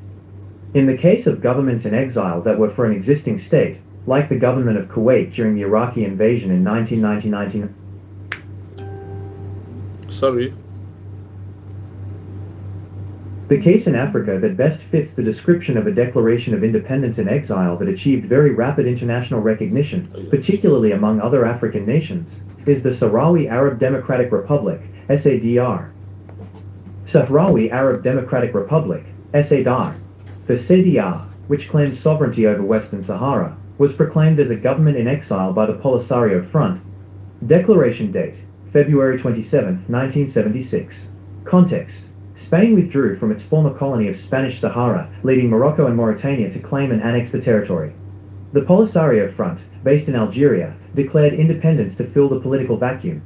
In the case of governments in exile that were for an existing state, like the government of Kuwait during the Iraqi invasion in 1990. Sorry. The case in Africa that best fits the description of a declaration of independence in exile that achieved very rapid international recognition, particularly among other African nations, is the Sahrawi Arab Democratic Republic, SADR. Sahrawi Arab Democratic Republic, SADR. The SADR, which claims sovereignty over Western Sahara, was proclaimed as a government in exile by the Polisario Front. Declaration date, February 27, 1976. Context. Spain withdrew from its former colony of Spanish Sahara, leading Morocco and Mauritania to claim and annex the territory. The Polisario Front, based in Algeria, declared independence to fill the political vacuum.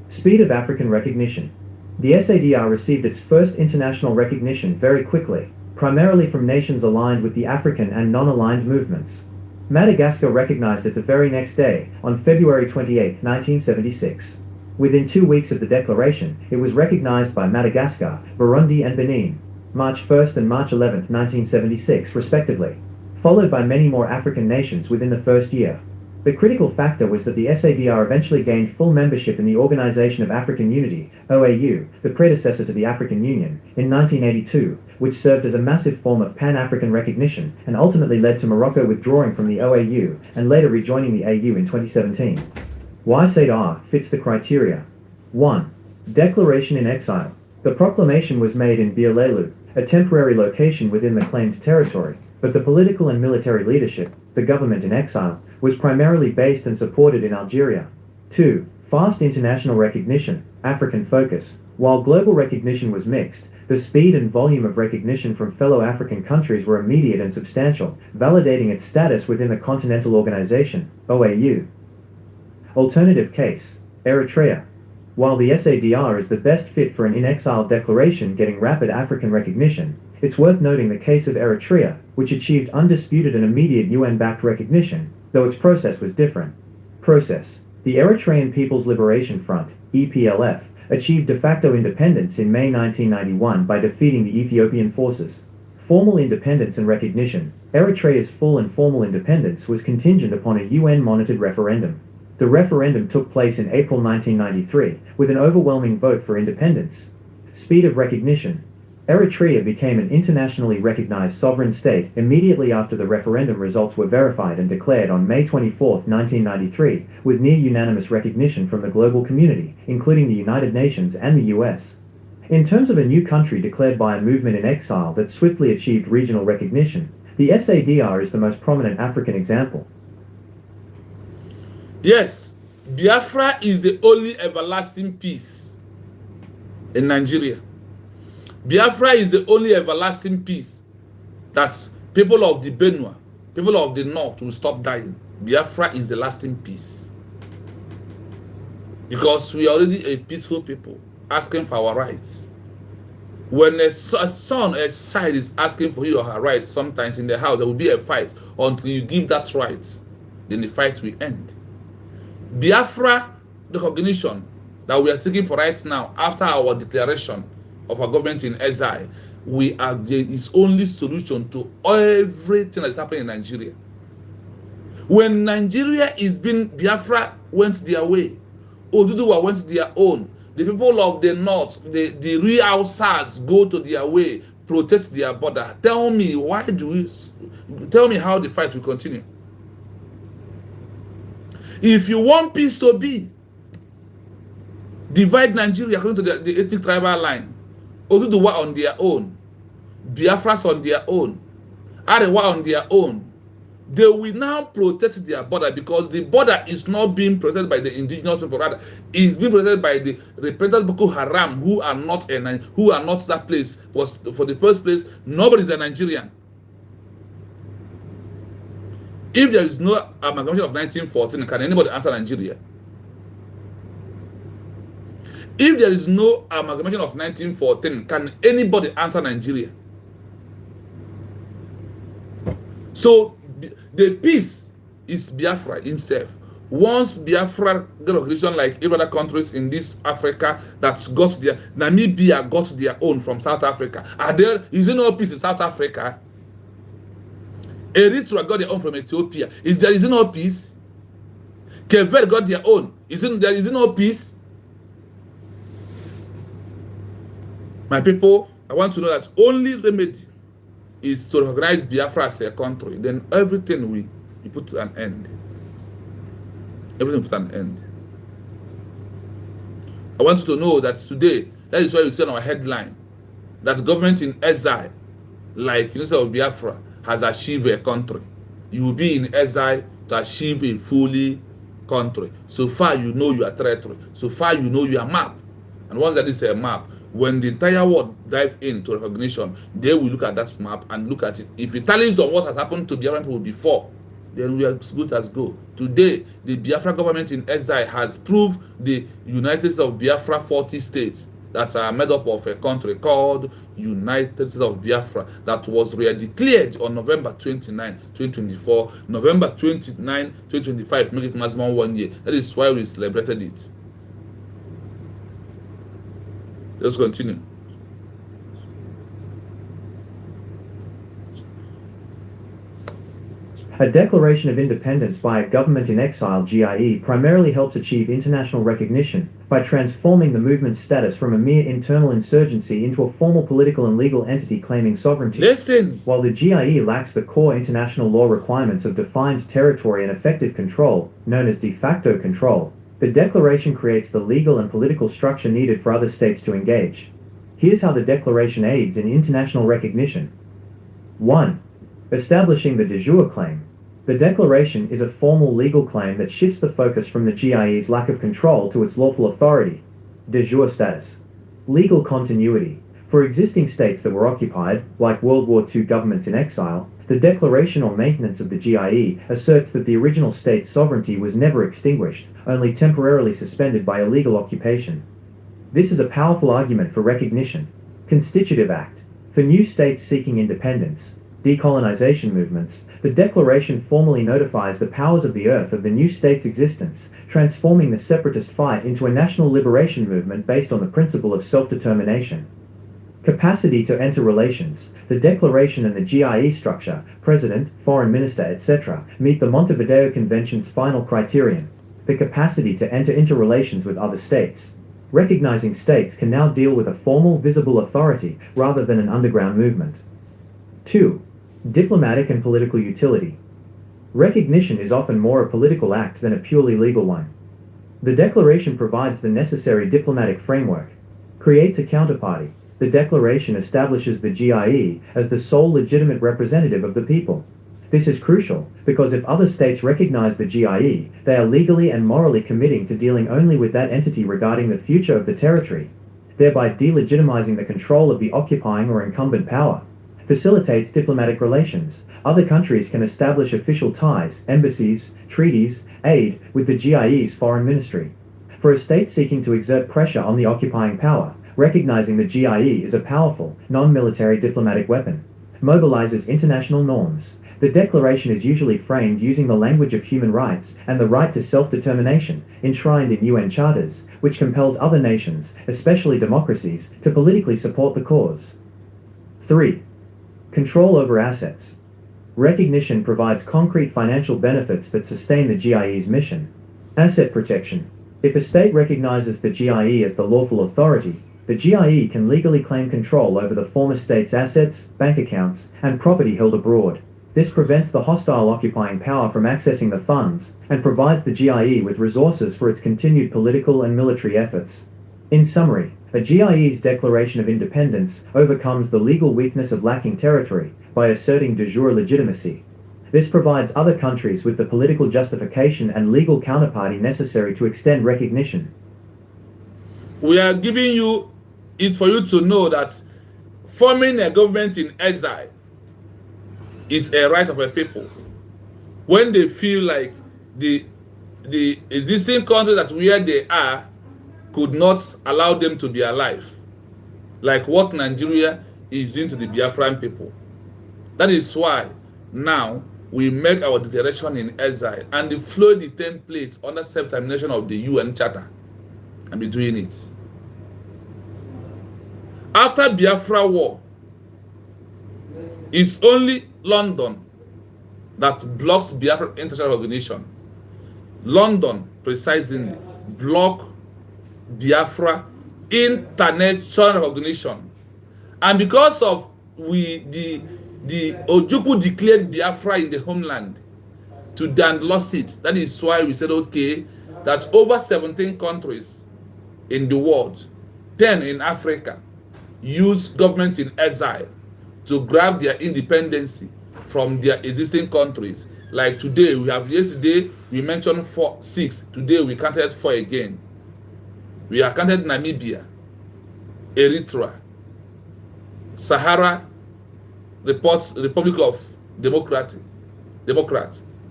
Speed of African recognition. The SADR received its first international recognition very quickly, primarily from nations aligned with the African and non-aligned movements. Madagascar recognized it the very next day, on February 28, 1976. Within 2 weeks of the declaration, it was recognized by Madagascar, Burundi and Benin, March 1 and March 11, 1976, respectively, followed by many more African nations within the first year. The critical factor was that the SADR eventually gained full membership in the Organization of African Unity, OAU, the predecessor to the African Union, in 1982, which served as a massive form of Pan-African recognition and ultimately led to Morocco withdrawing from the OAU and later rejoining the AU in 2017. Why SADR fits the criteria. 1. Declaration in exile. The proclamation was made in Bialelu, a temporary location within the claimed territory, but the political and military leadership, the government in exile, was primarily based and supported in Algeria. 2. Fast international recognition, African focus. While global recognition was mixed, the speed and volume of recognition from fellow African countries were immediate and substantial, validating its status within the Continental Organization, OAU. Alternative case, Eritrea. While the SADR is the best fit for an in-exile declaration getting rapid African recognition, it's worth noting the case of Eritrea, which achieved undisputed and immediate UN-backed recognition, though its process was different. Process. The Eritrean People's Liberation Front, EPLF, achieved de facto independence in May 1991 by defeating the Ethiopian forces. Formal independence and recognition. Eritrea's full and formal independence was contingent upon a UN-monitored referendum. The referendum took place in April 1993, with an overwhelming vote for independence. Speed of recognition. Eritrea became an internationally recognized sovereign state immediately after the referendum results were verified and declared on May 24, 1993, with near-unanimous recognition from the global community, including the United Nations and the US. In terms of a new country declared by a movement in exile that swiftly achieved regional recognition, the SADR is the most prominent African example. Yes, Biafra is the only everlasting peace in Nigeria. Biafra is the only everlasting peace that people of the Benue, people of the North will stop dying. Biafra is the lasting peace. Because we are already a peaceful people asking for our rights. When a son, a child is asking for his or her rights, sometimes in the house there will be a fight until you give that right. then the fight will end. Biafra recognition that we are seeking for right now, after our declaration of our government in exile, we are its only solution to everything that's happening in Nigeria. When Nigeria is being, Biafra went their way, Oduduwa went their own. The people of the north, the real Hausas go to their way, protect their border. Tell me tell me how the fight will continue. If you want peace to be, divide Nigeria according to the ethnic tribal line. Oduduwa on their own, Biafras on their own, Arewa on their own. They will now protect their border, because the border is not being protected by the indigenous people, rather it's being protected by the repentant Boko Haram, who are not that place. Was for the first place, nobody is a Nigerian. If there is no amalgamation of 1914, can anybody answer Nigeria? If there is no amalgamation of 1914, can anybody answer Nigeria? So the peace is Biafra himself. Once Biafra get recognition, like every other countries in this Africa that got their, Namibia got their own from South Africa. Is there no peace in South Africa? Eritrea got their own from Ethiopia. Is there no peace? Cape Verde got their own. Is there no peace? My people, I want to know that only remedy is to recognize Biafra as a country. Then everything we put to an end. Everything put an end. I want you to know that today, that is why you see on our headline that the government in exile, like University of Biafra, has achieved a country. You will be in exile to achieve a fully country. So far, you know your territory. So far, you know your map. And once that is a map, when the entire world dive into recognition, they will look at that map and look at it. If it tallies on what has happened to Biafran people before, then we are as good as go. Today, the Biafra government in exile has proved the United States of Biafra 40 states that are made up of a country called United States of Biafra, that was re-declared on November 29, 2024. November 29, 2025, make it maximum 1 year. That is why we celebrated it. Let's continue. A declaration of independence by a government in exile (GIE) primarily helps achieve international recognition by transforming the movement's status from a mere internal insurgency into a formal political and legal entity claiming sovereignty. Listen. While the GIE lacks the core international law requirements of defined territory and effective control, known as de facto control, the declaration creates the legal and political structure needed for other states to engage. Here's how the declaration aids in international recognition. 1. Establishing the de jure claim. The declaration is a formal legal claim that shifts the focus from the GIE's lack of control to its lawful authority, de jure status. Legal continuity. For existing states that were occupied, like World War II governments in exile, the declaration or maintenance of the GIE asserts that the original state's sovereignty was never extinguished, only temporarily suspended by illegal occupation. This is a powerful argument for recognition. Constitutive Act. For new states seeking independence, decolonization movements, the declaration formally notifies the powers of the earth of the new state's existence, transforming the separatist fight into a national liberation movement based on the principle of self-determination. Capacity to enter relations. The declaration and the GIE structure, president, foreign minister, etc., meet the Montevideo Convention's final criterion, the capacity to enter into relations with other states. Recognizing states can now deal with a formal, visible authority rather than an underground movement. 2. Diplomatic and political utility. Recognition is often more a political act than a purely legal one. The declaration provides the necessary diplomatic framework, creates a counterparty. The declaration establishes the GIE as the sole legitimate representative of the people. This is crucial, because if other states recognize the GIE, they are legally and morally committing to dealing only with that entity regarding the future of the territory, thereby delegitimizing the control of the occupying or incumbent power. Facilitates diplomatic relations. Other countries can establish official ties, embassies, treaties, aid, with the GIE's foreign ministry. For a state seeking to exert pressure on the occupying power, recognizing the GIE is a powerful, non-military diplomatic weapon. Mobilizes international norms. The declaration is usually framed using the language of human rights and the right to self-determination, enshrined in UN charters, which compels other nations, especially democracies, to politically support the cause. 3. Control over assets. Recognition provides concrete financial benefits that sustain the GIE's mission. Asset protection. If a state recognizes the GIE as the lawful authority, the GIE can legally claim control over the former state's assets, bank accounts, and property held abroad. This prevents the hostile occupying power from accessing the funds, and provides the GIE with resources for its continued political and military efforts. In summary, a GIE's declaration of independence overcomes the legal weakness of lacking territory by asserting de jure legitimacy. This provides other countries with the political justification and legal counterparty necessary to extend recognition. We are giving you it for you to know that forming a government in exile is a right of a people. When they feel like the existing country that where they are could not allow them to be alive, like what Nigeria is doing to the Biafran people. That is why now we make our declaration in exile and deploy the templates under self-determination of the UN Charter and be doing it. After Biafra War, it's only London that blocks Biafra international organization. London precisely block Biafra international organization, and because of the Ojukwu declared Biafra in the homeland to then lost it. That is why we said okay that over 17 countries in the world, 10 in Africa, use government in exile to grab their independence from their existing countries. Like today, yesterday we mentioned 6. Today we counted 4 again. We have counted Namibia, Eritrea, Sahara Republic of Democrat.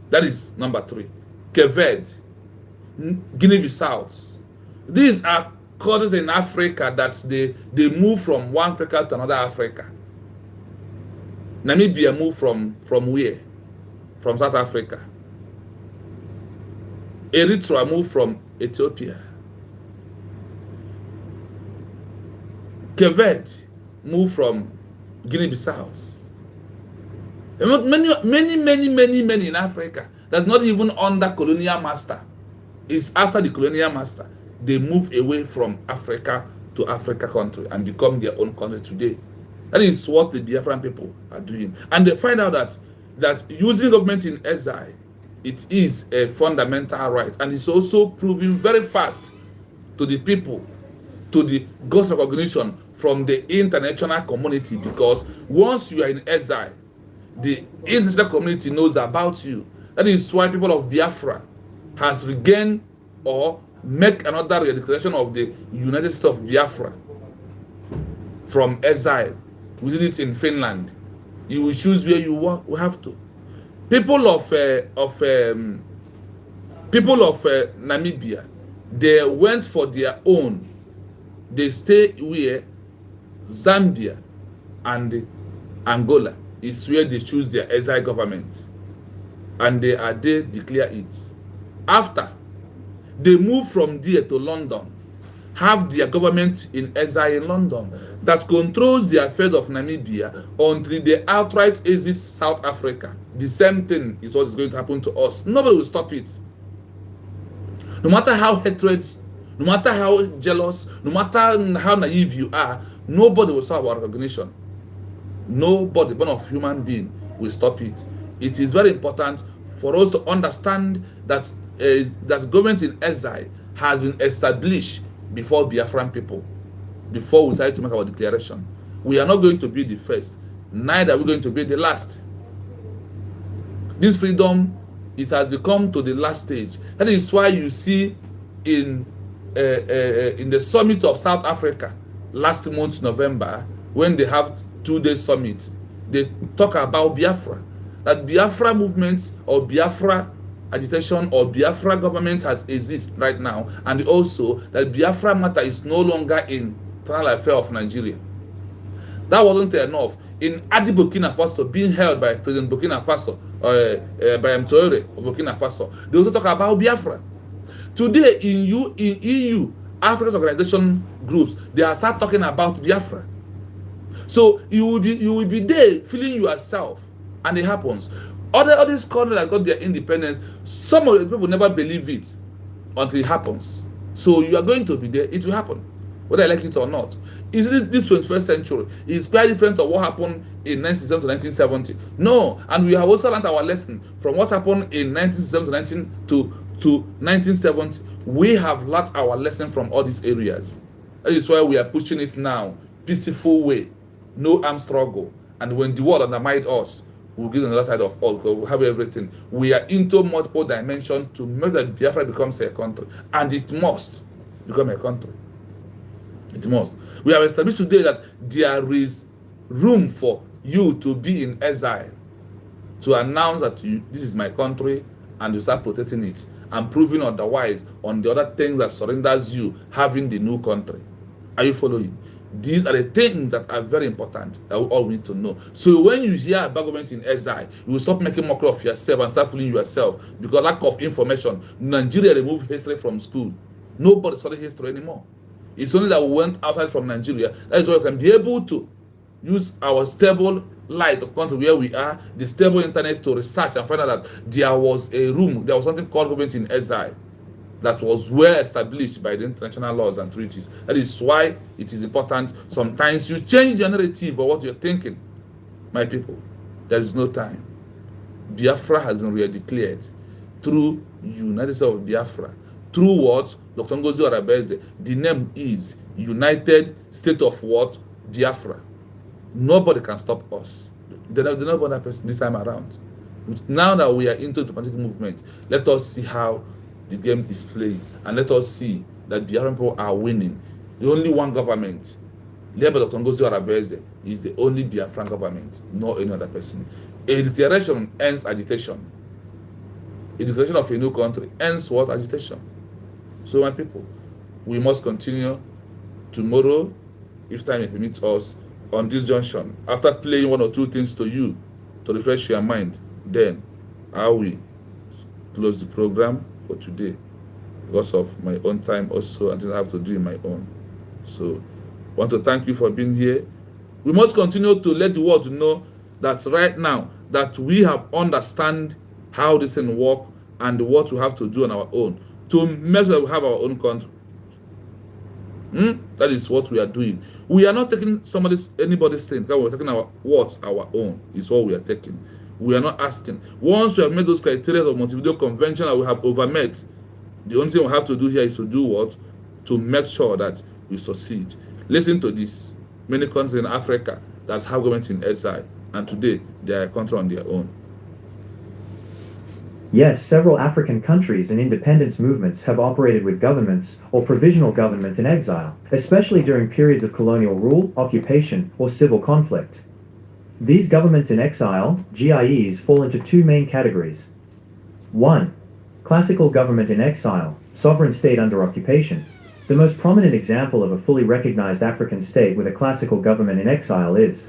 That is number 3. Cape Verde, Guinea-Bissau. These are countries in Africa that they move from one Africa to another Africa. Namibia moved from where? From South Africa. Eritrea moved from Ethiopia. Cape Verde moved from Guinea-Bissau. Many in Africa that's not even under colonial master. It's after the colonial master they move away from Africa to Africa country and become their own country today. That is what the Biafran people are doing, and they find out that using government in exile, it is a fundamental right, and it's also proving very fast to the people, to the ghost recognition from the international community, because once you are in exile, the international community knows about you. That is why people of Biafra has regained or make another declaration of the United States of Biafra from exile. We did it in Finland. You will choose where you want. We have to. People of Namibia, they went for their own. They stay where Zambia and Angola is where they choose their exile government, and they declare it. After they move from there to London, have their government in exile in London that controls the affairs of Namibia until they outright exit South Africa. The same thing is what is going to happen to us. Nobody will stop it. No matter how hatred, no matter how jealous, no matter how naive you are, nobody will stop our recognition. Nobody, born of human being, will stop it. It is very important for us to understand that that government in exile has been established before Biafran people, before we decide to make our declaration. We are not going to be the first, neither are we going to be the last. This freedom, it has become to the last stage. That is why you see in the summit of South Africa last month, November, when they have 2-day summit, they talk about Biafra. That Biafra movement or Biafra agitation or Biafra government has exist right now, and also that Biafra matter is no longer in internal affair of Nigeria. That wasn't enough. In Adi Burkina Faso being held by President Burkina Faso, by Mtoire of Burkina Faso, they also talk about Biafra. Today in EU, African organization groups, they are start talking about Biafra. So you will be there feeling yourself, and it happens. All these countries that got their independence, some of the people never believe it until it happens. So you are going to be there, it will happen, whether I like it or not. Is this 21st century is quite different of what happened in 1967 to 1970. No, and we have also learned our lesson from what happened in 1967 to 1970. We have learned our lesson from all these areas. That is why we are pushing it now, peaceful way, no armed struggle. And when the world undermines us, we'll get on the other side of all, because we have everything. We are into multiple dimensions to make that Biafra becomes a country, and it must become a country. It must. We have established today that there is room for you to be in exile, to announce that this is my country, and you start protecting it, and proving otherwise on the other things that surrenders you having the new country. Are you following? These are the things that are very important that we all need to know. So when you hear about government in exile, you will stop making mockery of yourself and start fooling yourself, because lack of information. Nigeria removed history from school. Nobody studies history anymore. It's only that we went outside from Nigeria. That is why we can be able to use our stable light of country where we are, the stable internet, to research and find out that there was something called government in exile that was well established by the international laws and treaties. That is why it is important. Sometimes you change your narrative or what you're thinking. My people, there is no time. Biafra has been redeclared through United States of Biafra. Through what? Dr. Ngozi Arabeze. The name is United State of what? Biafra. Nobody can stop us. They're not that person this time around. Now that we are into the political movement, let us see how the game is playing, and let us see that the Biafran people are winning. The only one government, led by Dr. Ngozi Arabeze, is the only Biafran government, not any other person. A declaration ends agitation. A declaration of a new country ends what? Agitation. So my people, we must continue tomorrow, if time permits us, on this junction. After playing one or two things to you to refresh your mind, then I will close the program for today, because of my own time also, and I have to do my own. So I want to thank you for being here. We must continue to let the world know that right now that we have understand how this thing work and what we have to do on our own to make sure that we have our own country. That is what we are doing. We are not taking anybody's thing. We're taking our own is what we are taking. We are not asking. Once we have made those criteria of Montevideo Convention that we have overmet, the only thing we have to do here is to do what? To make sure that we succeed. Listen to this. Many countries in Africa that have government in exile, and today they are a country on their own. Yes, several African countries and independence movements have operated with governments or provisional governments in exile, especially during periods of colonial rule, occupation, or civil conflict. These governments in exile, GIEs, fall into two main categories. 1. Classical government in exile, sovereign state under occupation. The most prominent example of a fully recognized African state with a classical government in exile is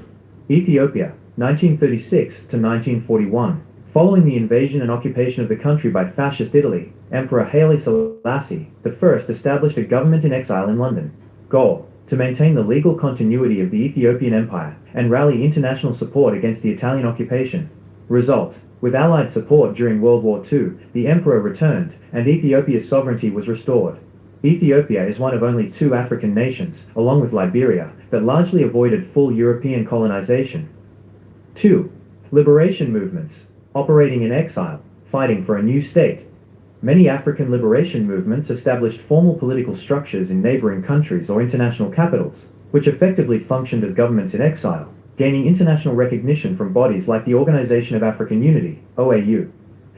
Ethiopia, 1936 to 1941. Following the invasion and occupation of the country by fascist Italy, Emperor Haile Selassie I established a government in exile in London. Goal: to maintain the legal continuity of the Ethiopian Empire and rally international support against the Italian occupation. Result: with Allied support during World War II, the emperor returned, and Ethiopia's sovereignty was restored. Ethiopia is one of only two African nations, along with Liberia, that largely avoided full European colonization. 2. Liberation movements. Operating in exile, fighting for a new state. Many African liberation movements established formal political structures in neighboring countries or international capitals, which effectively functioned as governments in exile, gaining international recognition from bodies like the Organization of African Unity, OAU.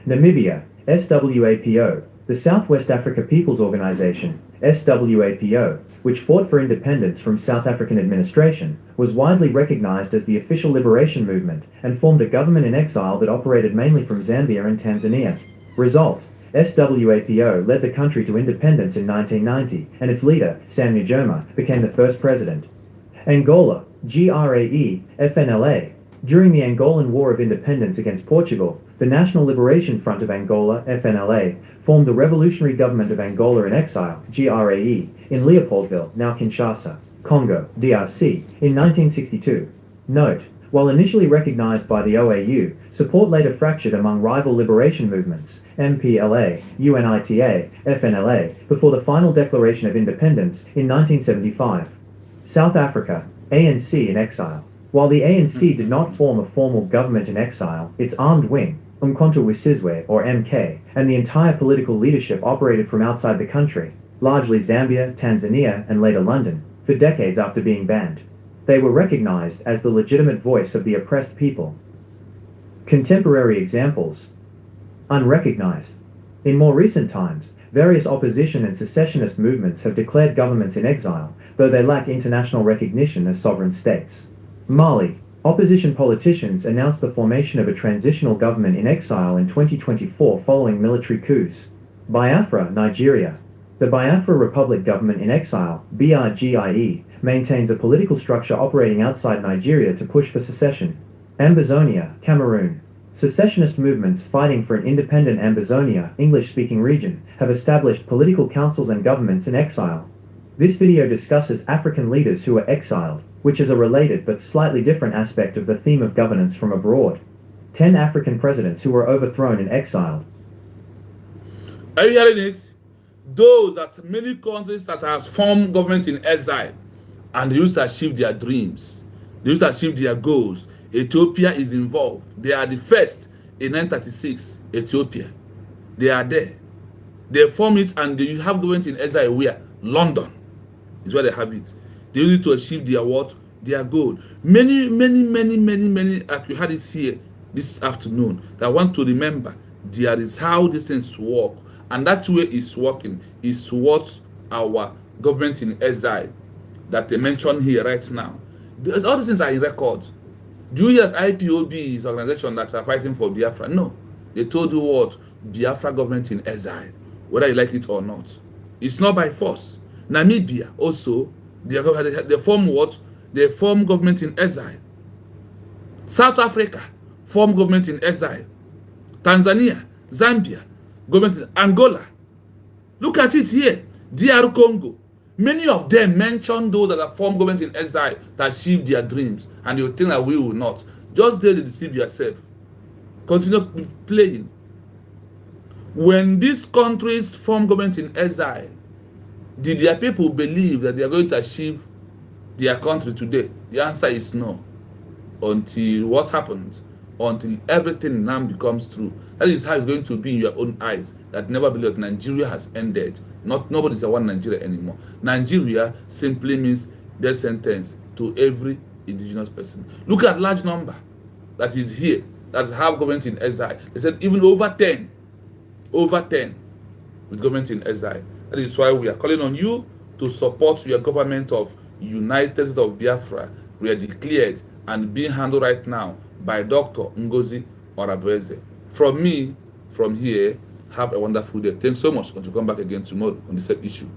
Namibia, SWAPO, the Southwest Africa People's Organization, SWAPO, which fought for independence from South African administration, was widely recognized as the official liberation movement and formed a government in exile that operated mainly from Zambia and Tanzania. Result: SWAPO led the country to independence in 1990, and its leader, Sam Nujoma, became the first president. Angola, GRAE, FNLA. During the Angolan War of Independence against Portugal, the National Liberation Front of Angola, FNLA, formed the Revolutionary Government of Angola in Exile, GRAE, in Leopoldville, now Kinshasa, Congo, DRC, in 1962. Note: while initially recognized by the OAU, support later fractured among rival liberation movements, MPLA, UNITA, FNLA, before the final declaration of independence in 1975. South Africa, ANC in exile. While the ANC did not form a formal government in exile, its armed wing, Umkhonto we or MK, and the entire political leadership operated from outside the country, largely Zambia, Tanzania, and later London, for decades after being banned. They were recognized as the legitimate voice of the oppressed people. Contemporary examples: unrecognized. In more recent times, various opposition and secessionist movements have declared governments in exile, though they lack international recognition as sovereign states. Mali. Opposition politicians announced the formation of a transitional government in exile in 2024 following military coups. Biafra, Nigeria. The Biafra Republic government in exile, BRGIE, maintains a political structure operating outside Nigeria to push for secession. Ambazonia, Cameroon. Secessionist movements fighting for an independent Ambazonia, English-speaking region, have established political councils and governments in exile. This video discusses African leaders who are exiled, which is a related but slightly different aspect of the theme of governance from abroad. 10 African presidents who were overthrown and exiled. Are you hearing it? Those that many countries that has formed government in exile, and they used to achieve their dreams, they used to achieve their goals. Ethiopia is involved. They are the first in 1936. Ethiopia, they are there. They form it, and they have government in exile. Where? London is where they have it. They use it to achieve their what? Their goal. Many, like you had it here this afternoon, that want to remember there is how these things work, and that way is working is what our government in exile that they mentioned here right now. There's all these things are in record. Do you hear that IPOB is an organization that are fighting for Biafra? No. They told you what? Biafra government in exile, whether you like it or not. It's not by force. Namibia also, they form what? They form government in exile. South Africa form government in exile. Tanzania, Zambia, government in Angola. Look at it here. DR Congo. Many of them mention those that have formed government in exile that achieve their dreams, and you think that we will not. Just there to deceive yourself. Continue playing. When these countries form government in exile, did their people believe that they are going to achieve their country today? The answer is no. Until what happens? Until everything now becomes true. That is how it's going to be in your own eyes. That never believe that Nigeria has ended. Nobody's a one Nigeria anymore. Nigeria simply means death sentence to every indigenous person. Look at large number that is here, that have government in exile. They said even over 10 with government in exile. That is why we are calling on you to support your government of United States of Biafra. We are declared and being handled right now by Dr. Ngozi Orabueze. From me, from here, have a wonderful day. Thanks so much. Until we come back again tomorrow on the same issue.